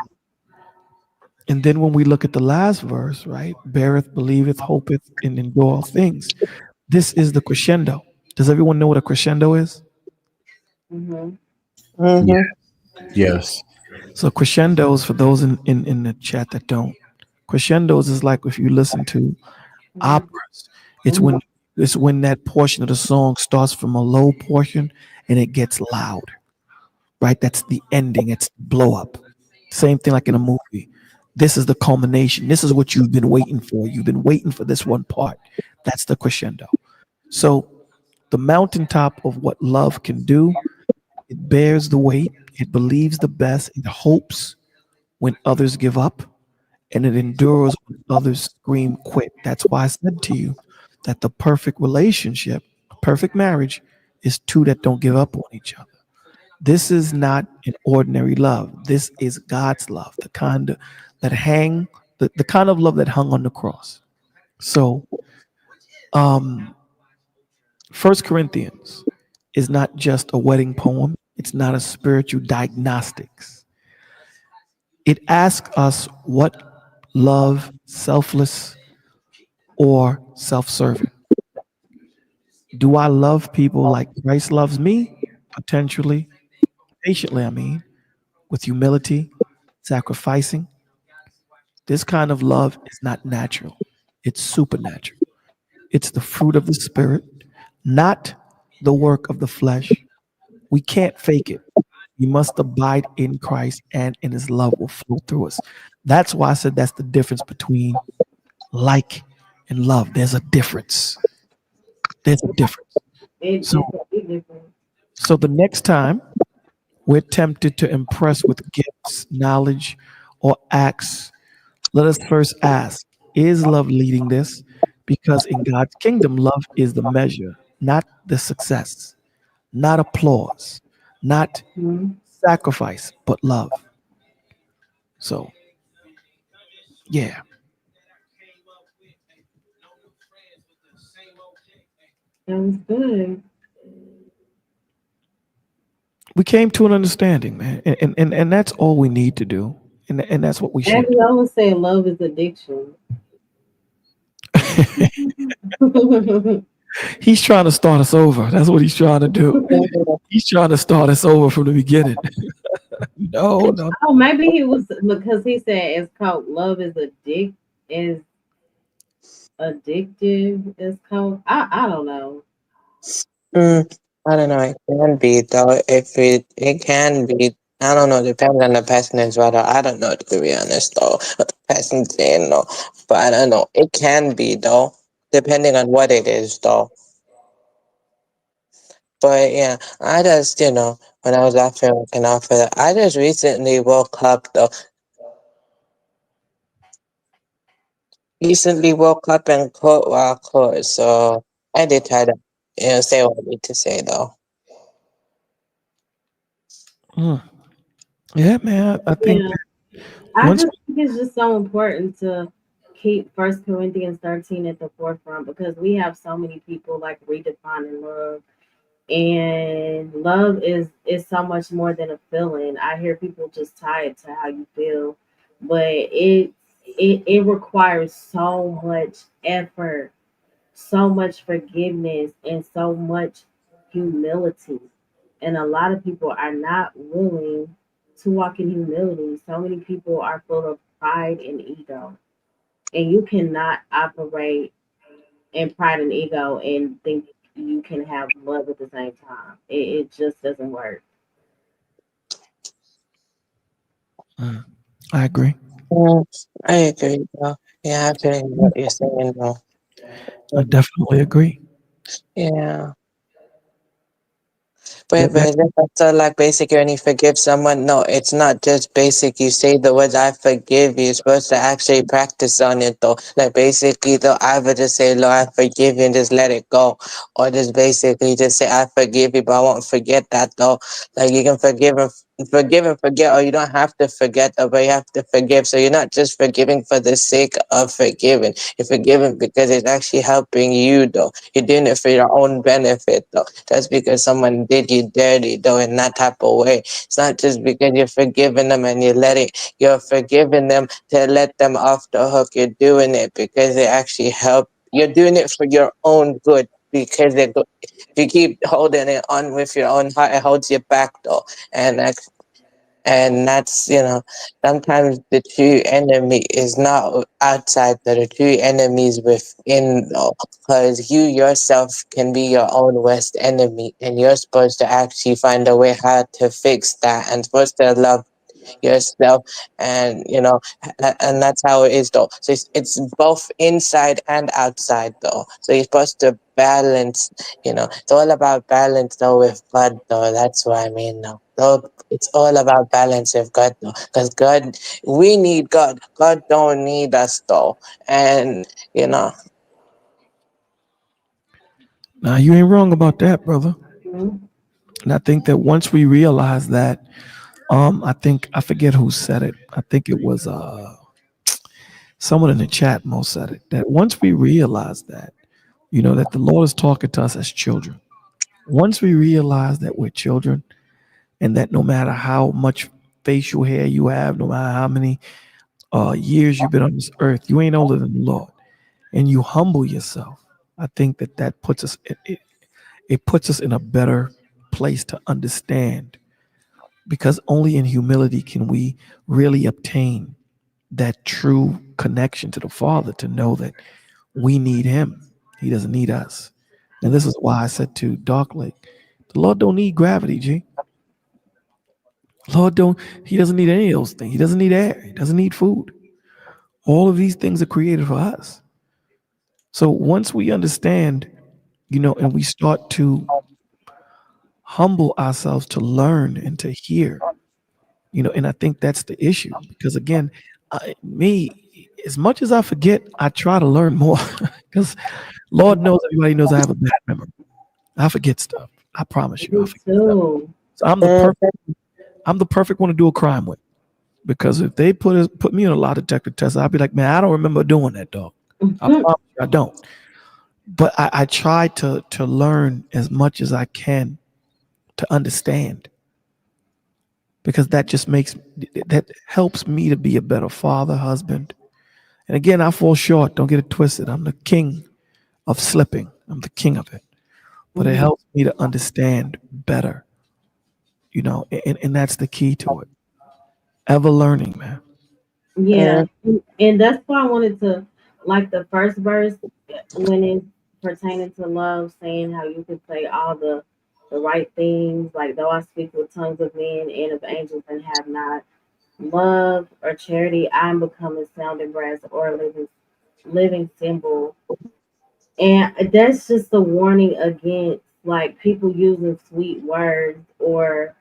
And then when we look at the last verse, right? Beareth, believeth, hopeth, and endure all things. This is the crescendo. Does everyone know what a crescendo is? Mm-hmm. Yeah. Mm-hmm. Yes. So crescendos, for those in the chat that don't, crescendos is like if you listen to operas. It's Mm-hmm. when that portion of the song starts from a low portion and it gets loud, right? That's the ending. It's blow up. Same thing like in a movie. This is the culmination. This is what you've been waiting for. You've been waiting for this one part. That's the crescendo. So the mountaintop of what love can do, it bears the weight. It believes the best. It hopes when others give up, and it endures when others scream quit. That's why I said to you that the perfect relationship, perfect marriage, is two that don't give up on each other. This is not an ordinary love. This is God's love, the kind of, that hang, the kind of love that hung on the cross. So, um, First Corinthians is not just a wedding poem. It's not a spiritual diagnostics. It asks us what love, selfless or self-serving. Do I love people like Christ loves me? Potentially, patiently, I mean, with humility, sacrificing. This kind of love is not natural, it's supernatural. It's the fruit of the Spirit, not the work of the flesh. We can't fake it. We must abide in Christ and in his love will flow through us. That's why I said that's the difference between like and love. There's a difference. There's a difference. So It's a big difference. so the next time we're tempted to impress with gifts, knowledge, or acts, let us first ask, is love leading this? Because in God's kingdom, love is the measure, not the success, not applause, not Mhm. sacrifice, but love. So, yeah, That was good. we came to an understanding, man. And that's all we need to do. And that's what we should Abby always said love is addiction. do. He's trying to start us over. That's what he's trying to do. He's trying to start us over from the beginning. No, no. Oh, maybe he was because he said it's called love is addictive. It's called I don't know. Mm, I don't know. It can be though. If it can be. I don't know. Depends on the person as well. I don't know to be honest though. What the person saying no, but I don't know. It can be though, depending on what it is though. But yeah, I just, when I was laughing looking out for that, I just recently woke up though. Recently woke up and caught what I caught, so I did try to, say what I need to say though. Mm. Yeah, man. I think Yeah, that I once just think it's just so important to keep First Corinthians 13 at the forefront because we have so many people like redefining love, and love is so much more than a feeling. I hear people just tie it to how you feel, but it requires so much effort, so much forgiveness, and so much humility. And a lot of people are not willing to walk in humility. So many people are full of pride and ego. And you cannot operate in pride and ego and think you can have love at the same time. It just doesn't work. mm, I agree. Mm, I agree though. Yeah, I feel what you're saying though. I definitely agree. Yeah. That But that is that also like basic when you forgive someone? No, it's not just basic. You say the words "I forgive you." You're supposed to actually practice on it though. Like basically though, either just say "Lord, I forgive you" and just let it go, or just basically just say "I forgive you," but I won't forget that though. Like you can forgive and forget, or you don't have to forget though, but you have to forgive. So you're not just forgiving for the sake of forgiving. You're forgiving because it's actually helping you though. You're doing it for your own benefit though. Just because someone did you dirty though in that type of way. It's not just because you're forgiving them and you're forgiving them to let them off the hook. You're doing it because they actually help. You're doing it for your own good because if you keep holding it on with your own heart, it holds you back though. And that's sometimes the true enemy is not outside the true enemy is within though, because you yourself can be your own worst enemy, and you're supposed to actually find a way how to fix that, and supposed to love yourself, and and that's how it is though. So it's both inside and outside though, so you're supposed to balance. It's all about balance though with God though. That's what I mean though. So it's all about balance with God though, because we need God don't need us though. And you know now you ain't wrong about that, brother. Mhm. And I think that once we realize that, I think I forget who said it. I think it was someone in the chat most said it. That once we realize that, that the Lord is talking to us as children. Once we realize that we're children and that no matter how much facial hair you have, no matter how many years you've been on this earth, you ain't older than the Lord, and you humble yourself. I think that puts us it puts us in a better place to understand, because only in humility can we really obtain that true connection to the Father, to know that we need Him. He doesn't need us. And this is why I said to Dark Lake, the Lord don't need gravity, G. Lord don't He doesn't need any of those things. He doesn't need air. He doesn't need food. All of these things are created for us. So once we understand, and we start to humble ourselves to learn and to hear, and I think that's the issue, because again, as much as I forget, I try to learn more because Lord knows, everybody knows I have a bad memory. I forget stuff. I promise you, I Me forget stuff. too. So I'm the perfect one to do a crime with, because if they put me on a lie detector test, I'd be like, man, I don't remember doing that, dog. I Mhm. promise you, I don't. But I try to learn as much as I can to understand, because that helps me to be a better father, husband. And again, I fall short. Don't get it twisted. I'm the king of slipping. I'm the king of it. But it Mhm. helps me to understand better, and that's the key to it. Ever learning, man. Yeah, and that's why I wanted to like the first verse when it's pertaining to love, saying how you can say all the right things, like though I speak with tongues of men and of angels and have not love or charity, I'm becoming sounding brass or a living symbol. And that's just a warning against like people using sweet words or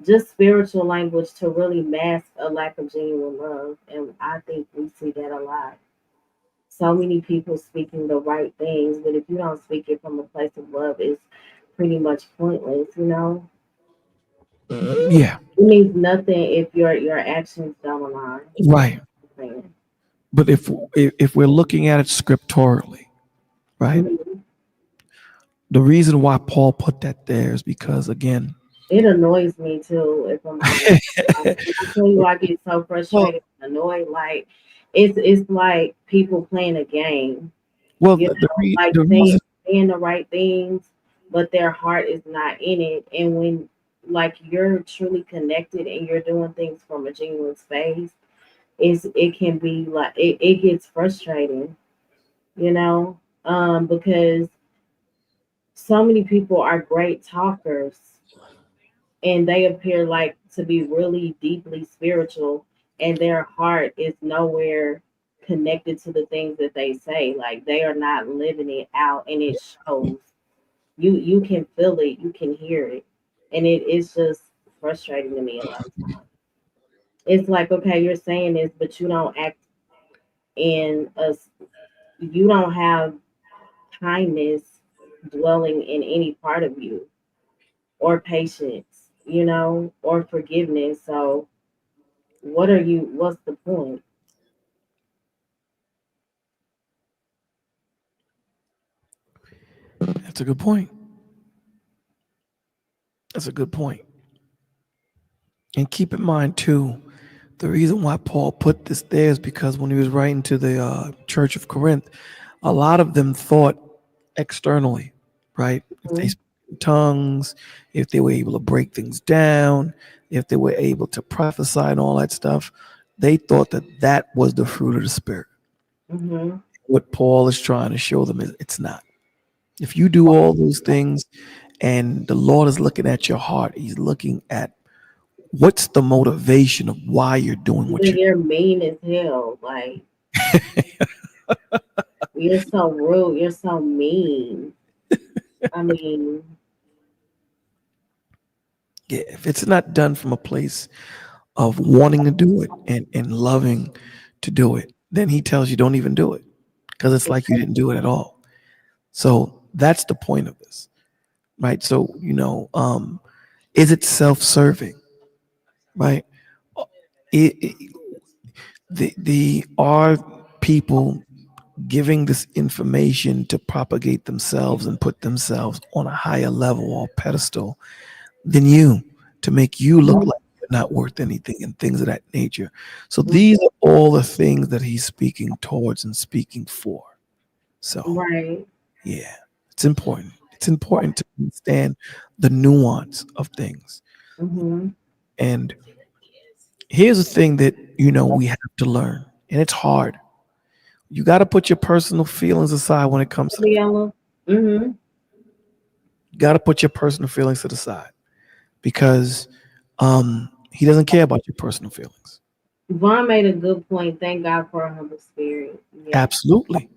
just spiritual language to really mask a lack of genuine love. And I think we see that a lot. So many people speaking the right things, but if you don't speak it from a place of love, it's pretty much pointless, you know? Yeah, It means nothing if your actions don't align. That's right. what I'm saying. But if we're looking at it scripturally, right? Mhm. The reason why Paul put that there is because again, It annoys me too, if I'm honest. Like, when I tell you I get so well, frustrated and annoyed, like it's like people playing a game, well, you know, like the reason, saying the right things, but their heart is not in it. And when like you're truly connected and you're doing things from a genuine space, it can be like it gets frustrating, you know, because so many people are great talkers and they appear like to be really deeply spiritual and their heart is nowhere connected to the things that they say, like they are not living it out and it shows. You can feel it, you can hear it, and it is just frustrating to me a lot of times. It's like, okay, you're saying this but you don't act in us, you don't have kindness dwelling in any part of you, or patience, you know, or forgiveness. So what's the point? that's a good point. That's a good point. And keep in mind too, the reason why Paul put this there is because when he was writing to the Church of Corinth, a lot of them thought externally, right? If they Mhm. spoke in tongues, if they were able to break things down, if they were able to prophesy and all that stuff, they thought that that was the fruit of the spirit. Mhm. What Paul is trying to show them is it's not. If you do all those things and the Lord is looking at your heart, he's looking at what's the motivation of why you're doing what But you're you're mean as hell. Like you're so rude. You're so mean. I mean, doing. If it's not done from a place of wanting to do it and loving to do it, then he tells you don't even do it because it's like you didn't do it at all. So that's the point of this, right? So, is it self serving, right? It, the are people giving this information to propagate themselves and put themselves on a higher level or pedestal than you to make you look like you're not worth anything and things of that nature. So these are all the things that he's speaking towards and speaking for. So right. yeah, it's important. It's important to understand the nuance of things. Mhm. And here's the thing that we have to learn, and it's hard. You got to put your personal feelings aside when it comes to the. Yellow. Mhm. You got to put your personal feelings to the side because he doesn't care about your personal feelings. Vaughn made a good point. Thank God for a humble spirit. Yeah. Absolutely,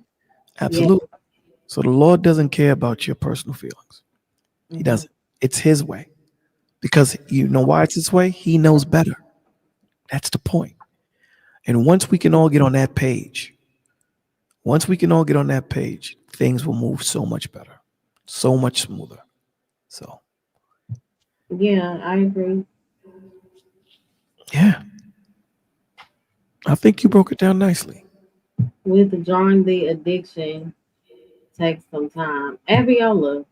Yeah. absolutely. So the Lord doesn't care about your personal feelings. He Mhm. doesn't. It's His way because you know why it's His way. He knows better. That's the point. And once we can all get on that page, things will move so much better, so much smoother. So Yeah, I agree. yeah, I think you broke it down nicely. Withdrawing the addiction takes some time. Aviola,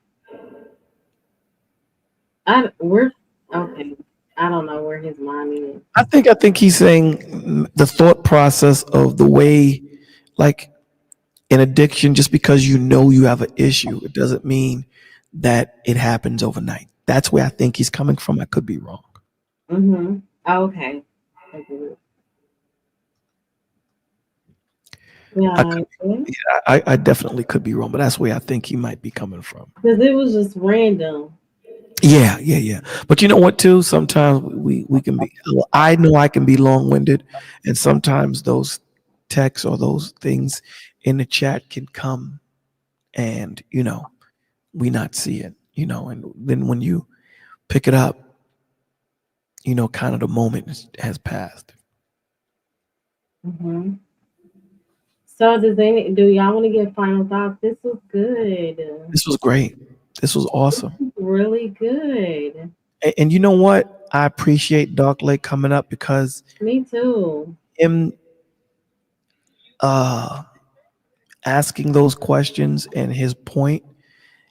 we're okay. I don't know where his mind is. I think he's saying the thought process of the way, like in addiction, just because you know you have an issue, it doesn't mean that it happens overnight. That's where I think he's coming from. I could be wrong. Mm-hmm. Okay. Okay. I Yeah, could, I definitely could be wrong, but that's where I think he might be coming from. because it was just random. Yeah, yeah, yeah. But you know what? Too sometimes we can be. Well, I know I can be long winded, and sometimes those texts or those things in the chat can come, and we not see it. And then when you pick it up, kind of the moment has passed. Hmm. So do y'all want to get final thoughts? This was good. This was great. This was awesome. Really good. And you know what? I appreciate Dark Lake coming up because Me too. him uh, asking those questions and his point,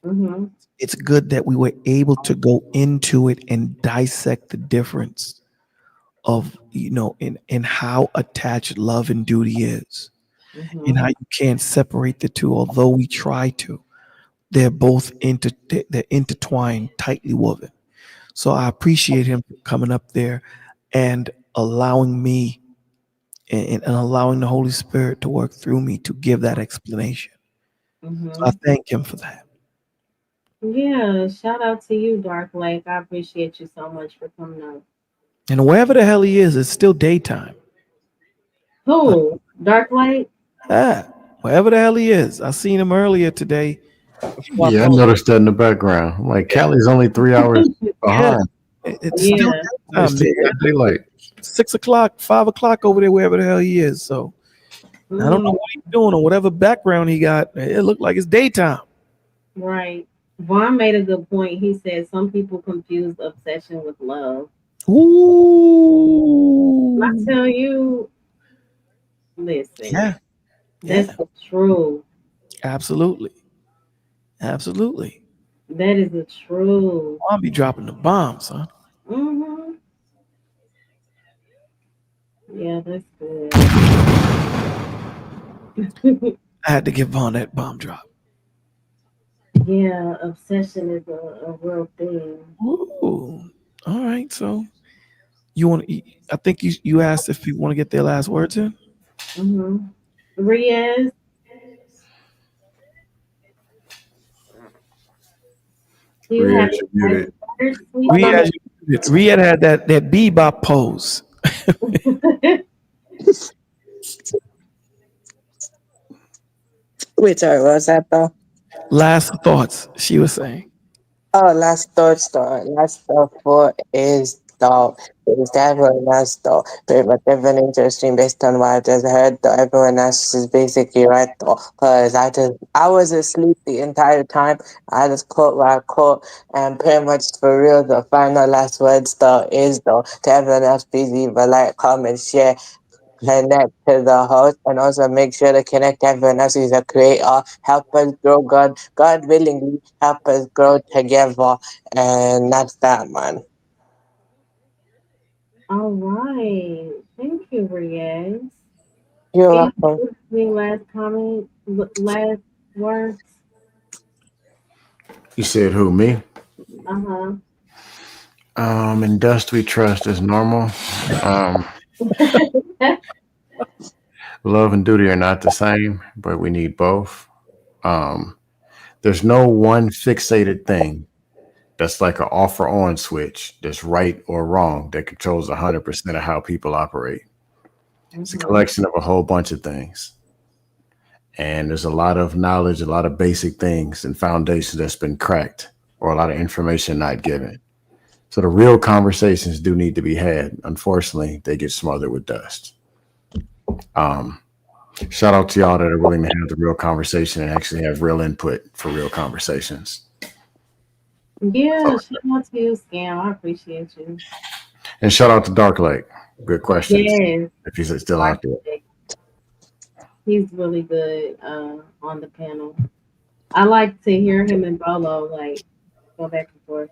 Hmm. it's good that we were able to go into it and dissect the difference of, in how attached love and duty is, and Hmm. how you can't separate the two, although we try to. They're both they're intertwined, tightly woven. So I appreciate him coming up there and allowing me and allowing the Holy Spirit to work through me to give that explanation. So I Hmm. thank him for that. Yeah, shout out to you, Dark Lake. I appreciate you so much for coming up. And wherever the hell he is, it's still daytime. But Who? Dark Lake? wherever the hell he is, I seen him earlier today before I Yeah, I fell asleep. noticed that in the background. I'm like, Cali's only 3 hours Yeah, behind. it's still Yeah. It's daytime. still got daylight. 6 o'clock, 5 o'clock over there, wherever the hell he is. So I don't know Mm, what he's doing or whatever background he got. It looked like it's daytime. right. Vaughn made a good point. He said some people confuse obsession with love. And I Ooh, tell you, listen, yeah, that's yeah, the truth. absolutely, absolutely. That is the truth. I'll be dropping the bombs, huh? Hmm. Yeah, that's good. I had to give Vaughn that bomb drop. Yeah, obsession is a real thing. Ooh, all right. So you want? I think you asked if people want to get their last words in. Hmm. Riaz, do you Rhea, have you're any muted. last words, sweet Riyadh, pea? Riyadh had that bebop pose. Wait, sorry, what was that though? Last thoughts, she was saying. Oh, last thought story. Last thought for is though. Is that everyone else though? But even interesting based on what I just heard though. Everyone else is basically right though. Cause I was asleep the entire time. I just caught what I caught, and pretty much for real the final last words though is though to everyone else, please leave a like, comment, share, connect to the host, and also make sure to connect everyone else who's a creator. Help us grow, God willingly, help us grow together. And that's that, man. All right. Thank you, Riaz. You're Any welcome. last comment, last words? You said who, me? Uh In dust we trust is normal. Um, huh. love and duty are not the same, but we need both. Um, there's no one fixated thing that's like an off or on switch that's right or wrong that controls 100% of how people operate. It's a Hmm. collection of a whole bunch of things. And there's a lot of knowledge, a lot of basic things and foundations that's been cracked or a lot of information not given. So the real conversations do need to be had. Unfortunately, they get smothered with dust. Um, Shout out to y'all that are willing to have the real conversation and actually have real input for real conversations. Yeah, shout out to you, Scam. I appreciate you. And shout out to Dark Lake. Good questions. Yes, If he's still out there. Architect. He's really good on the panel. I like to hear him and Bolo like go back and forth.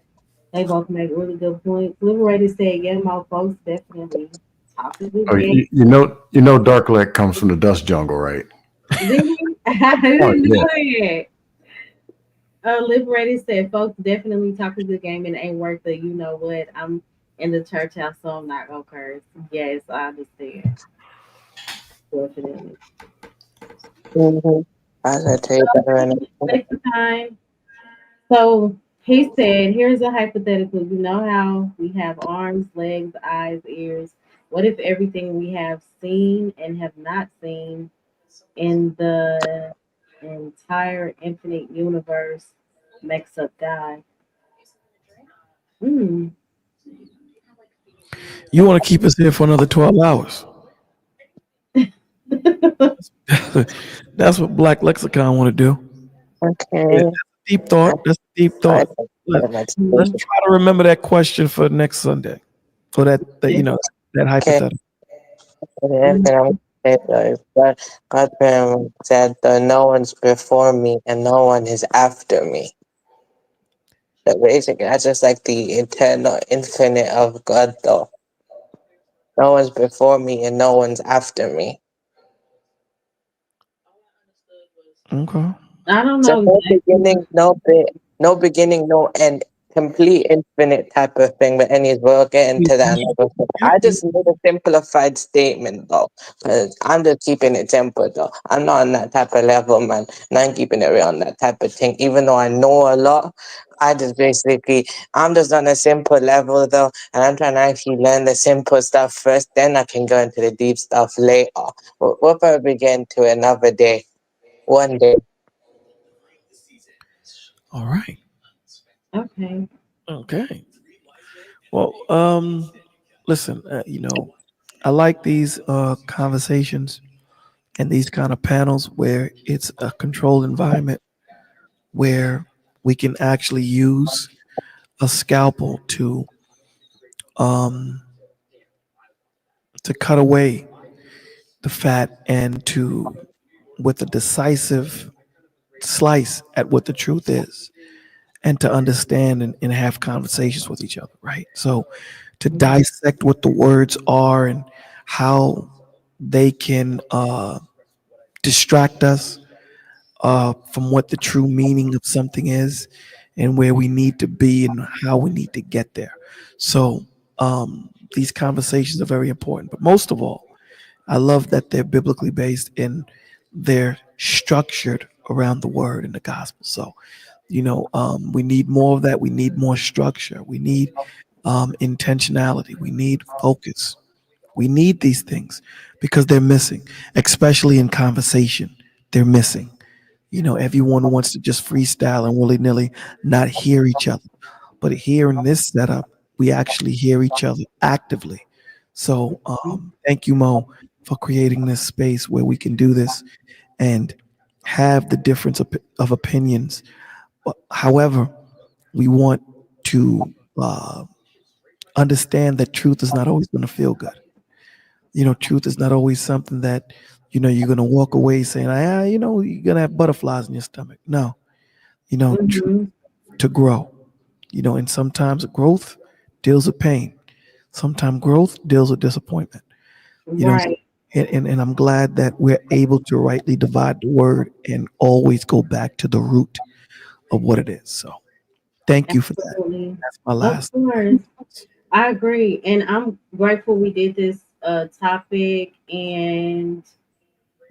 They both make really good points. Liberated said, "Yeah, my folks definitely talk a good Oh, game." you know, Dark Lake comes from the dust jungle, right? Did he? I Oh didn't yeah. know that. Liberated said, "Folks definitely talk a good game and ain't worth it. You know what? I'm in the church house, so I'm not gonna curse." Yes, I understand. Definitely. Mm-hmm. As I tell you better and Next time. So he said, here's a hypothetical. You know how we have arms, legs, eyes, ears. What if everything we have seen and have not seen in the entire infinite universe makes up God? Mm. You want to keep us here for another 12 hours. That's what Black Lexicon want to do. Yeah, Okay. deep thought. That's deep I thought. Let, very much. let's Mhm. try to remember that question for next Sunday. For that that Okay. hypothetical. Yes, Mhm. and I'm say though, God very much said though, no one's before me and no one is after me. So basically, that's just like the eternal infinite of God though. No one's before me and no one's after me. Okay. I don't So know no exactly. beginning, no beginning, no end, complete infinite type of thing. But anyways, we'll get into that another time. Yeah, I yeah. just made a simplified statement though, 'cause I'm just keeping it simple though. I'm not on that type of level, man. And I'm keeping it real on that type of thing. Even though I know a lot, I just basically I'm just on a simple level though, and I'm trying to actually learn the simple stuff first. Then I can go into the deep stuff later. We'll probably get into it another day, one day. All right. Okay. Okay. Well, listen. I like these conversations and these kind of panels where it's a controlled environment where we can actually use a scalpel um to cut away the fat and to with a decisive slice at what the truth is and to understand and have conversations with each other, right? So to dissect what the words are and how they can distract us from what the true meaning of something is and where we need to be and how we need to get there. So these conversations are very important. But most of all, I love that they're biblically based and they're structured around the word and the gospel. So, we need more of that. We need more structure. We need intentionality. We need focus. We need these things because they're missing, especially in conversation. They're missing. Everyone wants to just freestyle and willy nilly not hear each other. But here in this setup, we actually hear each other actively. So thank you, Mo, for creating this space where we can do this and have the difference of opinions. However, we want to understand that truth is not always going to feel good. Truth is not always something that, you're going to walk away saying, you're going to have butterflies in your stomach. No, truth Mhm. to grow, and sometimes growth deals with pain. Sometimes growth deals with disappointment, you know, Right. and I'm glad that we're able to rightly divide the word and always go back to the root of what it is. So thank you for that. Absolutely. That's my Of last. course. I agree. And I'm grateful we did this topic. And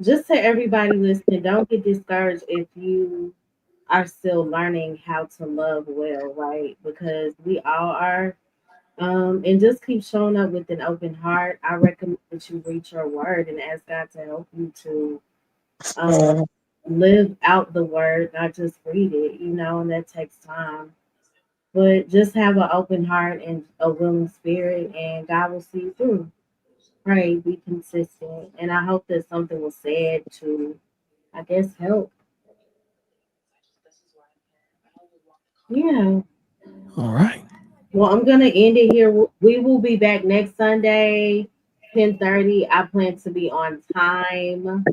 just to everybody listening, don't get discouraged if you are still learning how to love well, right? Because we all are. And just keep showing up with an open heart. I recommend that you read your word and ask God to help you to um, Mhm. live out the word, not just read it, and that takes time. But just have an open heart and a willing spirit, and God will see you through. Pray, be consistent. And I hope that something was said to, I guess, help. Yeah. All right. Well, I'm gonna end it here. We will be back next Sunday, 10:30. I plan to be on time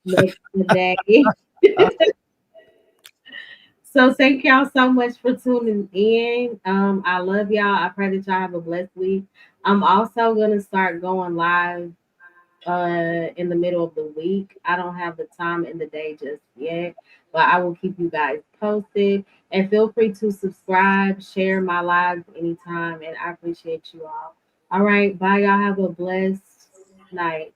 next Sunday. So thank y'all so much for tuning in. I love y'all. I pray that y'all have a blessed week. I'm also gonna start going live in the middle of the week. I don't have the time in the day just yet, but I will keep you guys posted. And feel free to subscribe, share my lives anytime, and I appreciate you all. All right, bye y'all. Have a blessed night.